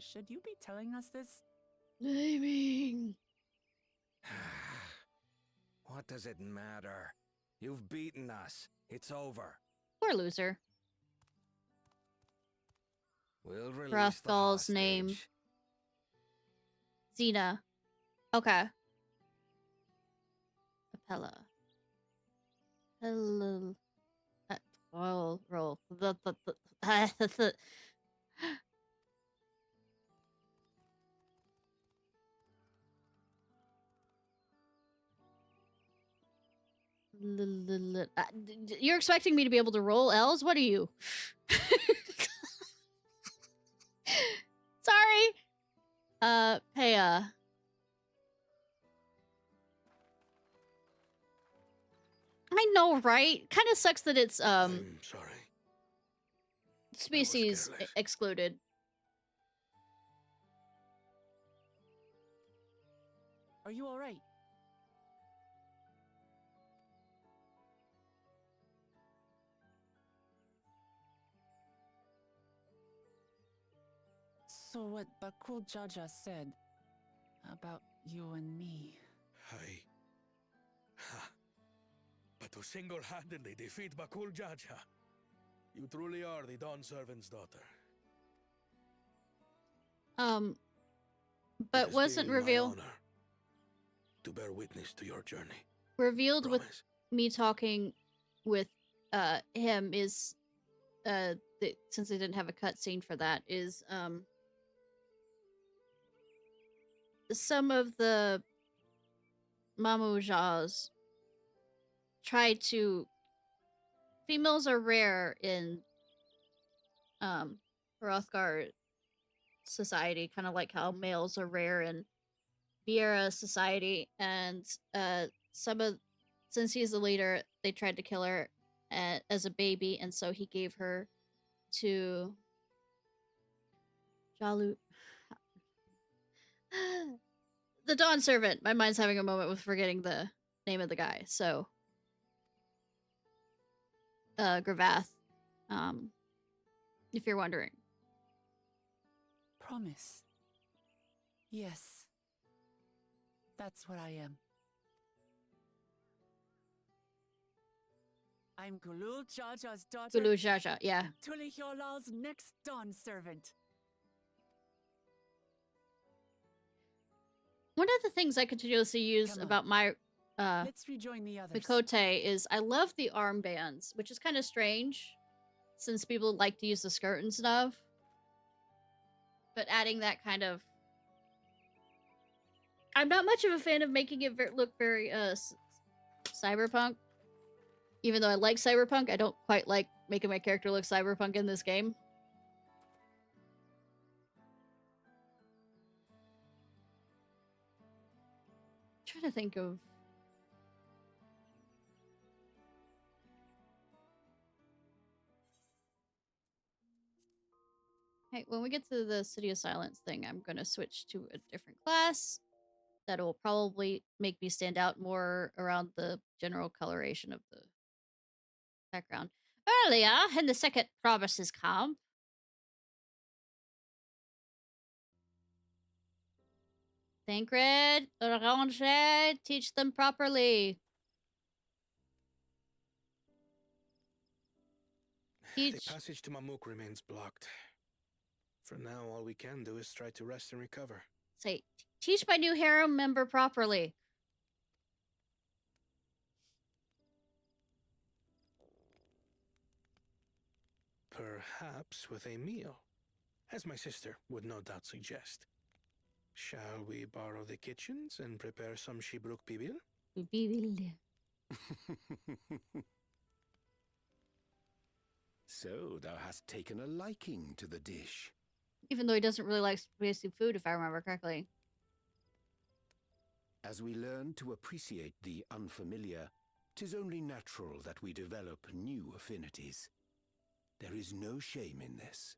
should you be telling us this? Naming. What does it matter? You've beaten us. It's over. Poor loser. We'll release Hrothgal's the name. hostage. Xena. Okay. Apella. Hello. Roll. You're expecting me to be able to roll L's? What are you? Sorry. Paya. I know, right? Kind of sucks that it's I'm sorry. Species excluded. Are you all right? So what Bakool Jaja said about you and me. But to single-handedly defeat Bakool Jaja, you truly are the Dawn Servant's daughter. But wasn't revealed To bear witness to your journey. Revealed with me talking with him is since I didn't have a cutscene for that, is some of the Mamujas try to. Females are rare in Hrothgar society, kind of like how males are rare in Viera society, and since he's the leader, they tried to kill her as a baby, and so he gave her to Jalu. The Dawn Servant. My mind's having a moment with forgetting the name of the guy. So, Gravath, if you're wondering. Promise. Yes. That's what I am. I'm Gulul Jaja's daughter. Gulul Jaja, yeah. Tulihyolal's next Dawn Servant. One of the things I continuously use about my let's rejoin the others. Mikote is I love the armbands, which is kind of strange since people like to use the skirt and stuff. But adding that kind of... I'm not much of a fan of making it look very cyberpunk. Even though I like cyberpunk, I don't quite like making my character look cyberpunk in this game. I'm trying to think of... Hey, when we get to the City of Silence thing, I'm going to switch to a different class. That will probably make me stand out more around the general coloration of the background. Earlier, in the second province's camp, Thancred, Orange, teach them properly. The passage to Mamuk remains blocked. For now, all we can do is try to rest and recover. Say, teach my new harem member properly. Perhaps with a meal, as my sister would no doubt suggest. Shall we borrow the kitchens and prepare some Shibruk Bibil? Bibil. So, thou hast taken a liking to the dish. Even though he doesn't really like spicy food, if I remember correctly. As we learn to appreciate the unfamiliar, 'tis only natural that we develop new affinities. There is no shame in this.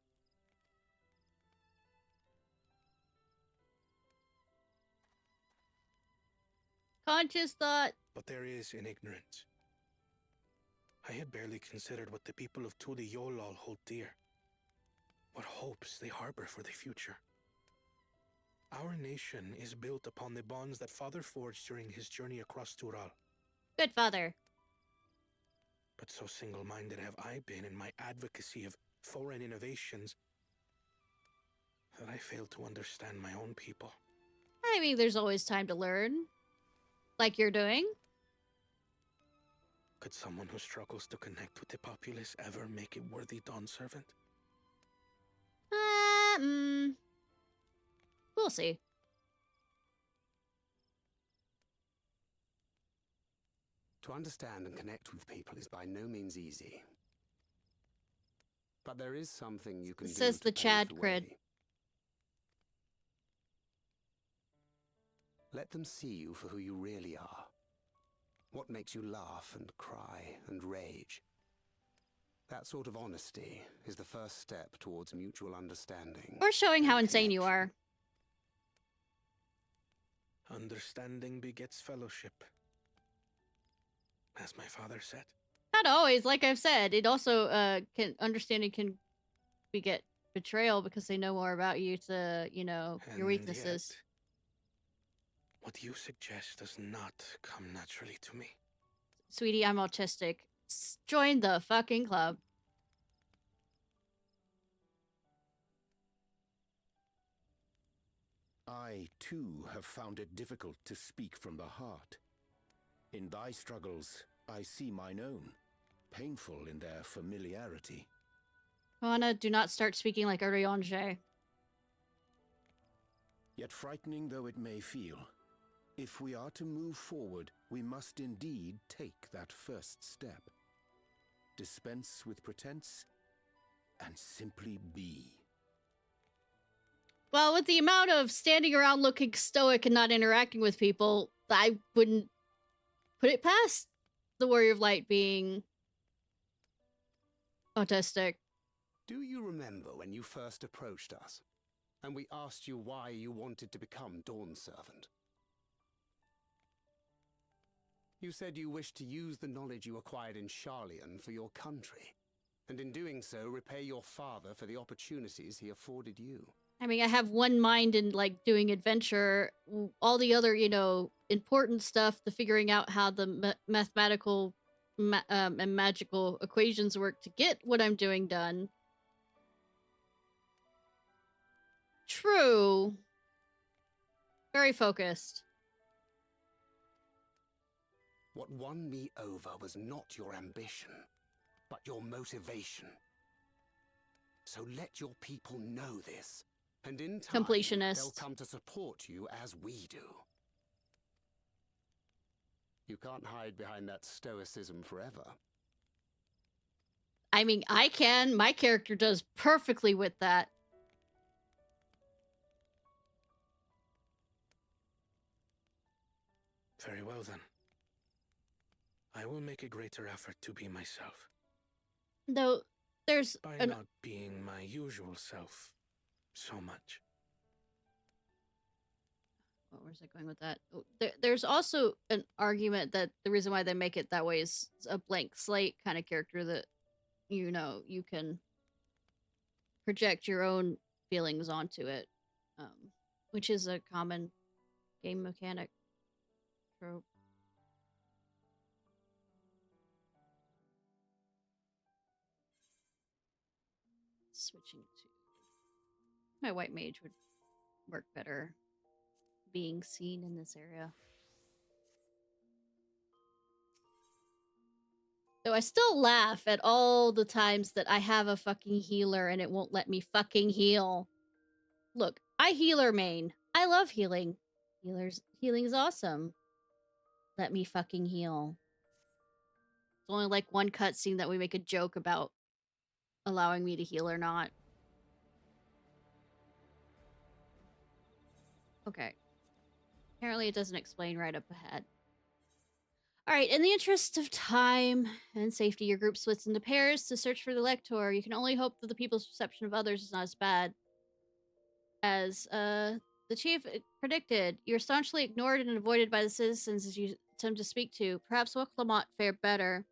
Conscious thought. But there is in ignorance. I had barely considered what the people of Tuli Yolal hold dear. What hopes they harbor for the future. Our nation is built upon the bonds that Father forged during his journey across Tural. Good father. But so single-minded have I been in my advocacy of foreign innovations that I failed to understand my own people. I mean, there's always time to learn. Like you're doing. Could someone who struggles to connect with the populace ever make a worthy Dawn servant? We'll see. To understand and connect with people is by no means easy. But there is something you can do. Says the Chad cred. Let them see you for who you really are. What makes you laugh and cry and rage. That sort of honesty is the first step towards mutual understanding. Or showing how insane you are. Understanding begets fellowship. As my father said. Not always, like I've said. It also understanding can beget betrayal because they know more about you to, you know, your weaknesses. Yet, what you suggest does not come naturally to me. Sweetie, I'm autistic. Join the fucking club. I, too, have found it difficult to speak from the heart. In thy struggles, I see mine own, painful in their familiarity. Juana, do not start speaking like a Ryonje. Yet frightening though it may feel, if we are to move forward, we must indeed take that first step. Dispense with pretense, and simply be. Well, with the amount of standing around looking stoic and not interacting with people, I wouldn't put it past the Warrior of Light being autistic. Do you remember when you first approached us, and we asked you why you wanted to become Dawn Servant? You said you wished to use the knowledge you acquired in Sharlayan for your country, and in doing so repay your father for the opportunities he afforded you. I mean, I have one mind in, like, doing adventure. All the other, you know, important stuff, the figuring out how the mathematical and magical equations work to get what I'm doing done. True. Very focused. What won me over was not your ambition, but your motivation. So let your people know this, and in time, Completionist. they'll come to support you as we do. You can't hide behind that stoicism forever. I mean, I can. My character does perfectly with that. Very well then. I will make a greater effort to be myself. Though, there's... By not being my usual self so much. Where's I going with that? There's also an argument that the reason why they make it that way is a blank slate kind of character that, you know, you can project your own feelings onto it, which is a common game mechanic trope. Switching to my white mage would work better being seen in this area. Though I still laugh at all the times that I have a fucking healer and it won't let me fucking heal. Look, I healer main. I love healing. Healing's awesome. Let me fucking heal. It's only like one cutscene that we make a joke about allowing me to heal or not. Okay. Apparently it doesn't explain right up ahead. Alright, in the interest of time and safety, your group splits into pairs to search for the Lector. You can only hope that the people's perception of others is not as bad as the chief predicted. You're staunchly ignored and avoided by the citizens as you attempt to speak to. Perhaps Woklamot fared better.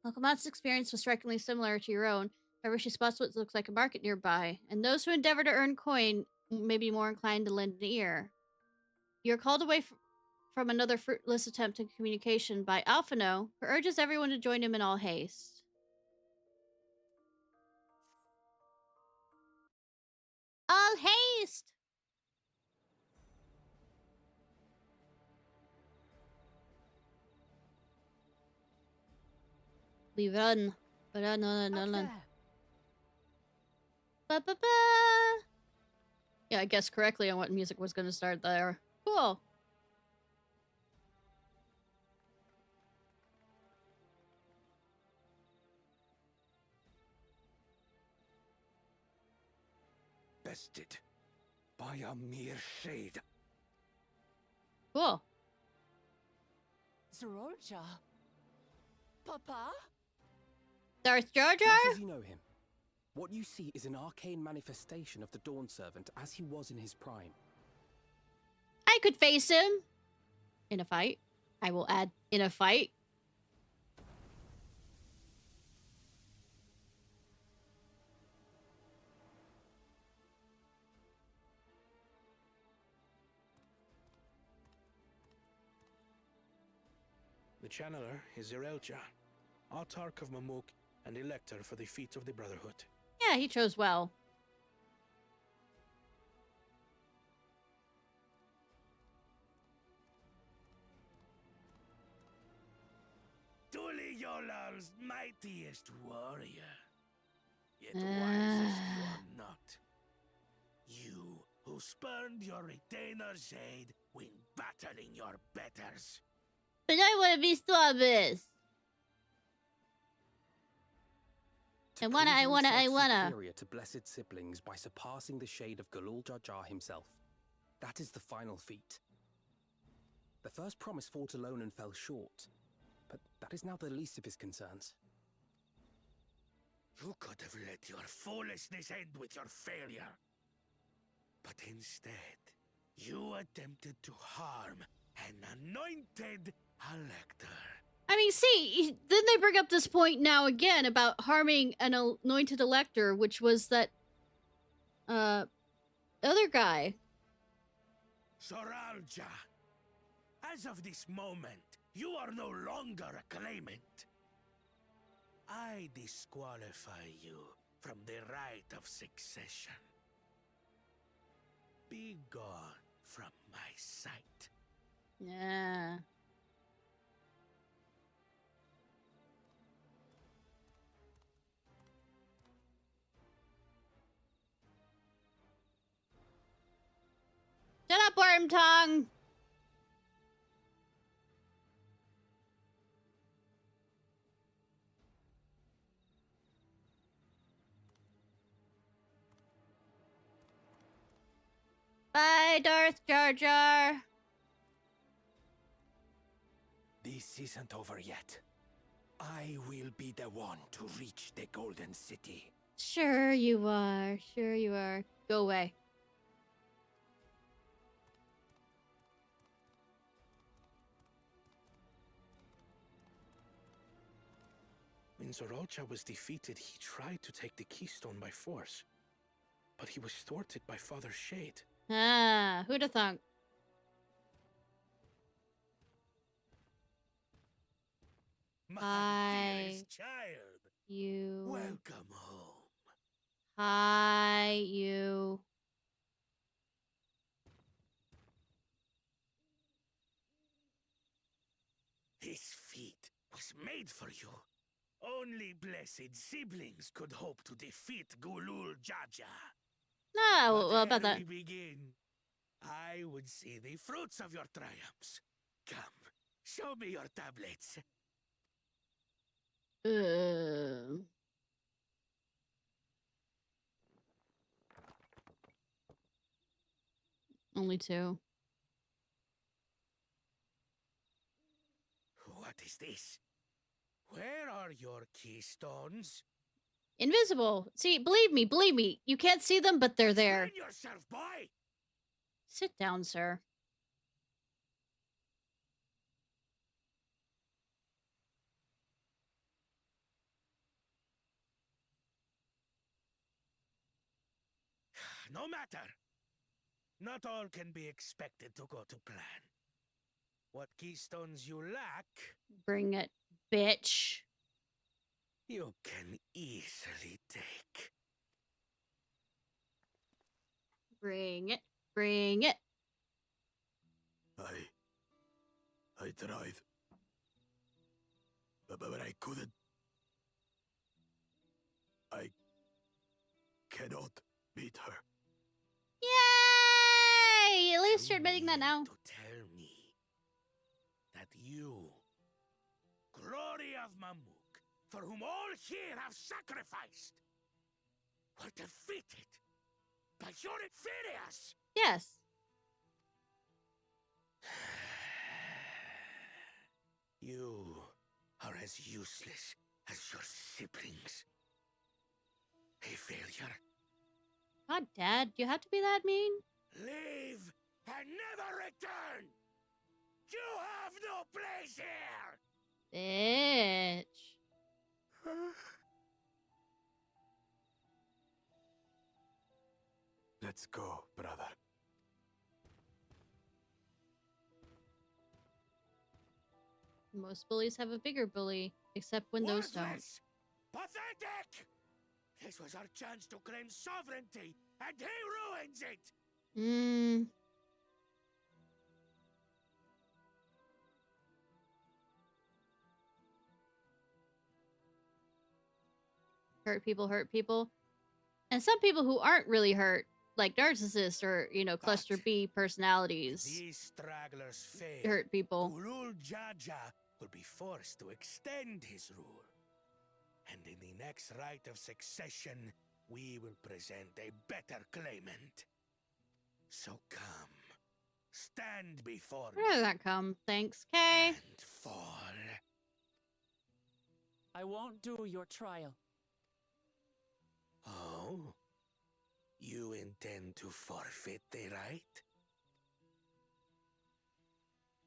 Woklamot's experience was strikingly similar to your own. However, she spots what looks like a market nearby, and those who endeavor to earn coin may be more inclined to lend an ear. You're called away from another fruitless attempt at communication by Alphino, who urges everyone to join him in all haste. All haste! We run. Run. Ba-ba-ba. Yeah, I guessed correctly on what music was going to start there. Cool. Bested by a mere shade. Cool. Zerolcha? Papa? Darth Jar Jar? Not as you know him. What you see is an arcane manifestation of the Dawn Servant as he was in his prime. I could face him. In a fight. I will add, in a fight. The Channeler is Zerelcha, Autarch of Mamuk and Elector for the Feet of the Brotherhood. Yeah, he chose well. Yolal's mightiest warrior. Yet wisest you are not. You who spurned your retainer's aid when battling your betters. But I want to be Starburst. I wanna. Superior to blessed siblings by surpassing the shade of Galul Jar Jar himself. That is the final feat. The first promise fought alone and fell short, but that is now the least of his concerns. You could have let your foolishness end with your failure. But instead, you attempted to harm an anointed elector. I mean, see, then they bring up this point now again about harming an anointed elector, which was that, other guy. Soralja, as of this moment, you are no longer a claimant. I disqualify you from the right of succession. Be gone from my sight. Yeah. Shut up, Worm Tongue! Bye, Darth Jar Jar. This isn't over yet. I will be the one to reach the Golden City. Sure you are. Sure you are. Go away. When Zerolcha was defeated, he tried to take the keystone by force. But he was thwarted by Father Shade. Ah, who'da thunk? My dearest child. You. Welcome home. Hi, you. This feat was made for you. Only blessed siblings could hope to defeat Galul Jar Jar. No, well, about that. We begin. I would see the fruits of your triumphs. Come, show me your tablets. Only two. What is this? Where are your keystones? Invisible. See, believe me. You can't see them, but they're there. Explain yourself, boy! Sit down, sir. No matter. Not all can be expected to go to plan. What keystones you lack... Bring it, bitch. You can easily take. Bring it. Bring it. I tried. But I couldn't. cannot beat her. Yay! At least you're admitting that now. To tell me that you, glory of Mamuk, for whom all here have sacrificed, were defeated by your inferiors. Yes. You are as useless as your siblings. A failure. God, Dad, do you have to be that mean? Leave and never return! You have no place here! Bitch. Let's go, brother. Most bullies have a bigger bully, except when those don't. Worthless! Pathetic! This was our chance to claim sovereignty, and he ruins it! Hurt people. And some people who aren't really hurt, like narcissists or, you know, cluster B personalities, These stragglers fail. hurt people. Ulul Jaja will be forced to extend his rule. And in the next rite of succession, we will present a better claimant. So come, stand before me. Where did that come? Thanks, Kay. And fall. I won't do your trial. Oh? You intend to forfeit the right?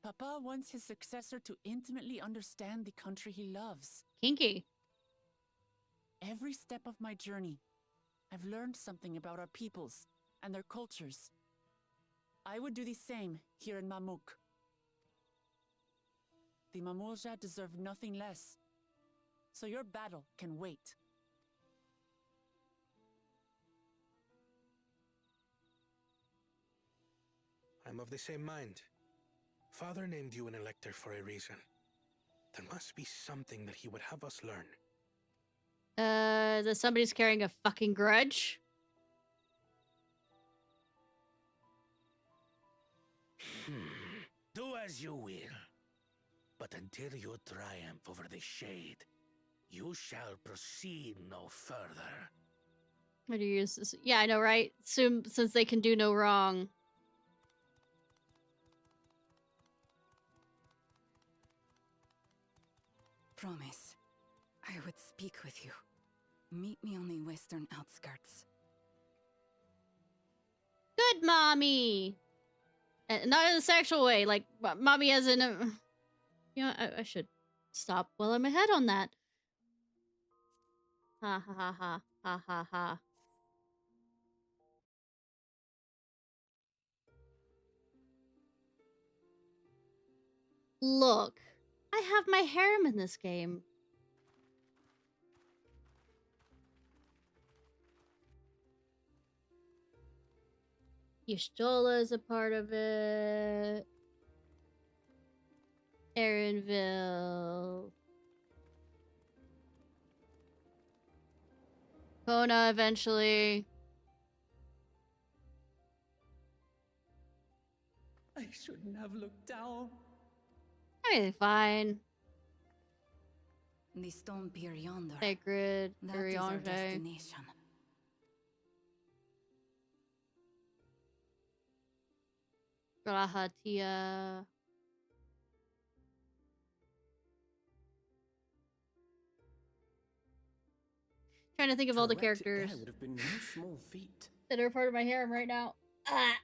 Papa wants his successor to intimately understand the country he loves. Kinky. Every step of my journey, I've learned something about our peoples and their cultures. I would do the same here in Mamuk. The Mamulja deserve nothing less, so your battle can wait. I'm of the same mind. Father named you an elector for a reason. There must be something that he would have us learn. That somebody's carrying a fucking grudge? Do as you will. But until you triumph over the shade, you shall proceed no further. How do you use this? Yeah, I know, right? Since they can do no wrong. Promise, I would speak with you. Meet me on the western outskirts. Good mommy! Not in a sexual way, like mommy as in a... You know, I should stop while I'm ahead on that. Ha ha ha ha ha ha ha. Look, I have my harem in this game. Y'shtola is a part of it. Erinville. Kona eventually. I shouldn't have looked down. Everything fine. The stone pier yonder. Sacred. That is our destination. Grahatia. Trying to think of all the characters would have been no small feat. that are part of my harem right now. Ah.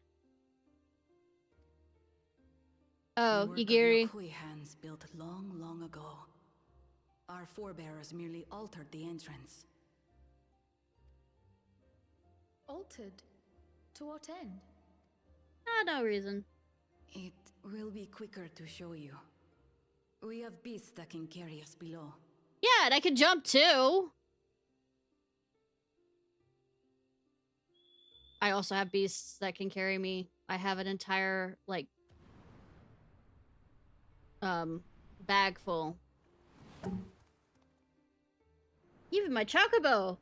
Oh, Igiri. Kui hands built long, long ago. Our forebears merely altered the entrance. Altered? To what end? No reason. It will be quicker to show you. We have beasts that can carry us below. Yeah, and I can jump too. I also have beasts that can carry me. I have an entire, like, bag full. Even my chocobo.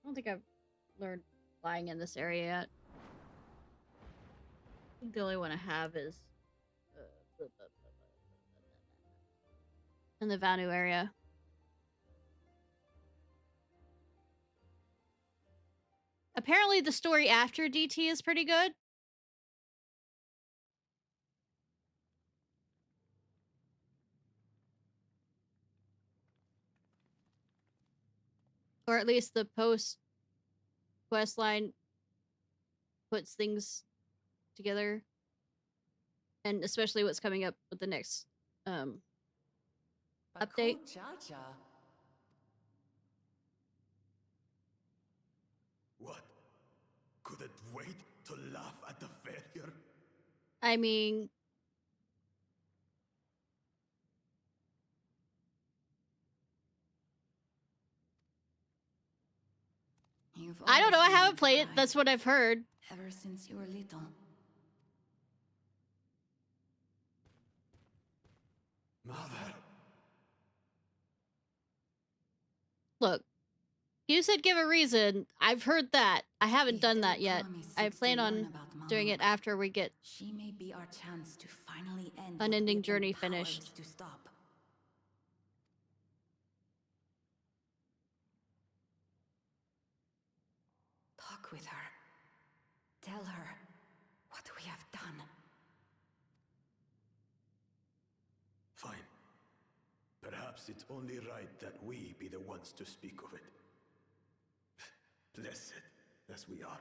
don't think I've learned flying in this area yet. I think the only one I have is in the Vanu area. Apparently the story after DT is pretty good. Or at least the post quest line puts things together. And especially what's coming up with the next update. What? Couldn't wait to laugh at the failure? I mean, I don't know, I haven't played it. That's what I've heard. Ever since you were little. Mother. Look, you said give a reason. I've heard that. I haven't done that yet. I plan on doing it after we get She may be our chance to finally end Unending Journey finished. To stop. Talk with her. Tell her what we have done. Fine. Perhaps it's only right that we be the ones to speak of it. Blessed as we are.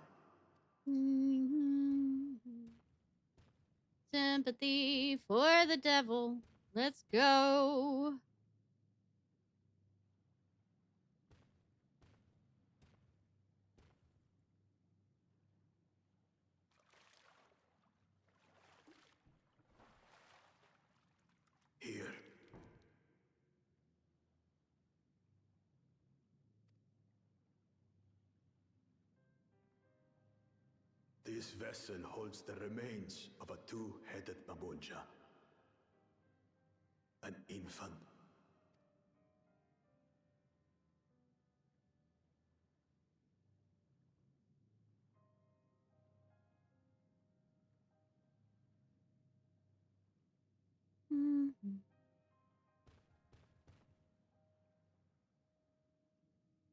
Sympathy for the devil. Let's go. Here. This vessel holds the remains of a two-headed Mabonja. An infant.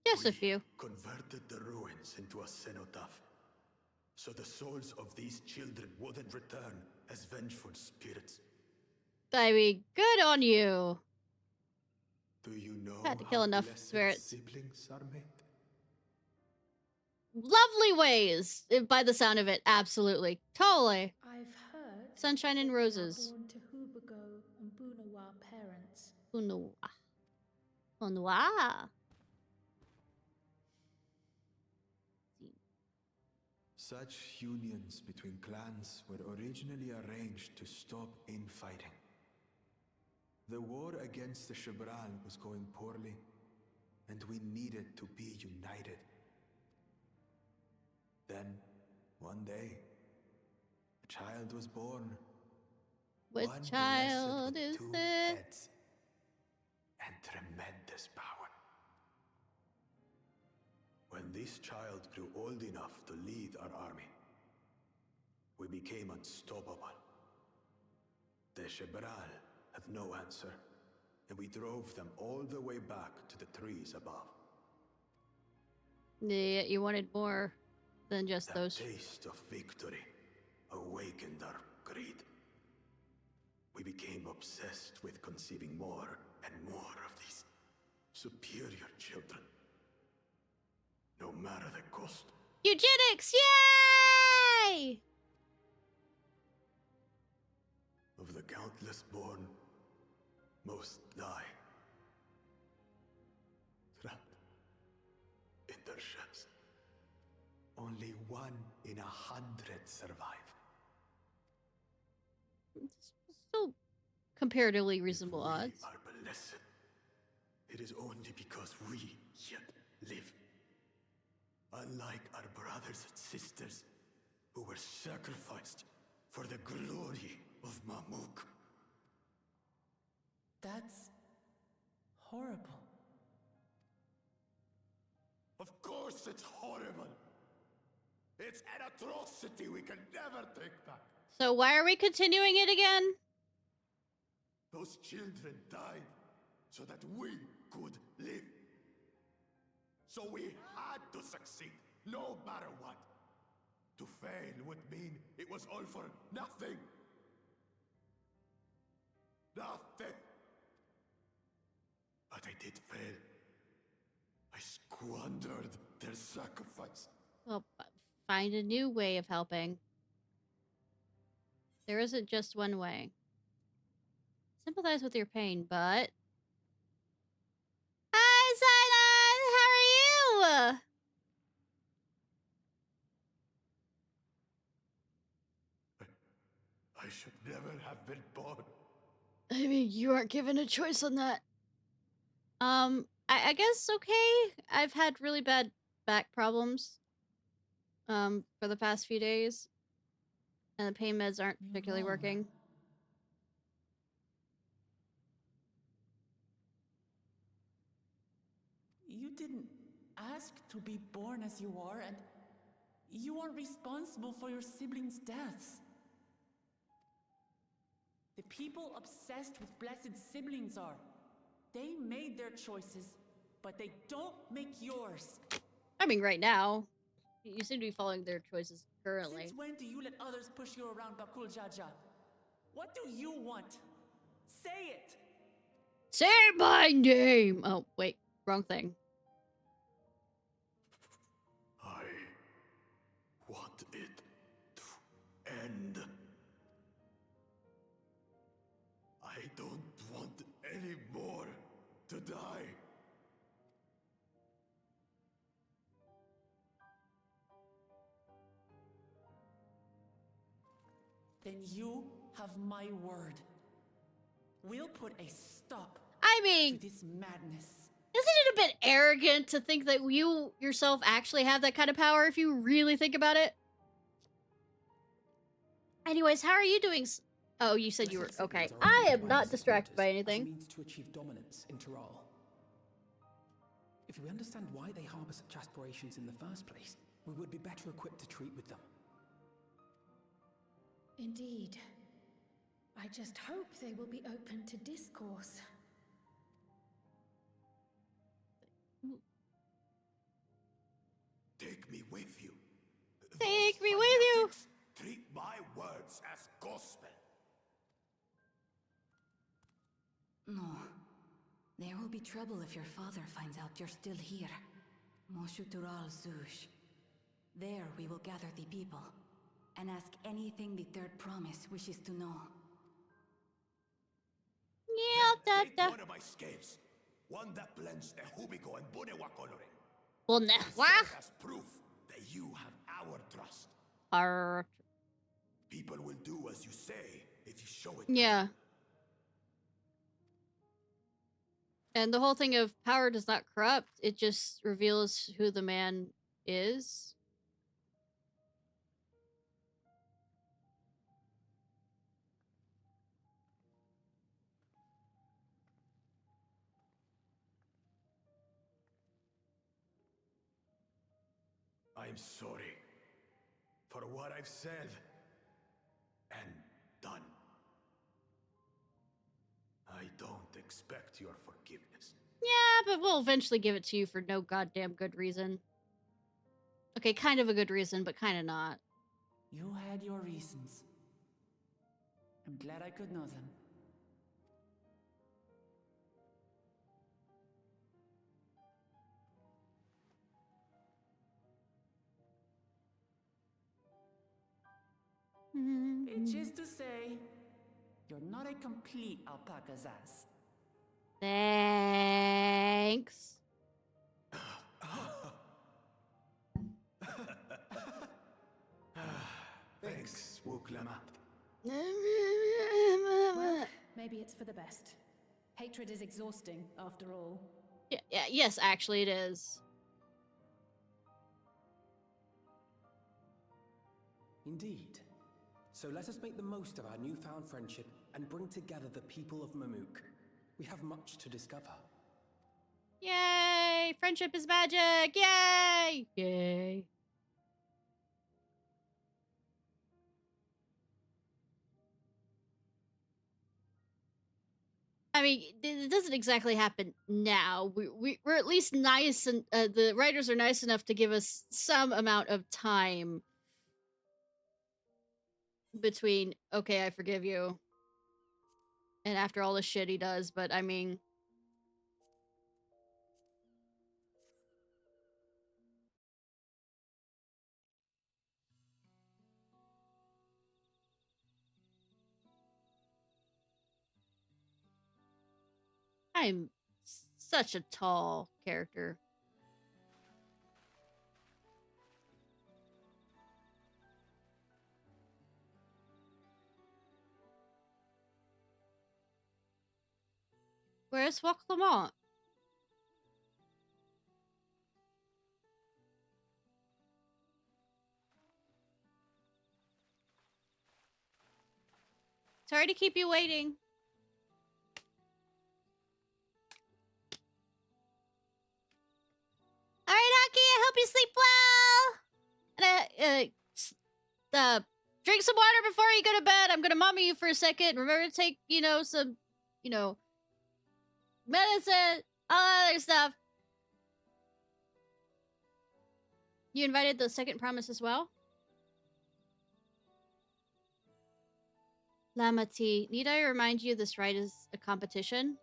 Just a few. Converted the ruins into a cenotaph, so the souls of these children wouldn't return as vengeful spirits. I mean, good on you. Do you know Had to kill enough spirits. Siblings are made? Lovely ways, by the sound of it. Absolutely. Totally. I've heard Sunshine and roses. born to Hubago and Bunawa parents. Bunawa. Bunawa. Such unions between clans were originally arranged to stop infighting. The war against the Shibral was going poorly, and we needed to be united. Then, one day, a child was born. What One child blessed with is two it? heads and tremendous power. When this child grew old enough to lead our army, we became unstoppable. The Shibral had no answer, and we drove them all the way back to the trees above. Yeah, you wanted more than just That those. taste of victory awakened our greed. We became obsessed with conceiving more and more of these superior children. No matter the cost. Eugenics! Yay! Of the countless born, most die. Trapped in their shells. Only 1 in 100 survive. Still comparatively reasonable odds. Are blessed. It is only because we yet live. Unlike our brothers and sisters who were sacrificed for the glory of Mamuk. That's horrible. Of course it's It's an atrocity we can never take back. So why are we continuing it again? Those children died so that we could live. So we had to succeed, no matter what. To fail would mean it was all for nothing. Nothing. But I did fail. I squandered their sacrifice. Well, find a new way of helping. There isn't just one way. Sympathize with your pain, but... Hi, Simon! How are you? I should never have been born. I mean, you aren't given a choice on that. I guess okay. I've had really bad back problems, for the past few days. And the pain meds aren't particularly working. You didn't ask to be born as you are, and you aren't responsible for your siblings' deaths. The people obsessed with blessed siblings are. They made their choices, but they don't make yours. I mean, right now. You seem to be following their choices currently. Since when do you let others push you around, Bakool Jaja? What do you want? Say it! Say my name! Oh, wait. Wrong thing. I want it to end. I don't want any more to die. Then you have my word. We'll put a stop to this madness. Isn't it a bit arrogant to think that you yourself actually have that kind of power if you really think about it? Anyways, how are you doing? Oh, you said you were okay. I am not distracted by anything. Means to achieve dominance in Tyral. If we understand why they harbor such aspirations in the first place, we would be better equipped to treat with them. Indeed. I just hope they will be open to discourse. Take me with you. Take me with you. Treat my words as gospel. No. There will be trouble if your father finds out you're still here. Moshutural Zush. There we will gather the people and ask anything the Third Promise wishes to know. Yeah, Take one of my scales. One that blends Ehubico and Bunewa coloring. Well, Serve as proof that you have our trust. People will do as you say if you show it. Yeah. And the whole thing of power does not corrupt. It just reveals who the man is. I'm sorry for what I've said and done. I don't expect your forgiveness. Yeah, but we'll eventually give it to you for no goddamn good reason. Okay, kind of a good reason, but kind of not. You had your reasons. I'm glad I could know them. Which is to say, you're not a complete alpaca's ass. Thanks. Thanks, Wuklama. Well, maybe it's for the best. Hatred is exhausting, after all. Yeah, yes, actually it is. Indeed. So let us make the most of our newfound friendship and bring together the people of Mamuk. We have much to discover. Yay! Friendship is magic! Yay! Yay. I mean, it doesn't exactly happen now. We're at least nice, and the writers are nice enough to give us some amount of time between, okay, I forgive you, and after all the shit he does, but I mean... I'm such a tall character. Where's Woklamont? Sorry to keep you waiting. All right, Aki, I hope you sleep well. And drink some water before you go to bed. I'm gonna mommy you for a second. Remember to take, some, medicine, all that other stuff. You invited the second promise as well? Lamati, need I remind you this rite is a competition?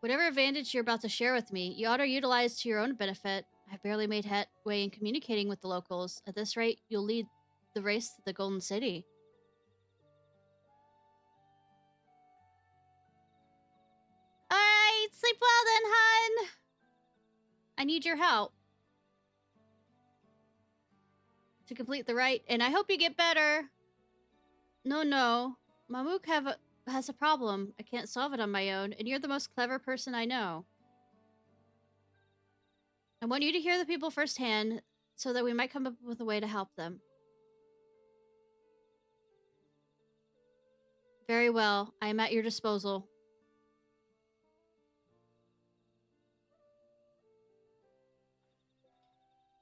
Whatever advantage you're about to share with me, you ought to utilize to your own benefit. I've barely made headway in communicating with the locals. At this rate, you'll lead the race to the Golden City. Alright, sleep well then, hun! I need your help to complete the rite, and I hope you get better. No. Mamook has a problem. I can't solve it on my own, and you're the most clever person I know. I want you to hear the people firsthand, so that we might come up with a way to help them. Very well. I am at your disposal.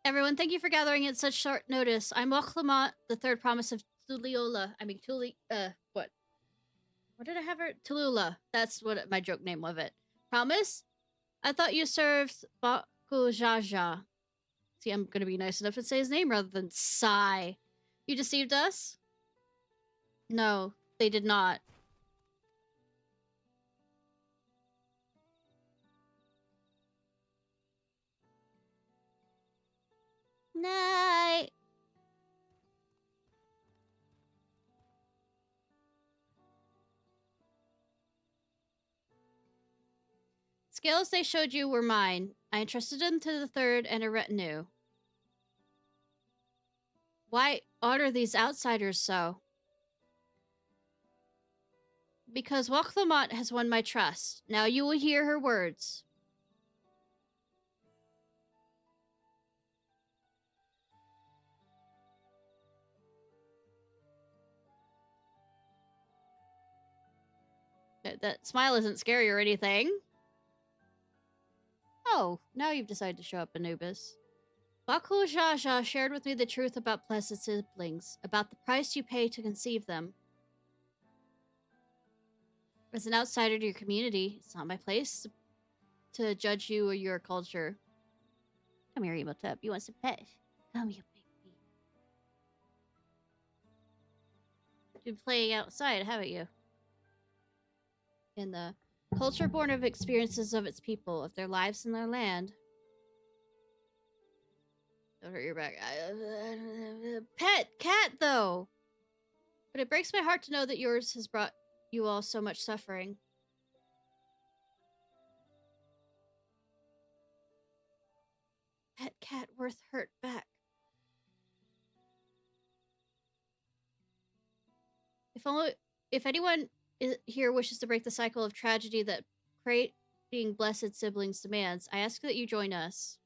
Everyone, thank you for gathering at such short notice. I'm Woklamont, the third promise of Tuliola. What? What did I have her? Tulula. That's what my joke name of it. Promise? I thought you served Bakool. See, I'm gonna be nice enough to say his name rather than Sai. You deceived us? No, they did not. Night. Scales they showed you were mine. I entrusted them to the third and a retinue. Why honor these outsiders so? Because Woklamont has won my trust. Now you will hear her words. That smile isn't scary or anything. Oh, now you've decided to show up, Anubis. Bakool shared with me the truth about blessed siblings, about the price you pay to conceive them. As an outsider to your community, it's not my place to judge you or your culture. Come here, Emotep. You want some pet? Come here, baby. You've been playing outside, haven't you? In the culture born of experiences of its people, of their lives and their land. Don't hurt your back. Pet cat, though. But it breaks my heart to know that yours has brought you all so much suffering. Pet cat worth hurt back. If anyone here wishes to break the cycle of tragedy that creating blessed siblings demands, I ask that you join us.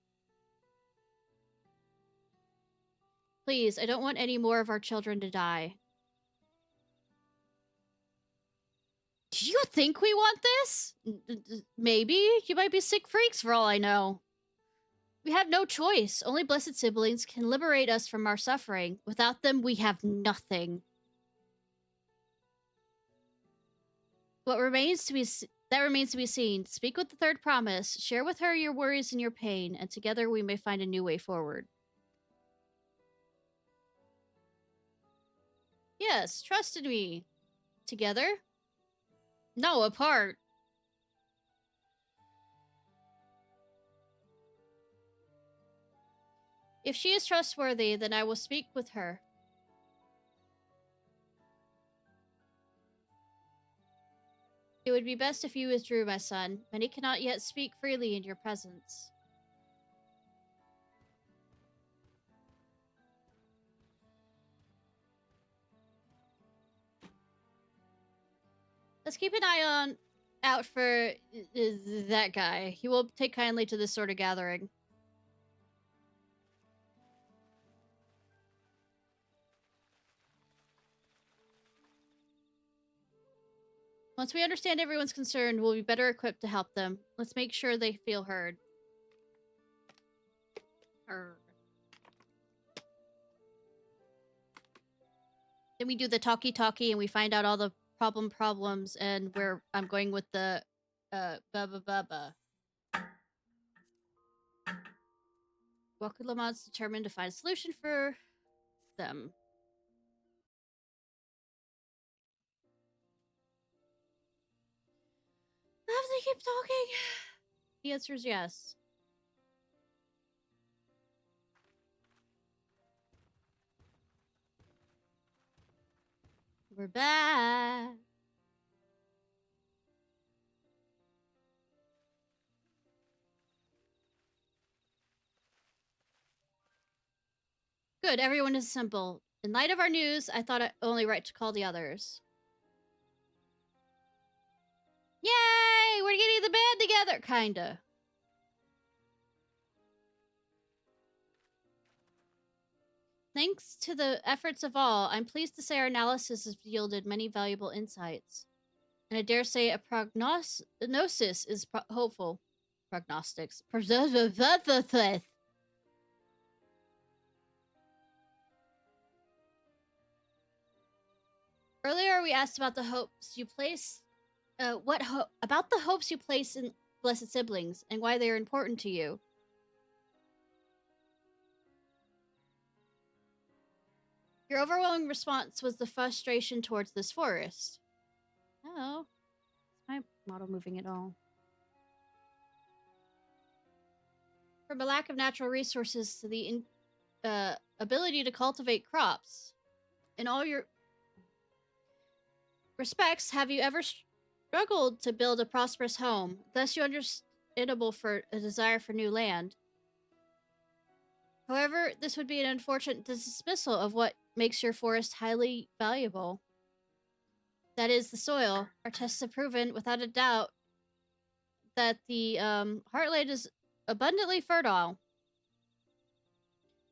Please, I don't want any more of our children to die. Do you think we want this? Maybe. You might be sick freaks for all I know. We have no choice. Only blessed siblings can liberate us from our suffering. Without them, we have nothing. What remains to be that remains to be seen. Speak with the third promise. Share with her your worries and your pain, and together we may find a new way forward. Yes, trust in me. Together? No, apart. If she is trustworthy, then I will speak with her. It would be best if you withdrew, my son. Many cannot yet speak freely in your presence. Let's keep an eye out for that guy. He will take kindly to this sort of gathering. Once we understand everyone's concerned, we'll be better equipped to help them. Let's make sure they feel heard. Then we do the talkie-talkie and we find out all the problems and where I'm going with the Bakool Lamont's determined to find a solution for them. Have they keep talking? The answer is yes. We're back. Good, everyone is simple. In light of our news, I thought it only right to call the others. Yay! We're getting the band together! Kinda. Thanks to the efforts of all, I'm pleased to say our analysis has yielded many valuable insights. And I dare say a prognosis is hopeful. Prognostics. Earlier we asked about the hopes you place... about the hopes you place in blessed siblings and why they are important to you. Your overwhelming response was the frustration towards this forest. Oh, is my model moving at all? From a lack of natural resources to the ability to cultivate crops. In all your respects, have you ever struggled to build a prosperous home? Thus, you understandable for a desire for new land. However, this would be an unfortunate dismissal of what makes your forest highly valuable. That is, the soil. Our tests have proven, without a doubt, that the heartland is abundantly fertile.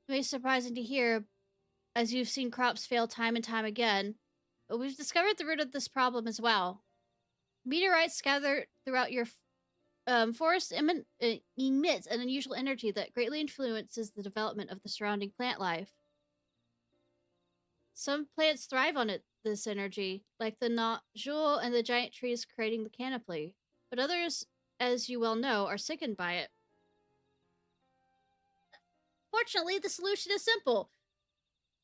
It may be surprising to hear, as you've seen crops fail time and time again, but we've discovered the root of this problem as well. Meteorites scattered throughout your forest emit an unusual energy that greatly influences the development of the surrounding plant life. Some plants thrive on this energy, like the nodule and the giant trees creating the canopy, but others, as you well know, are sickened by it. Fortunately, the solution is simple.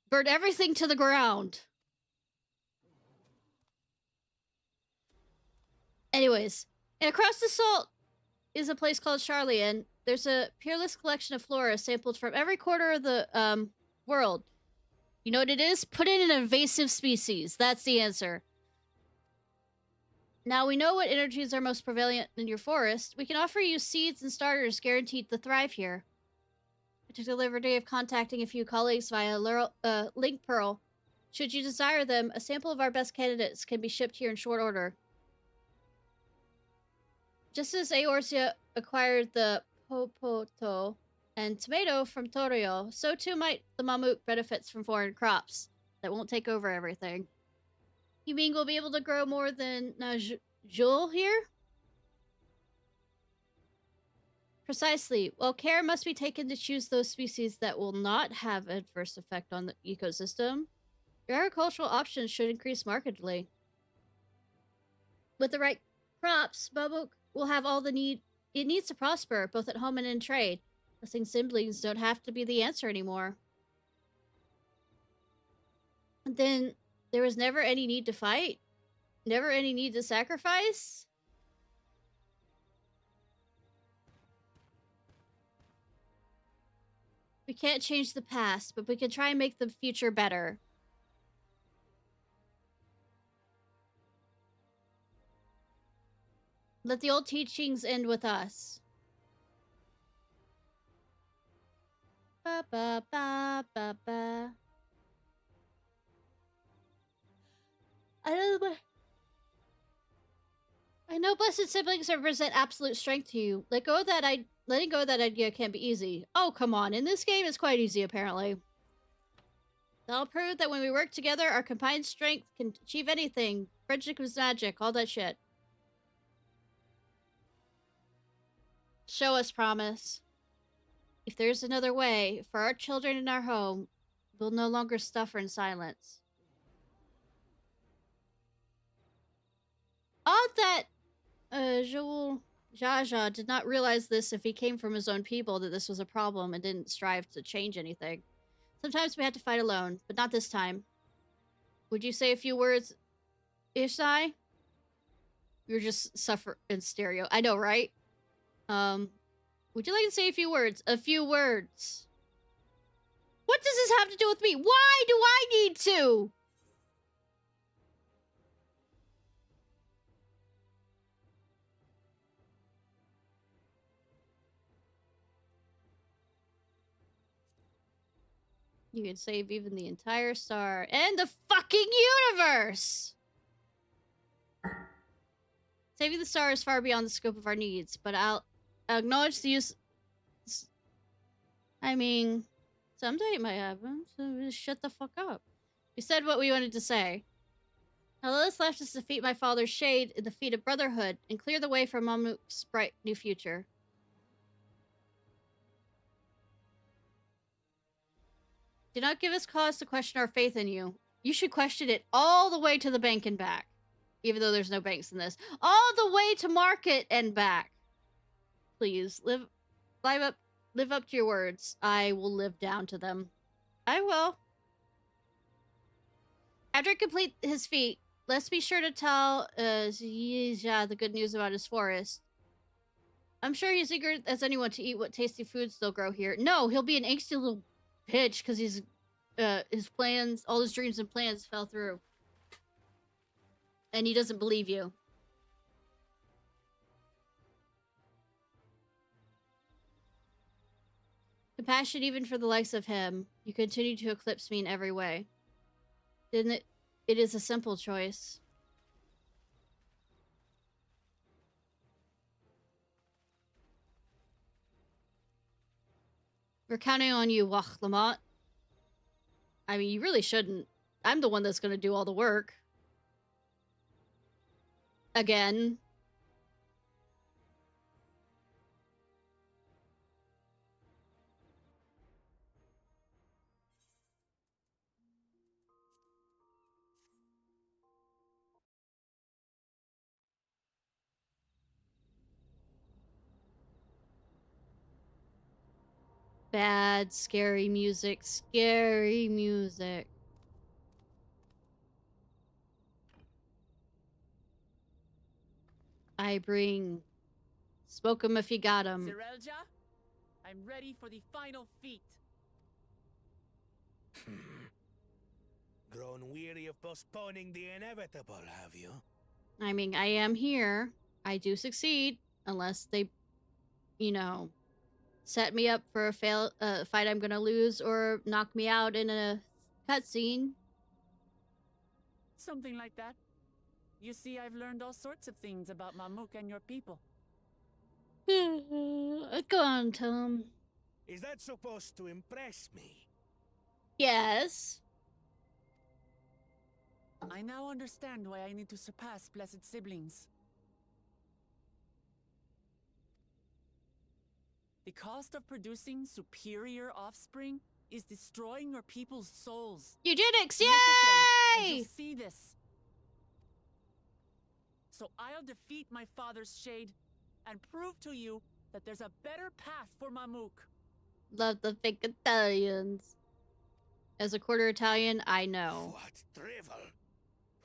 Burn everything to the ground. Anyways, and across the salt is a place called Charlian. There's a peerless collection of flora sampled from every corner of the world. You know what it is? Put in an invasive species. That's the answer. Now we know what energies are most prevalent in your forest. We can offer you seeds and starters guaranteed to thrive here. I took the liberty of contacting a few colleagues via Link Pearl. Should you desire them, a sample of our best candidates can be shipped here in short order. Just as Eorzea acquired the Popoto and tomato from Torio, so too might the Mamuk benefits from foreign crops that won't take over everything. You mean we'll be able to grow more than Nodule here? Precisely. Well, care must be taken to choose those species that will not have adverse effect on the ecosystem. Your agricultural options should increase markedly. With the right crops, Babuk will have all it needs to prosper, both at home and in trade. Blessing siblings don't have to be the answer anymore. And then there was never any need to fight? Never any need to sacrifice? We can't change the past, but we can try and make the future better. Let the old teachings end with us. Ba ba ba ba ba. I know blessed siblings represent absolute strength to you. Letting go of that idea can't be easy. Oh, come on. In this game, it's quite easy, apparently. That'll prove that when we work together, our combined strength can achieve anything. Friendship is magic, all that shit. Show us, promise. If there's another way, for our children in our home, we'll no longer suffer in silence. Odd that Jaja did not realize this if he came from his own people, that this was a problem and didn't strive to change anything. Sometimes we had to fight alone, but not this time. Would you say a few words, Ishnai? You're just suffer in stereo. I know, right? Would you like to say a few words? A few words. What does this have to do with me? Why do I need to? You can save even the entire star and the fucking universe! Saving the star is far beyond the scope of our needs, but I'll acknowledge the use... I mean, someday it might happen, so just shut the fuck up. We said what we wanted to say. Now let us left us defeat my father's shade in the feet of brotherhood and clear the way for Mamuk's bright new future. Do not give us cause to question our faith in you. You should question it all the way to the bank and back. Even though there's no banks in this. All the way to market and back. Please, live up to your words. I will live down to them. I will. After I complete his feat, let's be sure to tell Zija the good news about his forest. I'm sure he's eager as anyone to eat what tasty foods they'll grow here. No, he'll be an angsty little bitch because he's his plans, all his dreams and plans fell through. And he doesn't believe you. Compassion even for the likes of him. You continue to eclipse me in every way. Didn't it? It is a simple choice. We're counting on you, Wachlamat. I mean, you really shouldn't. I'm the one that's going to do all the work. Again. Bad, scary music. Scary music. I bring... Smoke 'em if you got 'em. Cirelja, I'm ready for the final feat. Grown weary of postponing the inevitable, have you? I mean, I am here. I do succeed. Unless they, you know, set me up for a fight I'm gonna lose or knock me out in a cutscene. Something like that. You see, I've learned all sorts of things about Mamuk and your people. Go on, Tom. Is that supposed to impress me? Yes. I now understand why I need to surpass blessed siblings. The cost of producing superior offspring is destroying your people's souls. Eugenics, Look at them and yay! you'll see this. So I'll defeat my father's shade and prove to you that there's a better path for Mamuk. Love the fake Italians. As a quarter Italian, I know. What drivel!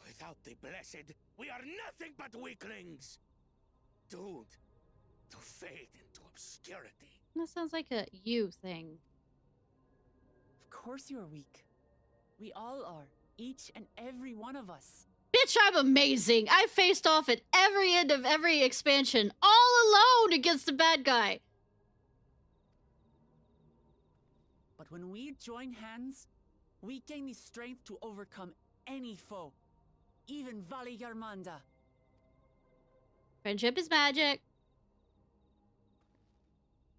Without the blessed, we are nothing but weaklings! Doomed to fade into obscurity. That sounds like a you thing. Of course you're weak. We all are. Each and every one of us. Bitch, I'm amazing! I faced off at every end of every expansion, all alone against the bad guy! But when we join hands, we gain the strength to overcome any foe. Even Vali Yarmanda. Friendship is magic.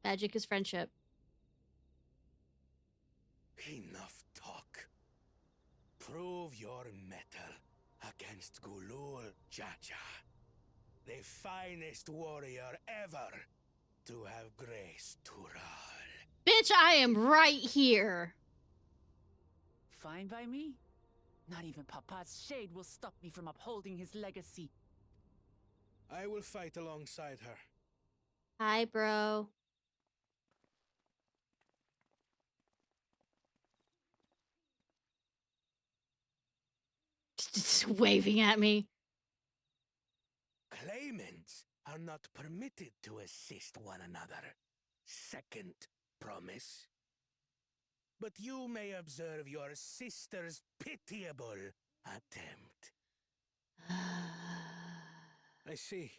Magic is friendship. Enough talk. Prove your mettle against Gulul Jaja, the finest warrior ever to have graced Tural. Bitch, I am right here. Fine by me. Not even Papa's shade will stop me from upholding his legacy. I will fight alongside her. Hi, bro. Just waving at me. Claimants are not permitted to assist one another. Second promise. But you may observe your sister's pitiable attempt. I see.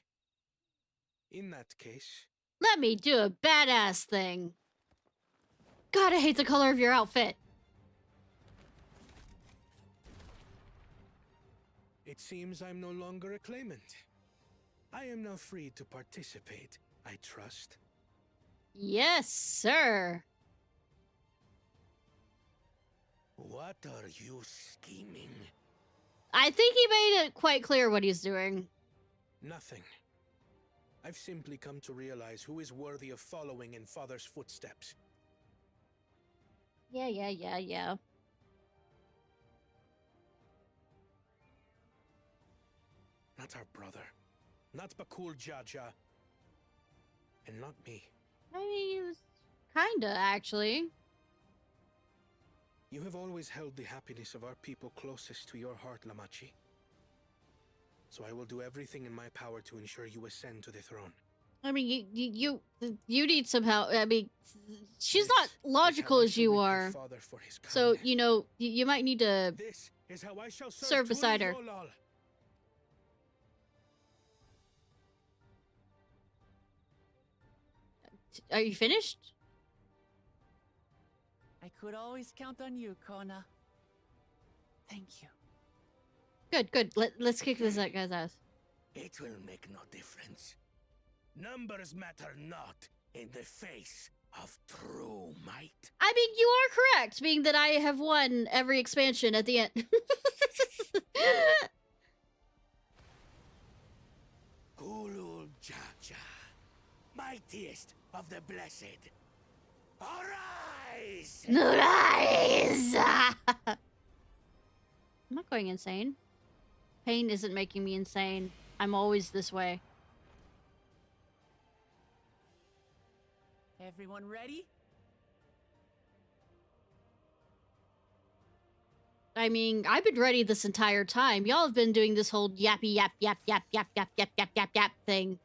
In that case... Let me do a badass thing. God, I hate the color of your outfit. It seems I'm no longer a claimant. I am now free to participate, I trust. Yes, sir. What are you scheming? I think he made it quite clear what he's doing. Nothing. I've simply come to realize who is worthy of following in Father's footsteps. Yeah. Not our brother. Not Bakool Jaja. And not me. I mean, he was kinda, actually. You have always held the happiness of our people closest to your heart, Lamachi. So I will do everything in my power to ensure you ascend to the throne. I mean, you need some help. I mean, she's not logical as you are. So, you know, you might need to serve beside her. Are you finished? I could always count on you, Kona. Thank you. Good. Let's kick this guy's ass. It will make no difference. Numbers matter not in the face of true might. I mean, you are correct, being that I have won every expansion at the end. Gulul Jaja, mightiest of the blessed. Arise! Arise! I'm not going insane. Pain isn't making me insane. I'm always this way. Everyone ready? I mean, I've been ready this entire time. Y'all have been doing this whole yappy yap thing.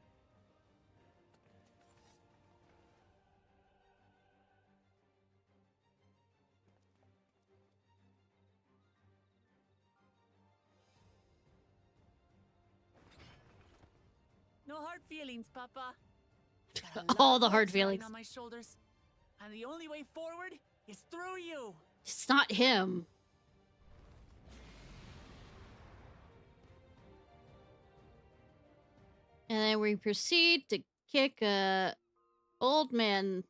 No hard feelings, Papa. All the hard feelings. On my shoulders, and the only way forward is through you. It's not him. And then we proceed to kick a old man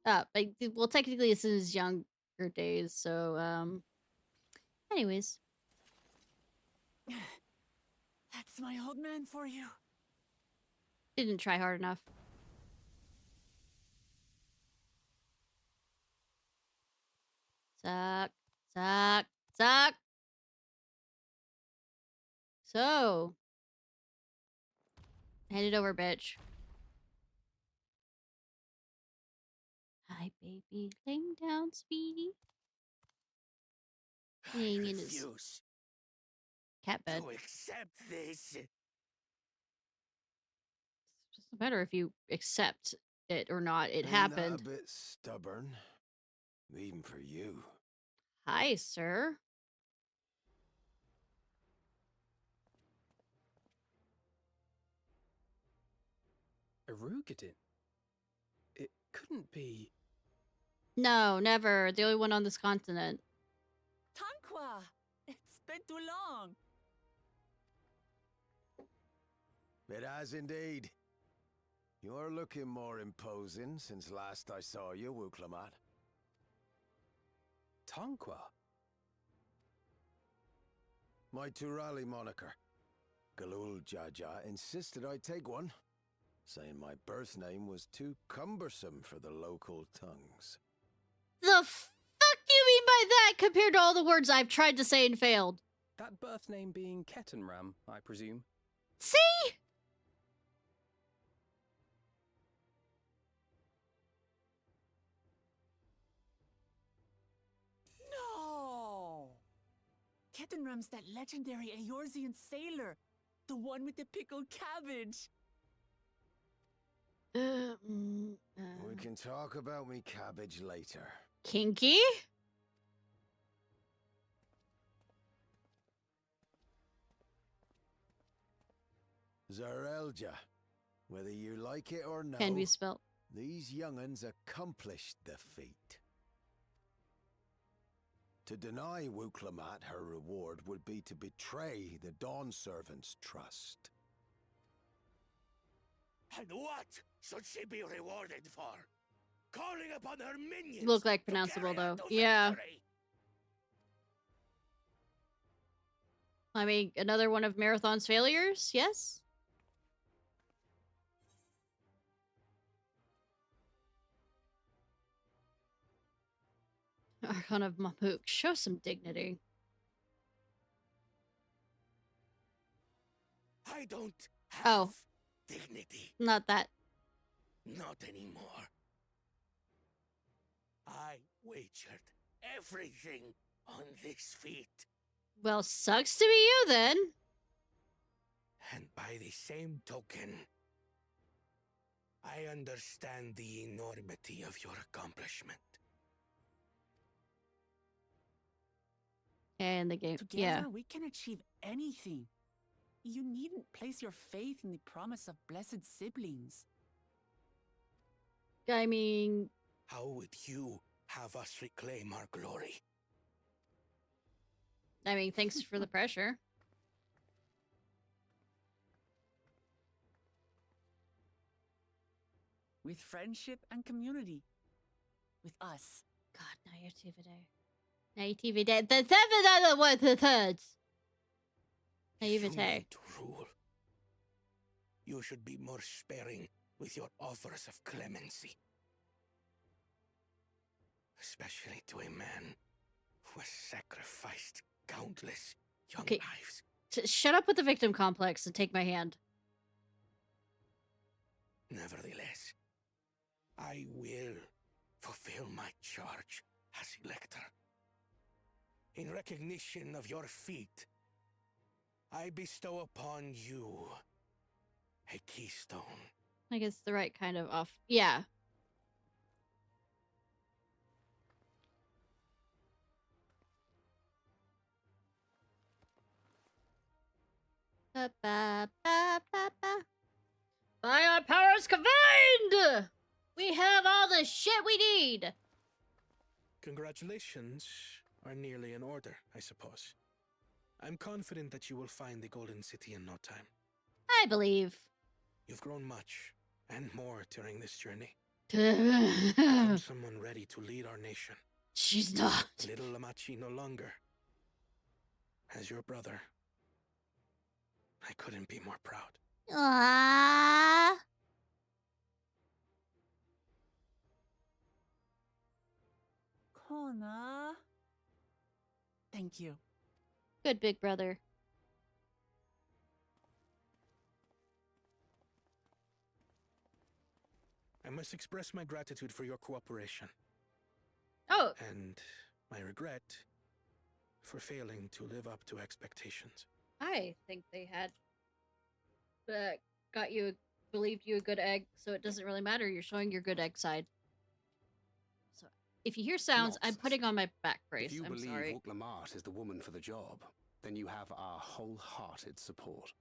up. Well, technically it's in his younger days, so anyways. That's my old man for you. Didn't try hard enough. Suck. So, Hand it over, bitch. Hi, baby. Laying down, sweetie. Laying in his cat bed. To accept this. Doesn't matter if you accept it or not. It Ain't happened. that a bit stubborn? Even for you. Hi, sir. Arugadin? It couldn't be... No, never. The only one on this continent. Tanqua! It's been too long. It has indeed. You're looking more imposing since last I saw you, Wuklamat. Tanqua? My Turali moniker. Galul Jaja insisted I take one, saying my birth name was too cumbersome for the local tongues. The fuck do you mean by that compared to all the words I've tried to say and failed? That birth name being Ketenram, I presume. See? No! Ketenram's that legendary Eorzean sailor. The one with the pickled cabbage. We can talk about me cabbage later. Kinky? Zarelja, whether you like it or no, Can be spelt. these young'uns accomplished the feat. To deny Wuklamat her reward would be to betray the Dawn Servant's trust. And what should she be rewarded for? Calling upon her minions. Look like pronounceable though. Yeah. Victory. I mean, another one of Marathon's failures? Yes? Archon of Mamook. Show some dignity. I don't have dignity. Not that. Not anymore. I wagered everything on this feat. Well, sucks to be you then. And by the same token, I understand the enormity of your accomplishment. And the game. Together, Yeah. we can achieve anything. You needn't place your faith in the promise of blessed siblings. I mean... How would you have us reclaim our glory? I mean, thanks for the pressure. With friendship and community. With us. God, naivete. Naivete. The seven other words, the thirds. Naivete. To rule, you should be more sparing with your offers of clemency. Especially to a man who has sacrificed countless young lives. Shut up with the victim complex and take my hand. Nevertheless, I will fulfill my charge as Elector. In recognition of your feat, I bestow upon you a keystone. I guess the right kind of off. Yeah. Ba, ba, ba, ba, ba. By our powers combined, we have all the shit we need. Congratulations are nearly in order, I suppose. I'm confident that you will find the Golden City in no time. I believe. You've grown much, and more during this journey. Become someone ready to lead our nation. She's not. Little Lamachi no longer. As your brother, I couldn't be more proud. Aww. Kona. Thank you. Good big brother. must express my gratitude for your cooperation. Oh. And my regret for failing to live up to expectations. I think they had believed you a good egg, so it doesn't really matter. You're showing your good egg side. So if you hear sounds, I'm putting on my back brace. If you I'm believe sorry. Uklamat is the woman for the job, then you have our wholehearted support.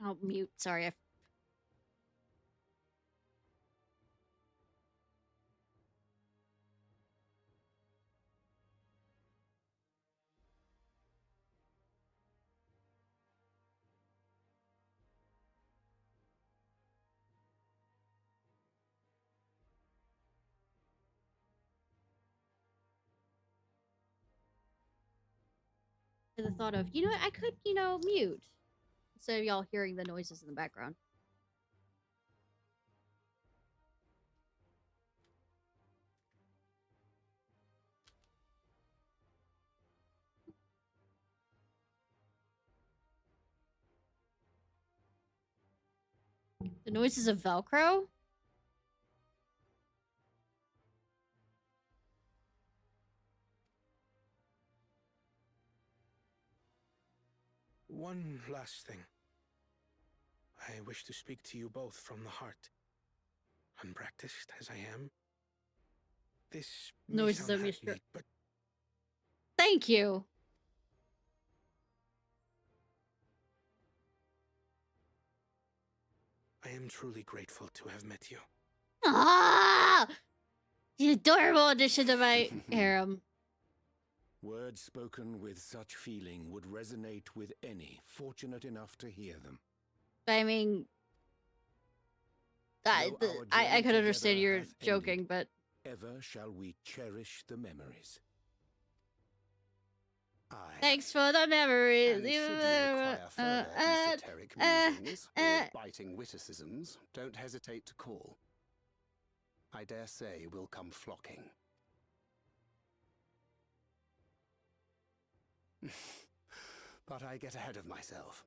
Oh, mute. Sorry. The thought of, you know what, I could, mute. Instead of y'all hearing the noises in the background. The noises of Velcro? One last thing. I wish to speak to you both from the heart. Unpracticed as I am, this may Noises sound of hackneyed, Mr. but Thank you. I am truly grateful to have met you. Ah! The adorable addition to my harem. Words spoken with such feeling would resonate with any fortunate enough to hear them. I mean, I could understand you're joking, but ever shall we cherish the memories. Thanks for the memories. And should you require further esoteric musings or biting witticisms, don't hesitate to call. I dare say we'll come flocking. But I get ahead of myself.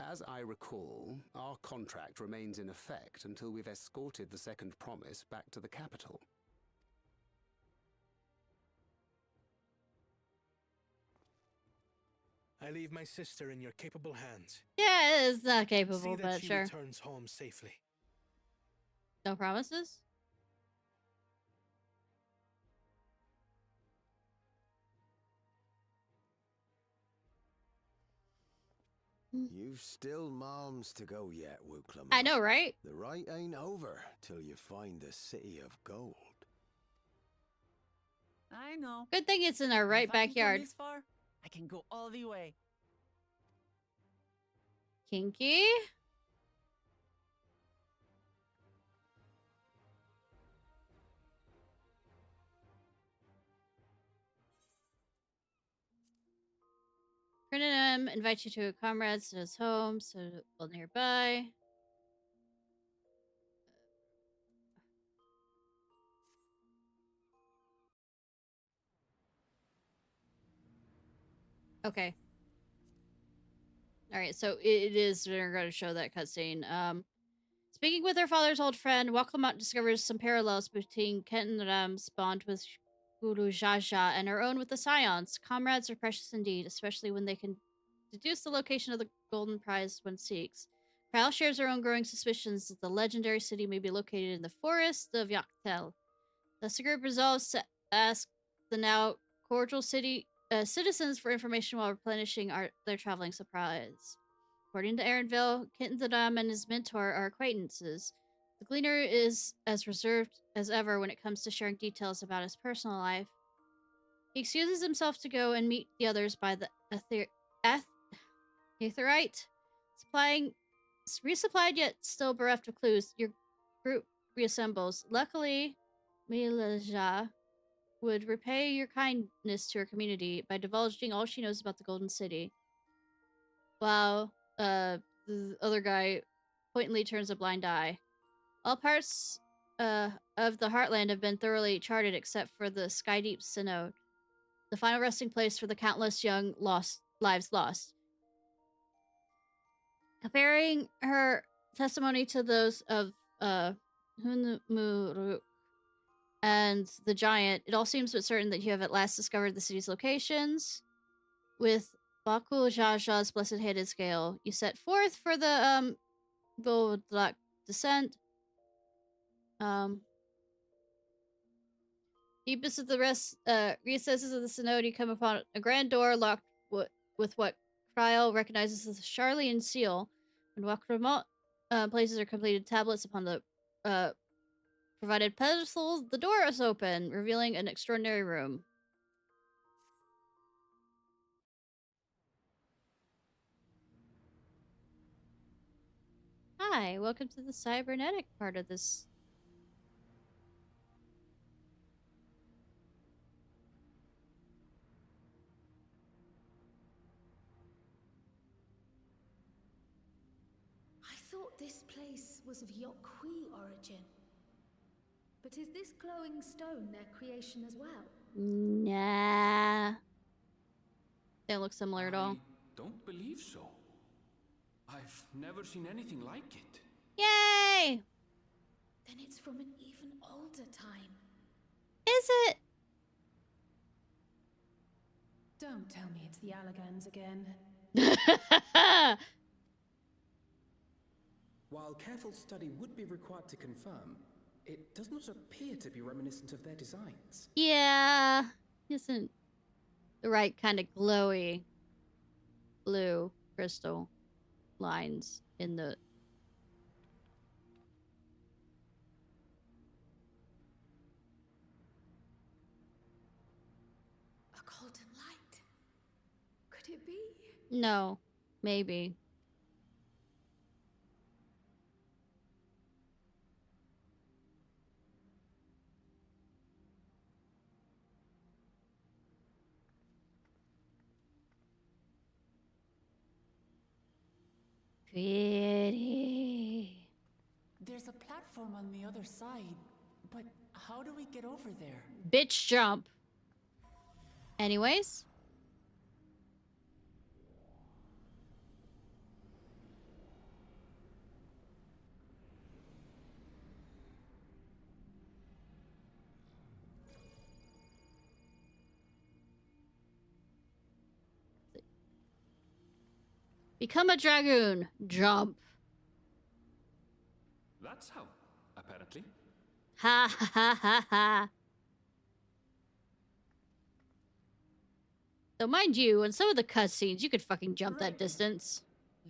As I recall, our contract remains in effect until we've escorted the second promise back to the capital. I leave my sister in your capable hands. Yeah, it's not capable, See that but she sure. returns home safely. No promises? You've still moms to go yet, Wuklama. I know, right? The ride ain't over till you find the city of gold. I know. Good thing it's in our right If I can backyard. come this far, I can go all the way. Kinky? Ferdinand invites you to a comrade's to his home, so well nearby. Okay. Alright, so it is, we're going to show that cutscene. Speaking with her father's old friend, Waklamot discovers some parallels between Kenram's bond with Guru Jaja and her own with the Scions. Comrades are precious indeed, especially when they can deduce the location of the golden prize one seeks. Kyle shares her own growing suspicions that the legendary city may be located in the forest of Yaktel. Thus, the group resolves to ask the now cordial citizens for information while replenishing their traveling supplies. According to Aaronville, Kintadam and his mentor are acquaintances. The Gleaner is as reserved as ever when it comes to sharing details about his personal life. He excuses himself to go and meet the others by the Aetherite, resupplied yet still bereft of clues. Your group reassembles. Luckily, Milaja would repay your kindness to her community by divulging all she knows about the Golden City. Wow, the other guy pointedly turns a blind eye. All parts of the Heartland have been thoroughly charted except for the Skydeep Synod, the final resting place for the countless young lives lost. Comparing her testimony to those of Hunmuruk and the giant, it all seems but certain that you have at last discovered the city's locations. With Bakool Jaja's blessed-headed scale, you set forth for the Goldlock descent. Deepest of the recesses of the Synod, you come upon a grand door locked with what Kryl recognizes as the Charlian seal. When Wakramot places her completed tablets upon the provided pedestals, the door is open, revealing an extraordinary room. Hi, welcome to the cybernetic part of this. I thought this place was of Yokwi origin. But is this glowing stone their creation as well? Nah. They don't look similar at all. I don't believe so. I've never seen anything like it. Yay! Then it's from an even older time. Is it? Don't tell me it's the Allagans again. While careful study would be required to confirm, it does not appear to be reminiscent of their designs. Yeah, isn't the right kind of glowy blue crystal lines in the... A golden light. Could it be? No, maybe. Pretty. There's a platform on the other side, but how do we get over there? Bitch jump. Anyways. Become a dragoon. Jump. That's how, apparently. Ha ha ha ha ha. So mind you, in some of the cutscenes, you could fucking jump that distance.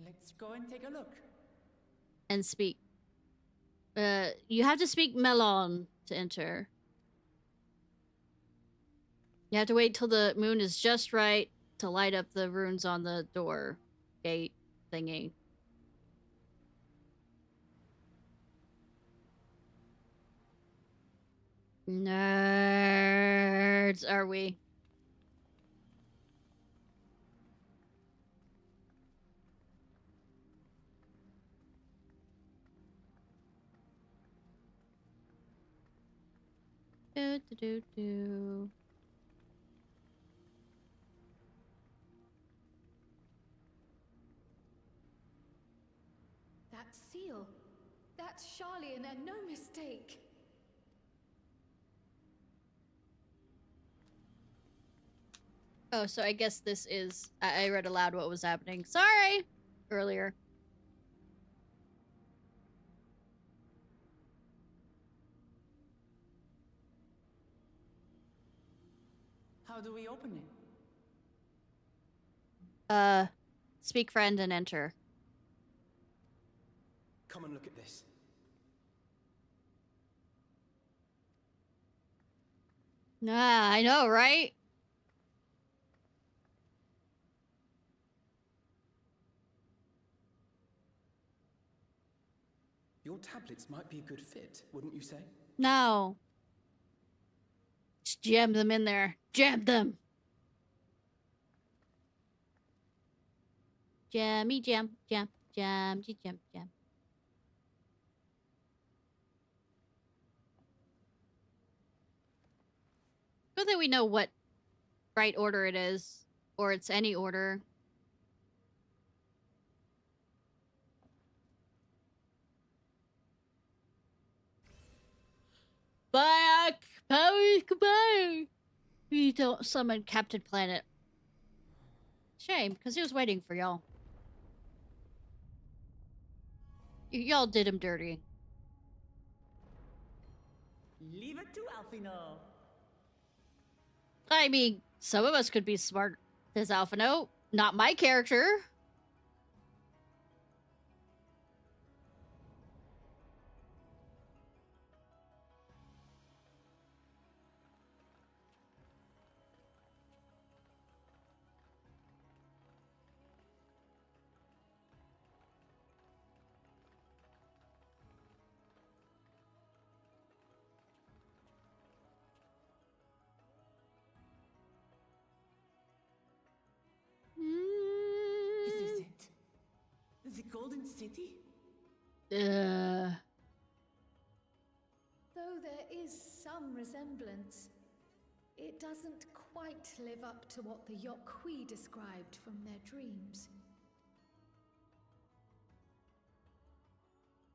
Let's go and take a look. And speak. You have to speak Melon to enter. You have to wait till the moon is just right to light up the runes on the door gate thingy. Nerds, are we? Do do do do. That seal. That's Charlian and no mistake. Oh, so I guess this is... I read aloud what was happening. Sorry! Earlier. How do we open it? Speak friend and enter. Come and look at this. Ah, I know, right? Your tablets might be a good fit, wouldn't you say? No. Just jam them in there. Jam them. Jammy jam, jam, jam, jam, jam. that we know what right order it is, or it's any order. Back! Powers, goodbye! We don't summon Captain Planet. Shame, because he was waiting for y'all. Y'all did him dirty. Leave it to Alphino. I mean, some of us could be smart as Alphino. Not my character. Is this it? The Golden City? Though there is some resemblance, it doesn't quite live up to what the Yokwi described from their dreams.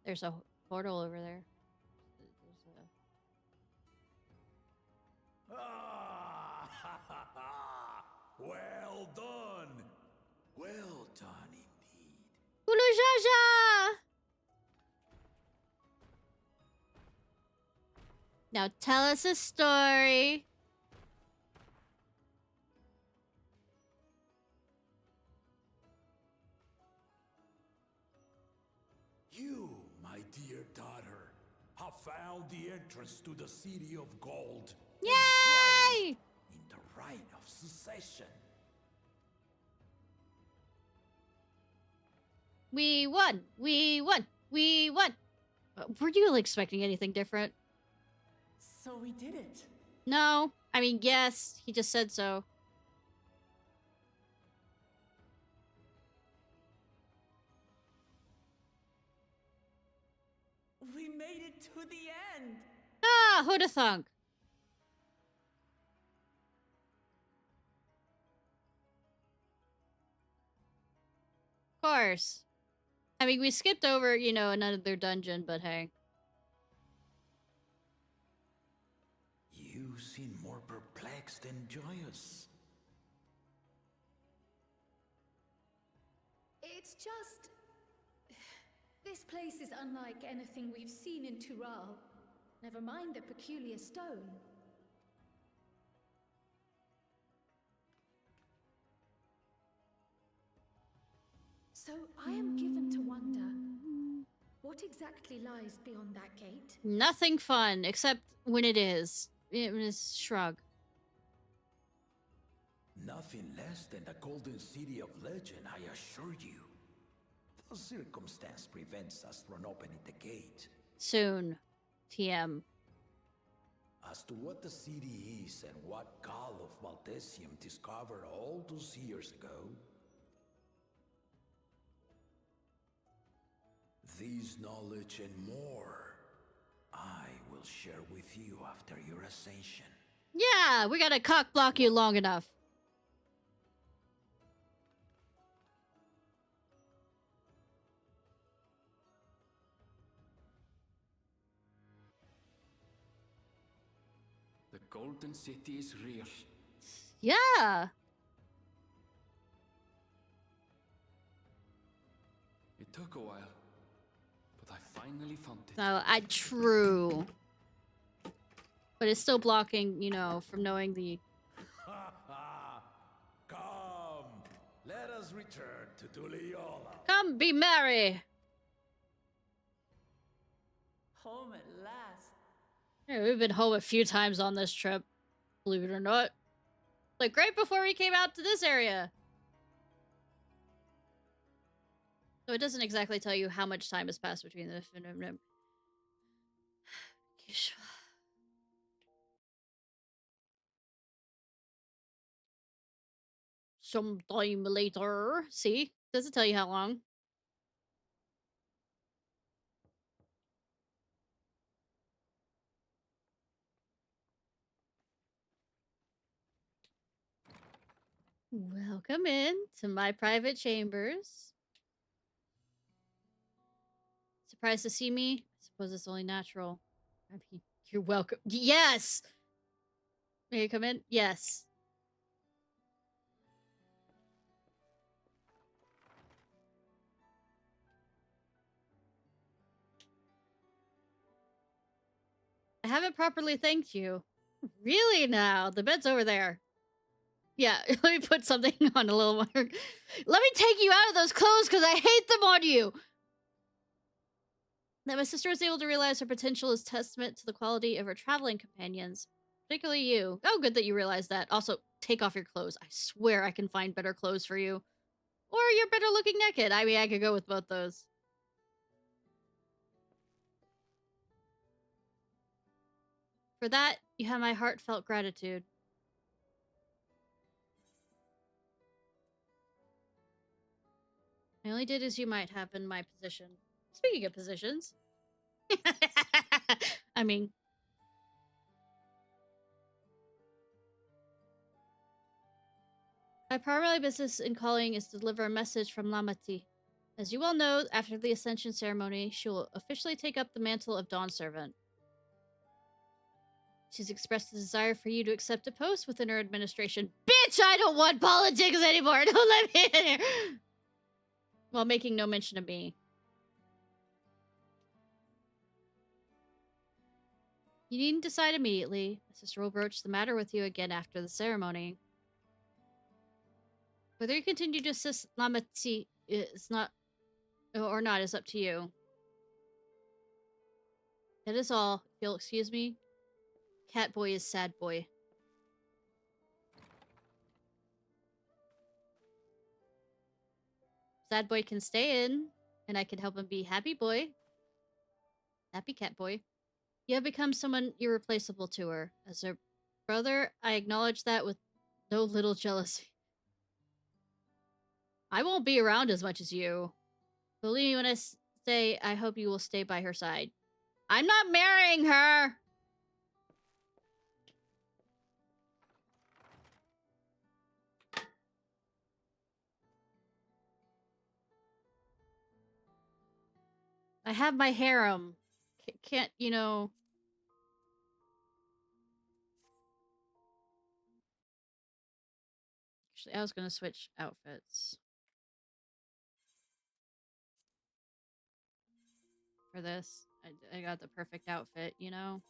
There's a portal over there. Well done! Well done indeed. Ulujaja! Now tell us a story. You, my dear daughter, have found the entrance to the City of Gold. Yay! In the rite of succession. We won! We won! We won! Were you expecting anything different? So we did it. No. I mean, yes. He just said so. We made it to the end. Ah, who'da thunk? Of course. I mean, we skipped over, you know, another dungeon, but hey. You seem more perplexed than joyous. It's just... This place is unlike anything we've seen in Tural. Never mind the peculiar stone. So I am given to wonder, what exactly lies beyond that gate? Nothing fun, except when it is. It was shrug. Nothing less than the Golden City of Legend, I assure you. The circumstance prevents us from opening the gate. Soon. TM. As to what the city is and what Gall of Valdesium discovered all those years ago, this knowledge and more, I will share with you after your ascension. Yeah, we gotta cock block you long enough. The Golden City is real. Yeah. It took a while, but I finally found it. No, true. But it's still blocking, you know, from knowing the... Come, let us return to Tuliola. Come be merry! Home at last. Yeah, we've been home a few times on this trip, believe it or not. Like, right before we came out to this area. So it doesn't exactly tell you how much time has passed between the... Sometime later. See? Doesn't tell you how long. Welcome in to my private chambers. Surprised to see me? I suppose it's only natural. I mean, you're welcome. Yes! May I come in? Yes. I haven't properly thanked you. Really now? The bed's over there. Yeah, let me put something on a little more. Let me take you out of those clothes because I hate them on you! That my sister was able to realize her potential is testament to the quality of her traveling companions. Particularly you. Oh, good that you realized that. Also, take off your clothes. I swear I can find better clothes for you. Or you're better looking naked. I mean, I could go with both those. For that, you have my heartfelt gratitude. I only did as you might have in my position. Speaking of positions. I mean... My primary business in calling is to deliver a message from Lamati. As you well know, after the Ascension ceremony, she will officially take up the mantle of Dawn Servant. She's expressed a desire for you to accept a post within her administration. Bitch, I don't want politics anymore! Don't let me in here! While making no mention of me. You needn't decide immediately. My sister will broach the matter with you again after the ceremony. Whether you continue to assist Lamati is not, or not is up to you. That is all. If you'll excuse me. Cat boy is sad boy. Sad boy can stay in, and I can help him be happy boy. Happy cat boy. You have become someone irreplaceable to her. As her brother, I acknowledge that with no little jealousy. I won't be around as much as you. Believe me when I say I hope you will stay by her side. I'm not marrying her! I have my harem. Can't, you know... Actually, I was gonna switch outfits. For this. I got the perfect outfit, you know?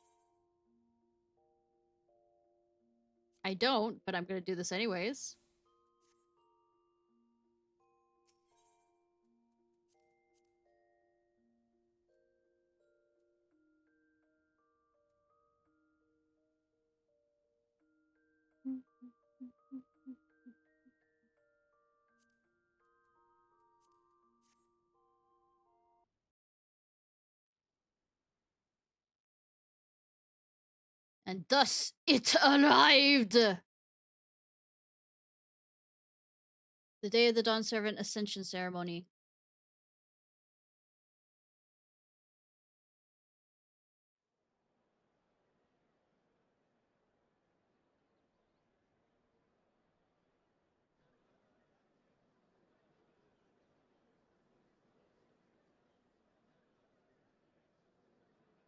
I don't, but I'm gonna do this anyways. And thus it arrived! The day of the Dawn Servant Ascension Ceremony.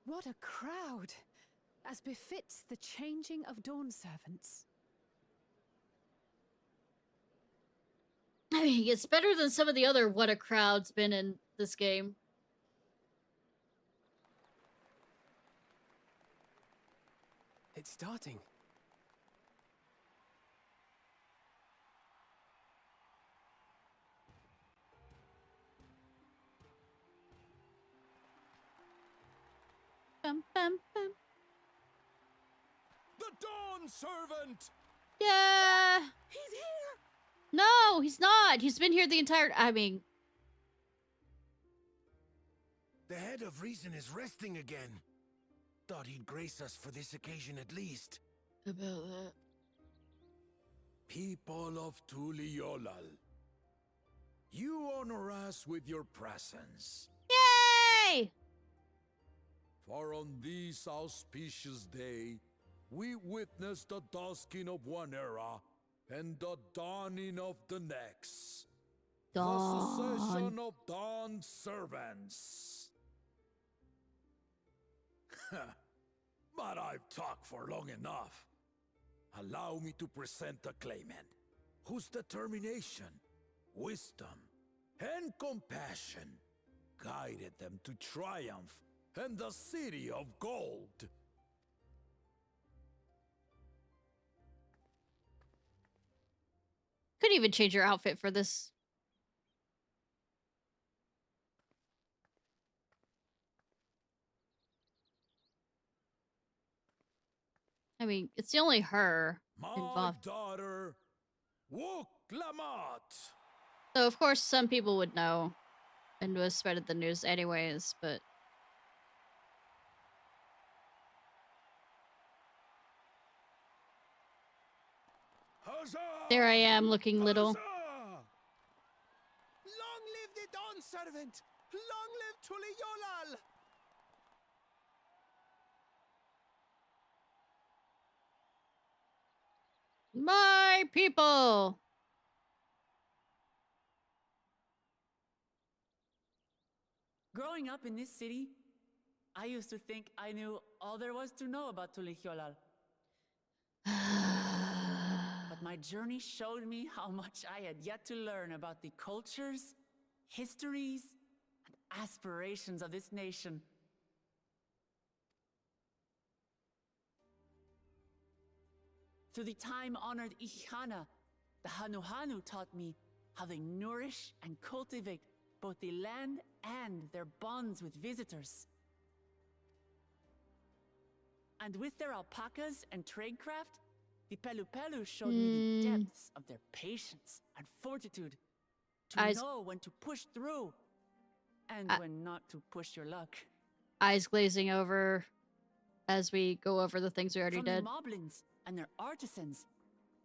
What a crowd! As befits the changing of Dawn Servants. I mean, it's better than some of the other what a crowd's been in this game. It's starting. Bum, bum, bum. The Dawn Servant! Yeah! He's here! No, he's not! He's been here the entire... I mean... The head of reason is resting again. Thought he'd grace us for this occasion at least. About that. People of Tuliolal, you honor us with your presence. Yay! For on this auspicious day, we witness the dusking of one era and the dawning of the next. Dawn. The succession of Dawn's servants. But I've talked for long enough. Allow me to present a claimant whose determination, wisdom, and compassion guided them to triumph in the City of Gold. Could even change your outfit for this. I mean, it's the only her involved. My daughter, Wuklamat. So of course some people would know and was spread the news anyways, but there I am looking little. Long live the Dawn Servant! Long live Tuliyolal! My people! Growing up in this city, I used to think I knew all there was to know about Tulihyolal. But my journey showed me how much I had yet to learn about the cultures, histories, and aspirations of this nation. Through the time-honored Ihana, the Hanuhanu taught me how they nourish and cultivate both the land and their bonds with visitors. And with their alpacas and tradecraft, the Pelupelu showed me the depths of their patience and fortitude to know when to push through and when not to push your luck. Eyes glazing over as we go over the things we already did. From the moblins and their artisans,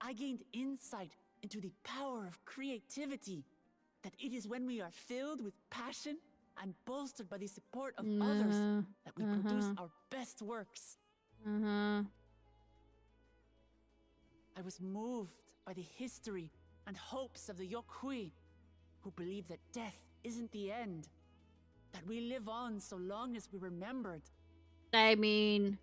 I gained insight into the power of creativity, that it is when we are filled with passion and bolstered by the support of others that we produce our best works. I was moved by the history and hopes of the Yokhui, who believe that death isn't the end, that we live on so long as we're remembered. I mean,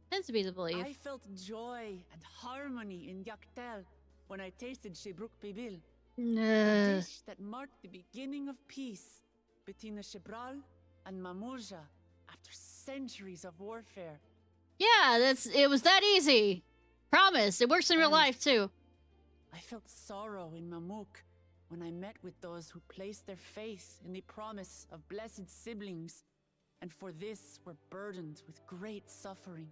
tends to be the belief. I felt joy and harmony in Yaktel when I tasted Shebruk Pibil, the dish that marked the beginning of peace between the Shebral and Mamurja after centuries of warfare. Yeah, it was that easy. Promise, it works in real life too. I felt sorrow in Mamuk when I met with those who placed their faith in the promise of blessed siblings, and for this were burdened with great suffering.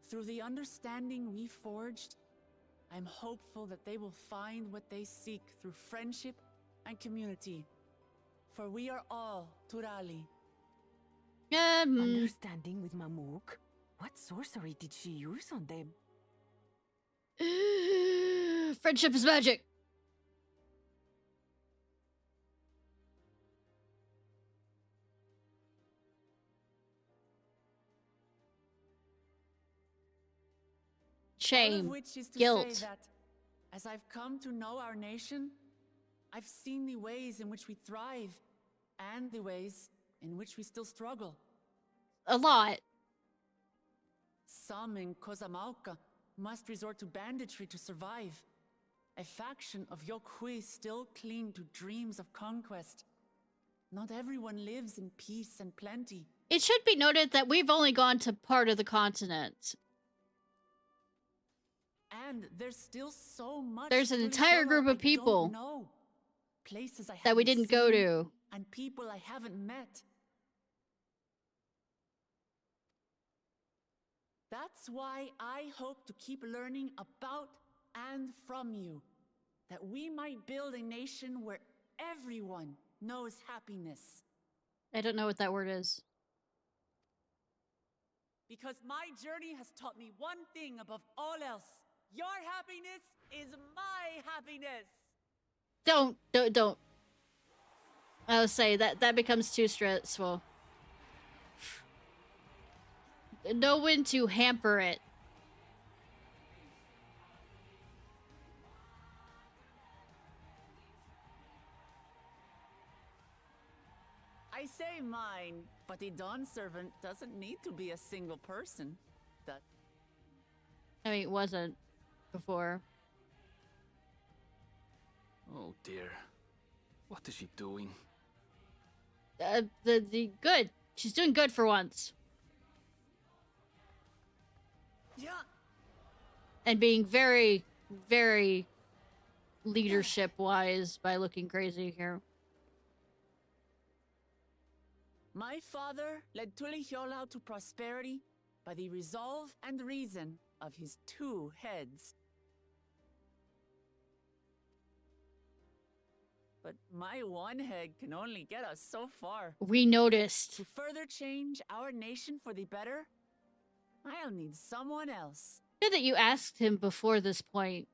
Through the understanding we forged, I'm hopeful that they will find what they seek through friendship and community. For we are all Turali. Understanding with Mamuk? What sorcery did she use on them? Friendship is magic. Shame, all of which is to guilt. Say that, as I've come to know our nation, I've seen the ways in which we thrive and the ways in which we still struggle. A lot. Some in Kozamauka must resort to banditry to survive. A faction of Yokhui still cling to dreams of conquest. Not everyone lives in peace and plenty. It should be noted that we've only gone to part of the continent. And there's still so much. There's an entire group of people places that we didn't go to. And people I haven't met. That's why I hope to keep learning about and from you, that we might build a nation where everyone knows happiness. I don't know what that word is. Because my journey has taught me one thing above all else. Your happiness is my happiness. Don't. I would say that becomes too stressful. Know when to hamper it. I say mine, but the Dawn Servant doesn't need to be a single person. I mean, it wasn't before. Oh dear. What is she doing? The good. She's doing good for once. Yeah. And being very, very leadership-wise by looking crazy here. My father led Tulihyola to prosperity by the resolve and reason of his 2 heads. But my 1 head can only get us so far. We noticed. To further change our nation for the better, I'll need someone else. Good that you asked him before this point.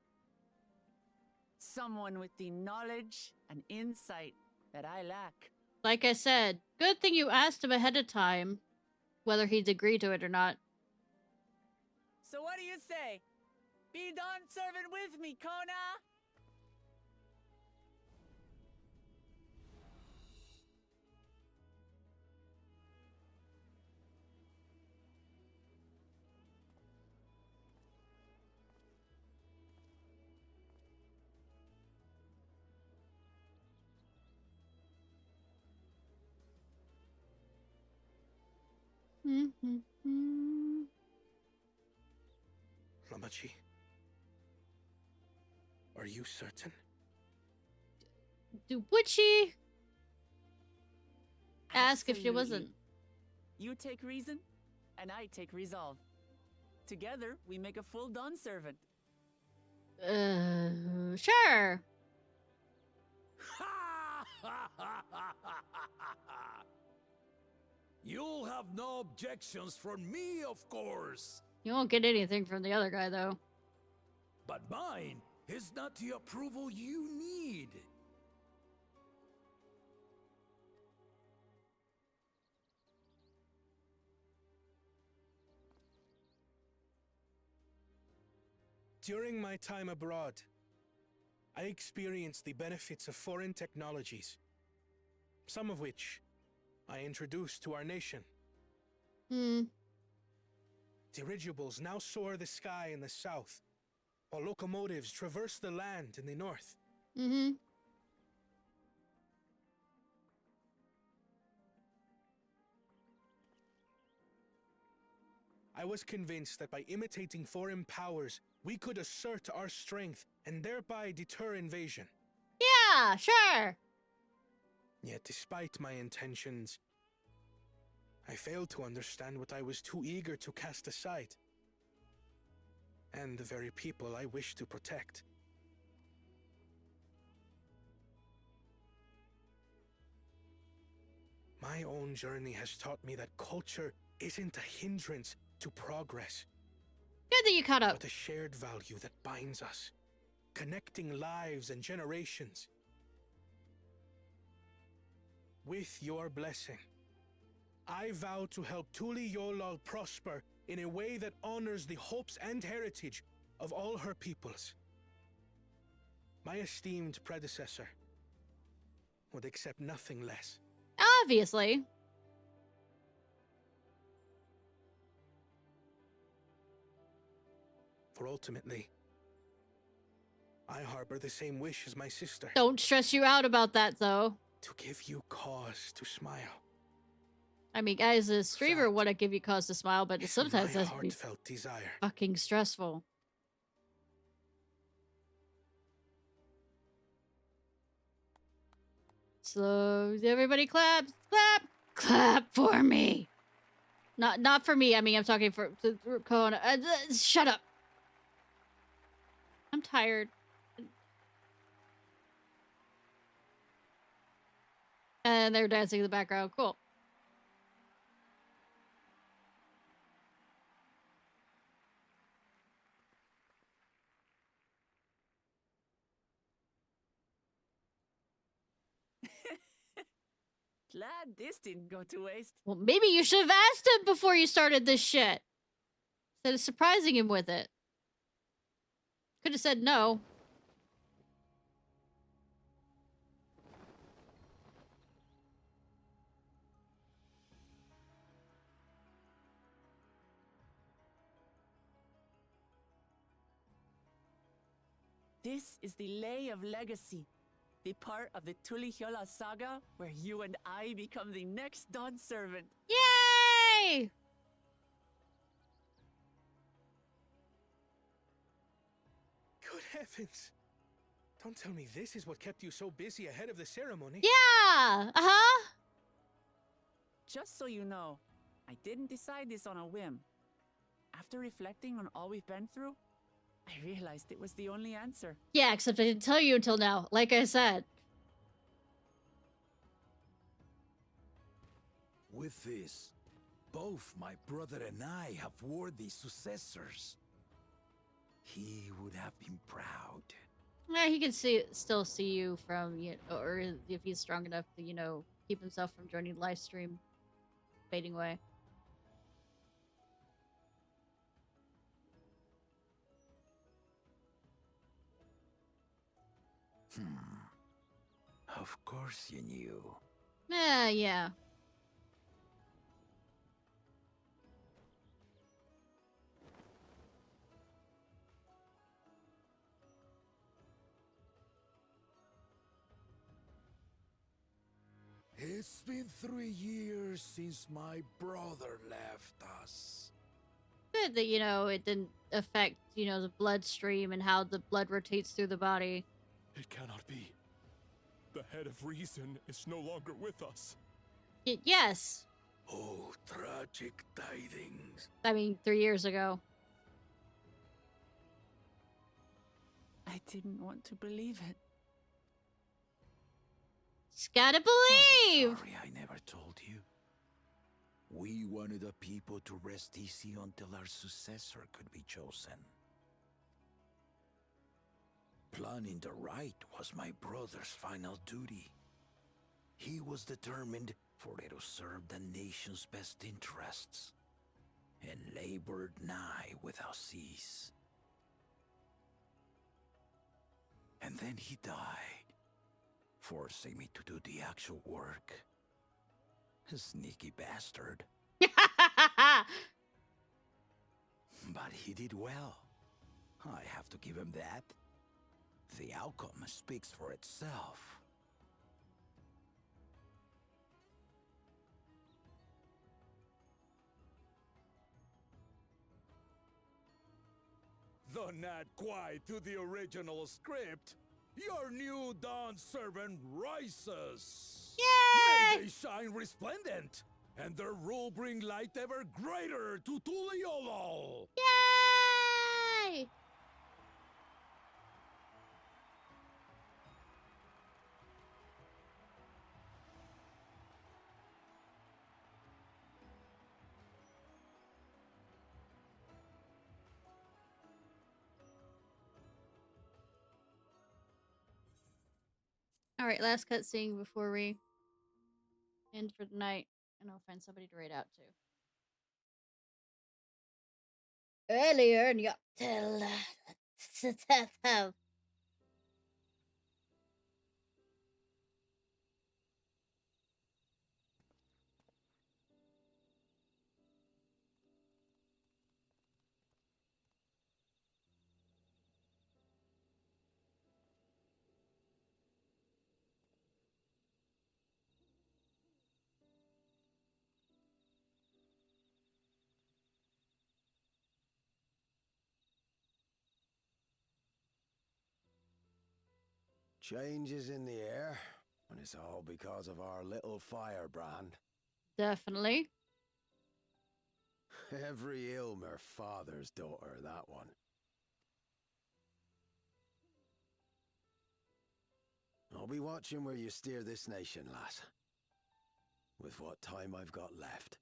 Someone with the knowledge and insight that I lack. Like I said, good thing you asked him ahead of time whether he'd agree to it or not. So what do you say? Be Dawn Servant with me, Kona? Lamachi, are you certain? Would she ask if she wasn't? You take reason, and I take resolve. Together, we make a full Dawn Servant. Sure. You'll have no objections from me, of course. You won't get anything from the other guy, though. But mine is not the approval you need. During my time abroad, I experienced the benefits of foreign technologies, some of which I introduced to our nation. Dirigibles now soar the sky in the south, while locomotives traverse the land in the north. I was convinced that by imitating foreign powers, we could assert our strength and thereby deter invasion. Yeah, sure. Yet despite my intentions, I failed to understand what I was too eager to cast aside, and the very people I wish to protect. My own journey has taught me that culture isn't a hindrance to progress. Good that you caught up. But a shared value that binds us, connecting lives and generations. With your blessing, I vow to help Tulihyola prosper in a way that honors the hopes and heritage of all her peoples. My esteemed predecessor would accept nothing less. Obviously. For ultimately, I harbor the same wish as my sister. Don't stress you out about that, though. To give you cause to smile. I mean, as a streamer, want to give you cause to smile, but sometimes that's heartfelt desire. Fucking stressful. So everybody clap, clap, clap for me. Not for me. I mean, I'm talking for Kona. Shut up. I'm tired. And they're dancing in the background. Cool. Glad this didn't go to waste. Well, maybe you should have asked him before you started this shit. Instead of surprising him with it. Could have said no. This is the Lay of Legacy, the part of the Tulihyola saga where you and I become the next Dawn servant. Yay! Good heavens! Don't tell me this is what kept you so busy ahead of the ceremony. Yeah! Uh-huh! Just so you know, I didn't decide this on a whim. After reflecting on all we've been through, I realized it was the only answer. Yeah, except I didn't tell you until now, like I said. With this, both my brother and I have worthy successors. He would have been proud. Yeah, he can still see you from, or if he's strong enough to, keep himself from joining the live stream, fading away. Of course you knew. Yeah. It's been 3 years since my brother left us. Good that, it didn't affect, the bloodstream and how the blood rotates through the body. It cannot be. The head of reason is no longer with us. Yes. Oh, tragic tidings. I mean, 3 years ago. I didn't want to believe it. Just gotta believe! I'm sorry I never told you. We wanted the people to rest easy until our successor could be chosen. Planning the rite was my brother's final duty. He was determined for it to serve the nation's best interests, and labored nigh without cease. And then he died, forcing me to do the actual work. A sneaky bastard. But he did well. I have to give him that. The outcome speaks for itself. Though not quite to the original script, your new Dawn servant rises. Yay! May they shine resplendent, and their rule bring light ever greater to Tuliolol. Yay! Alright, last cutscene before we end for the night. And I'll find somebody to raid out to. Earlier in Yoctel. Changes in the air, and it's all because of our little firebrand. Definitely. Every Ilmer father's daughter, that one. I'll be watching where you steer this nation, lass. With what time I've got left.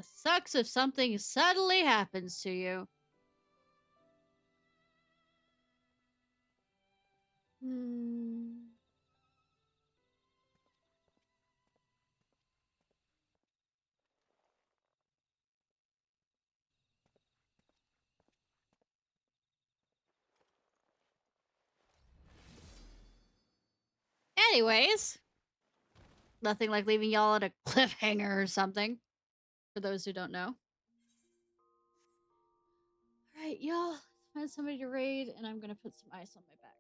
Sucks if something suddenly happens to you. Anyways, Nothing like leaving y'all at a cliffhanger or something. For those who don't know. Alright, y'all. Let's find somebody to raid, and I'm gonna put some ice on my back.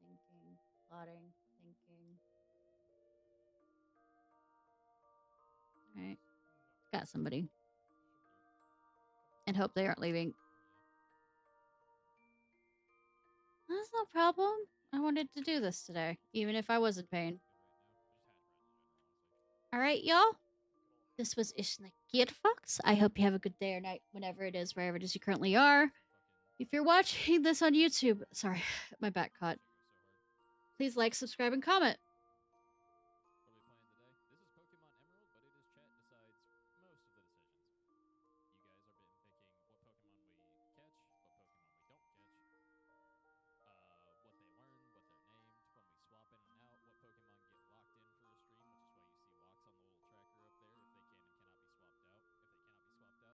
Thinking, plotting, thinking. Alright. Got somebody. And hope they aren't leaving. That's no problem. I wanted to do this today, even if I was in pain. Alright, y'all. This was Ishnai Ciarfox. I hope you have a good day or night, whenever it is, wherever it is you currently are. If you're watching this on YouTube, sorry, my back caught. Please like, subscribe, and comment.